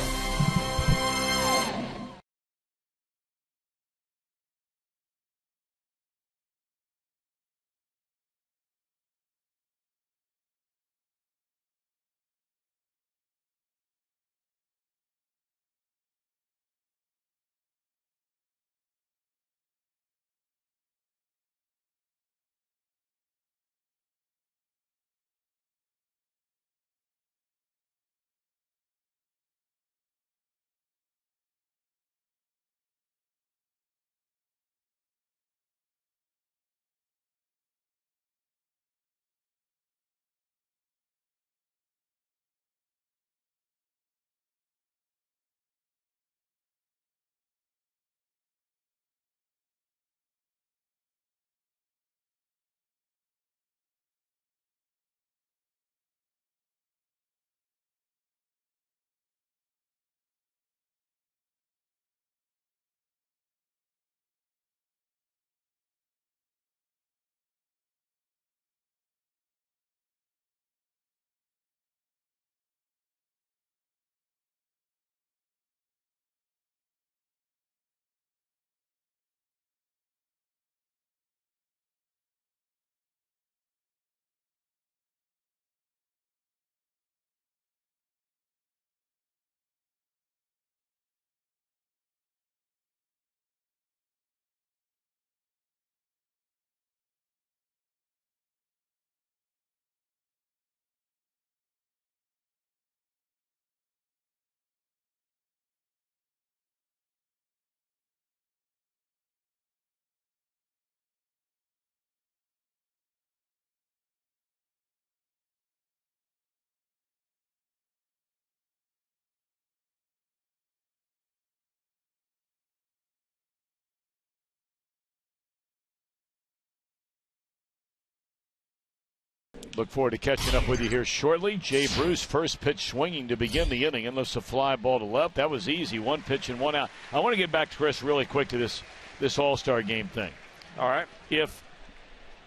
Look forward to catching up with you here shortly. Jay Bruce, first pitch swinging to begin the inning, and lifts a fly ball to left. That was easy, one pitch and one out. I want to get back to Chris really quick to this All-Star game thing. All right. If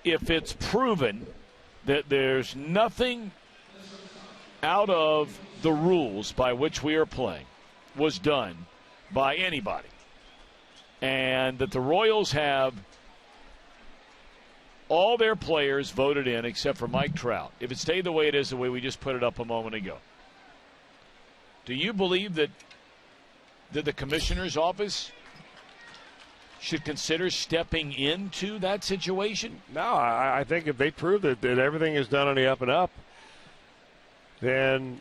it's proven that there's nothing out of the rules by which we are playing was done by anybody, and that the Royals have all their players voted in except for Mike Trout, if it stayed the way it is, the way we just put it up a moment ago, do you believe that the commissioner's office should consider stepping into that situation? No, I think if they prove that everything is done on the up and up, then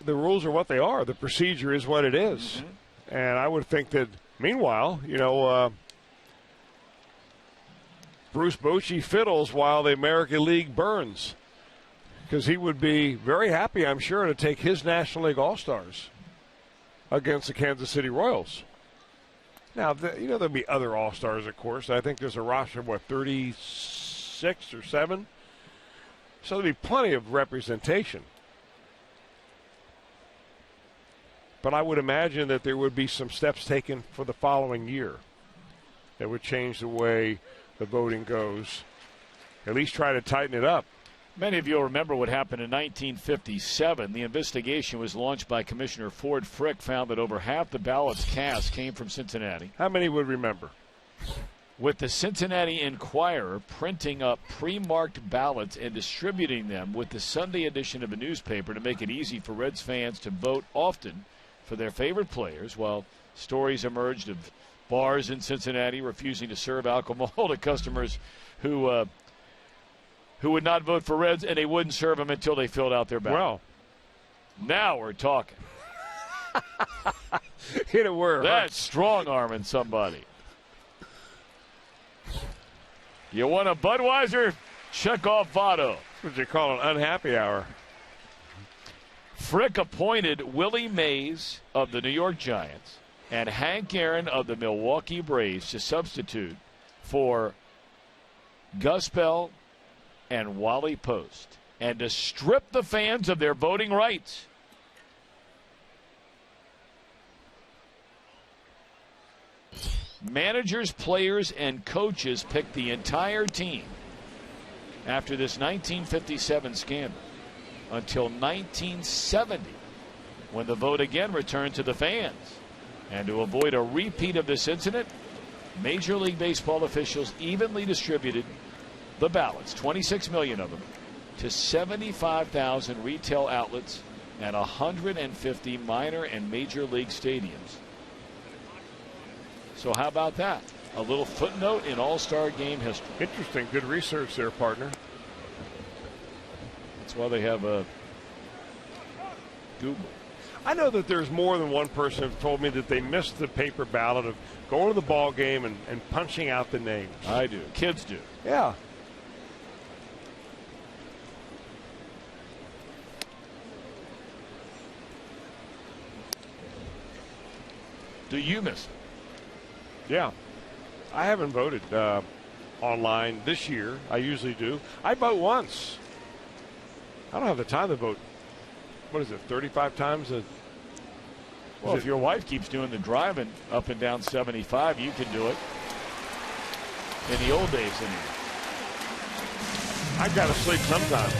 the rules are what they are. The procedure is what it is. Mm-hmm. And I would think that, meanwhile, Bruce Bochy fiddles while the American League burns, because he would be very happy, I'm sure, to take his National League All-Stars against the Kansas City Royals. Now, there'll be other All-Stars, of course. I think there's a roster of, 36 or 7? So there'll be plenty of representation. But I would imagine that there would be some steps taken for the following year that would change the way the voting goes. At least try to tighten it up. Many of you will remember what happened in 1957. The investigation was launched by Commissioner Ford Frick, found that over half the ballots cast came from Cincinnati. How many would remember? With the Cincinnati Enquirer printing up pre-marked ballots and distributing them with the Sunday edition of a newspaper to make it easy for Reds fans to vote often for their favorite players, while stories emerged of bars in Cincinnati refusing to serve alcohol to customers who would not vote for Reds, and they wouldn't serve them until they filled out their ballot. Well, now we're talking. Hit it where it That's strong-arming somebody. You want a Budweiser? Check off Votto. What you call an unhappy hour. Frick appointed Willie Mays of the New York Giants and Hank Aaron of the Milwaukee Braves to substitute for Gus Bell and Wally Post, and to strip the fans of their voting rights. Managers, players, and coaches picked the entire team after this 1957 scandal until 1970, when the vote again returned to the fans. And to avoid a repeat of this incident, Major League Baseball officials evenly distributed the ballots, 26 million of them, to 75,000 retail outlets and 150 minor and major league stadiums. So how about that? A little footnote in All-Star game history. Interesting. Good research there, partner. That's why they have a Google. I know that there's more than one person who told me that they missed the paper ballot of going to the ball game and punching out the names. I do. Kids do. Yeah. Do you miss it? Yeah. I haven't voted online this year. I usually do. I vote once. I don't have the time to vote. What is it, 35 times? Well, if your wife keeps doing the driving up and down 75, you can do it. In the old days, anyway. I got to sleep sometime.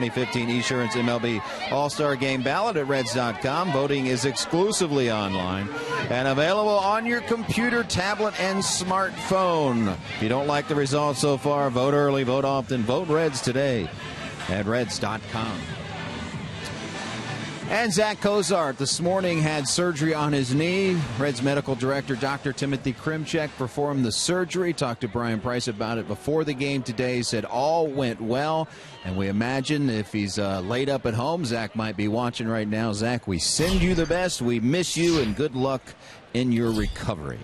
2015 Esurance MLB All-Star Game ballot at Reds.com. Voting is exclusively online and available on your computer, tablet, and smartphone. If you don't like the results so far, vote early, vote often, vote Reds today at Reds.com. And Zach Cozart this morning had surgery on his knee. Reds medical director Dr. Timothy Krimchek performed the surgery. Talked to Brian Price about it before the game today. Said all went well. And we imagine if he's laid up at home, Zach might be watching right now. Zach, we send you the best. We miss you, and good luck in your recovery.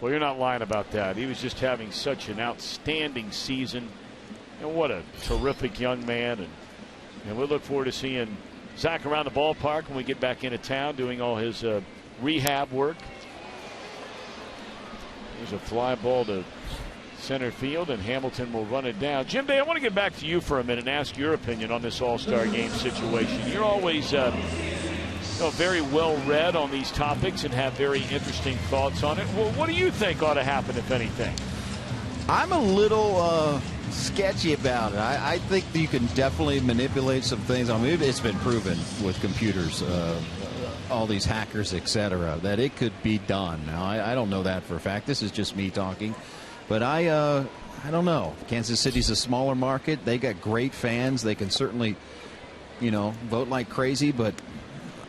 Well, you're not lying about that. He was just having such an outstanding season. And what a terrific young man. And we look forward to seeing Zach around the ballpark when we get back into town doing all his rehab work. There's a fly ball to center field, and Hamilton will run it down. Jim Day, I want to get back to you for a minute and ask your opinion on this All-Star Game situation. You're always very well read on these topics and have very interesting thoughts on it. Well, what do you think ought to happen, if anything? I'm a little sketchy about it. I think you can definitely manipulate some things. I mean, it's been proven with computers, all these hackers, etc., that it could be done. Now, I don't know that for a fact. This is just me talking. But I don't know. Kansas City's a smaller market. They got great fans. They can certainly, vote like crazy. But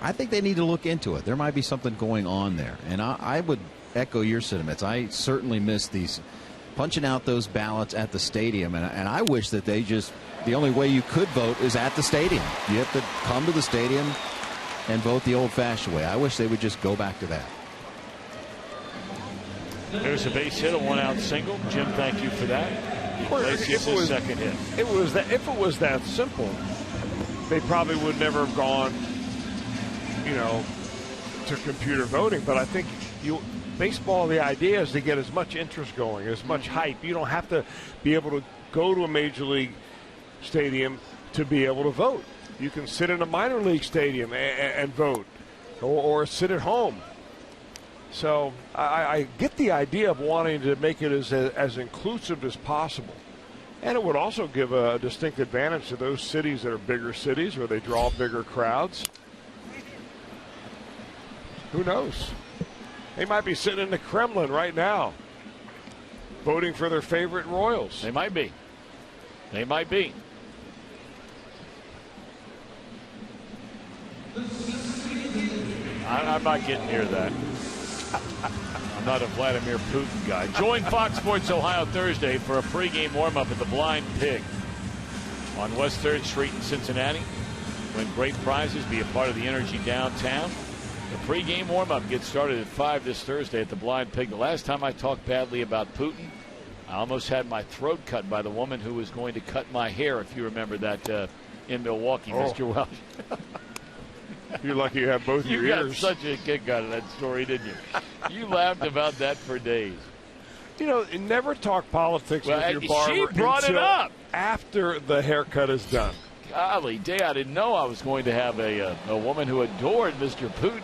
I think they need to look into it. There might be something going on there. And I would echo your sentiments. I certainly miss these punching out those ballots at the stadium, and I wish that the only way you could vote is at the stadium. You have to come to the stadium and vote the old-fashioned way. I wish they would just go back to that. There's a base hit, a one-out single. Jim, thank you for that. If it was second hit. If it was that simple, they probably would never have gone, to computer voting. But I think baseball, the idea is to get as much interest going, as much hype. You don't have to be able to go to a major league stadium to be able to vote. You can sit in a minor league stadium and vote, or sit at home. So I get the idea of wanting to make it as inclusive as possible. And it would also give a distinct advantage to those cities that are bigger cities where they draw bigger crowds. Who knows? They might be sitting in the Kremlin right now voting for their favorite Royals. They might be. They might be. I'm not getting near that. I'm not a Vladimir Putin guy. Join Fox Sports Ohio Thursday for a pregame warm-up at the Blind Pig on West 3rd Street in Cincinnati. Win great prizes. Be a part of the energy downtown. The pregame warm-up gets started at 5 this Thursday at the Blind Pig. The last time I talked badly about Putin, I almost had my throat cut by the woman who was going to cut my hair, if you remember that, in Milwaukee, Mr. Welsh. You're lucky you have both your ears. You got such a kick out of that story, didn't you? You laughed about that for days. Never talk politics with your barber. She brought it up after the haircut is done. Golly, Day, I didn't know I was going to have a woman who adored Mr. Putin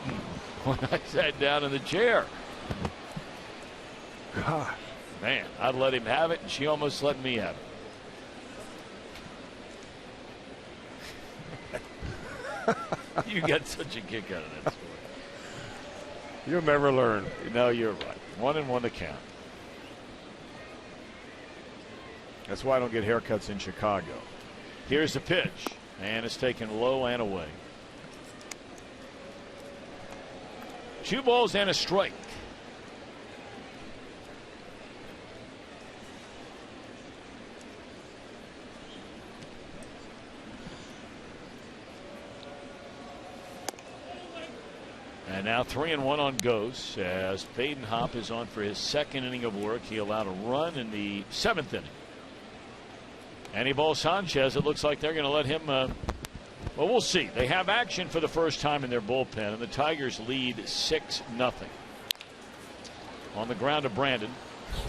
when I sat down in the chair. God. Man, I'd let him have it, and she almost let me have it. You got such a kick out of that story. You'll never learn. No, you're right. 1-1 to count. That's why I don't get haircuts in Chicago. Here's the pitch, and it's taken low and away. 2 balls and a strike. And now 3-1 on Ghost as Badenhop is on for his second inning of work. He allowed a run in the 7th inning. Anibal Sanchez, it looks like they're going to let him, well, we'll see. They have action for the first time in their bullpen, and the Tigers lead 6-0. On the ground to Brandon,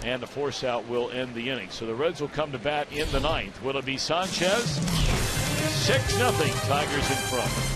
and the force out will end the inning. So the Reds will come to bat in the 9th. Will it be Sanchez? 6-0, Tigers in front.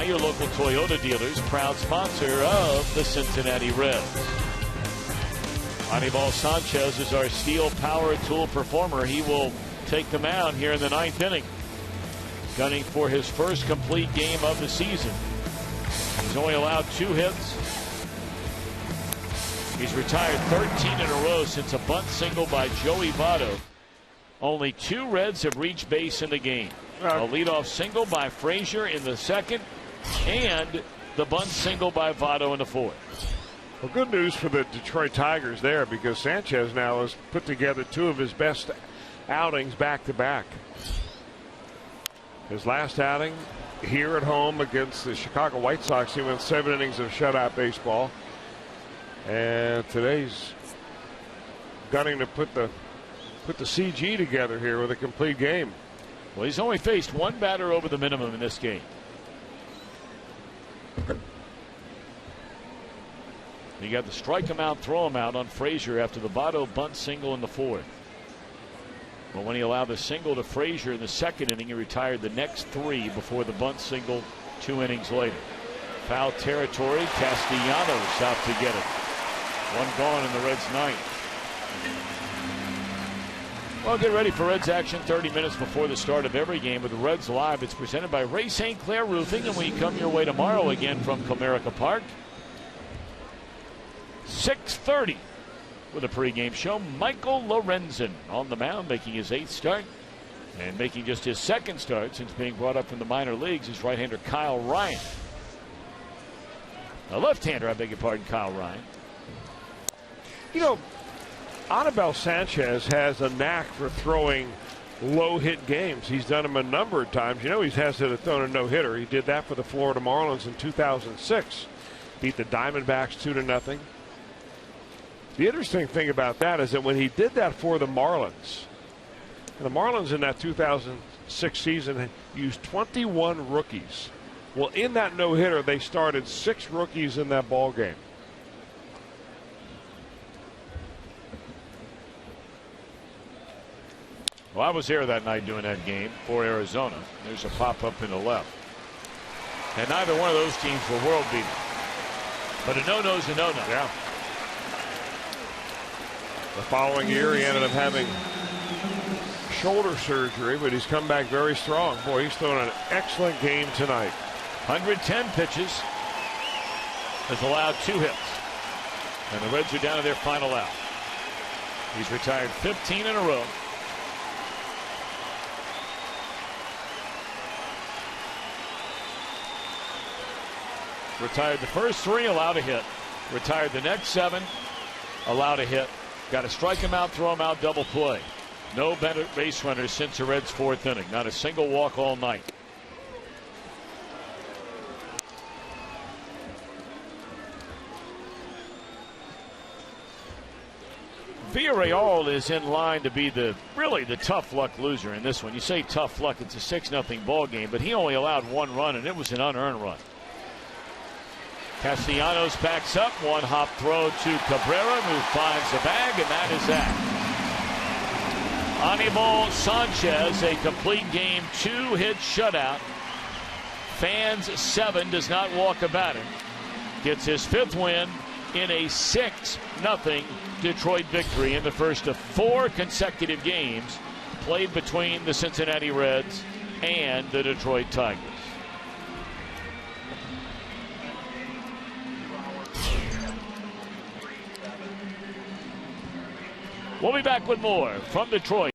your local Toyota dealers, proud sponsor of the Cincinnati Reds. Anibal Sanchez is our steel power tool performer. He will take the mound here in the 9th inning, gunning for his first complete game of the season. He's only allowed 2 hits. He's retired 13 in a row since a bunt single by Joey Votto. Only 2 Reds have reached base in the game. A leadoff single by Frazier in the 2nd, and the bunt single by Votto in the 4th. Well, good news for the Detroit Tigers there, because Sanchez now has put together 2 of his best outings back-to-back. His last outing here at home against the Chicago White Sox, he went 7 innings of shutout baseball. And today's gunning to put the CG together here with a complete game. Well, he's only faced 1 batter over the minimum in this game. He got the strike him out, throw him out on Frazier after the Votto bunt single in the 4th. But when he allowed the single to Frazier in the 2nd inning, he retired the next 3 before the bunt single 2 innings later. Foul territory, Castellanos out to get it. 1 gone in the Reds' 9th. Well, get ready for Reds action 30 minutes before the start of every game with the Reds Live. It's presented by Ray St. Clair Roofing, and we come your way tomorrow again from Comerica Park. 6:30 with a pregame show. Michael Lorenzen on the mound, making his 8th start and making just his 2nd start since being brought up from the minor leagues is right-hander Kyle Ryan. A left-hander, I beg your pardon, Kyle Ryan. You know, Anibal Sanchez has a knack for throwing low-hit games. He's done them a number of times. You know, he has thrown a no-hitter. He did that for the Florida Marlins in 2006. Beat the Diamondbacks 2-0. The interesting thing about that is that when he did that for the Marlins in that 2006 season used 21 rookies. Well, in that no-hitter, they started 6 rookies in that ball game. Well, I was there that night doing that game for Arizona. There's a pop-up in the left. And neither one of those teams were world beaters. But a no-no's a no-no. Yeah. The following year, he ended up having shoulder surgery, but he's come back very strong. Boy, he's thrown an excellent game tonight. 110 pitches. Has allowed 2 hits. And the Reds are down to their final out. He's retired 15 in a row. Retired the first 3, allowed a hit. Retired the next 7, allowed a hit. Got to strike him out, throw him out, double play. No base runners since the Reds' 4th inning. Not a single walk all night. Villarreal is in line to be really the tough luck loser in this one. You say tough luck, it's a 6-0 ball game, but he only allowed 1 run, and it was an unearned run. Castellanos backs up, 1 hop throw to Cabrera, who finds the bag, and that is that. Anibal Sanchez, a complete game, 2-hit shutout. Fans 7, does not walk a batter. Gets his 5th win in a 6-0 Detroit victory in the first of 4 consecutive games played between the Cincinnati Reds and the Detroit Tigers. We'll be back with more from Detroit.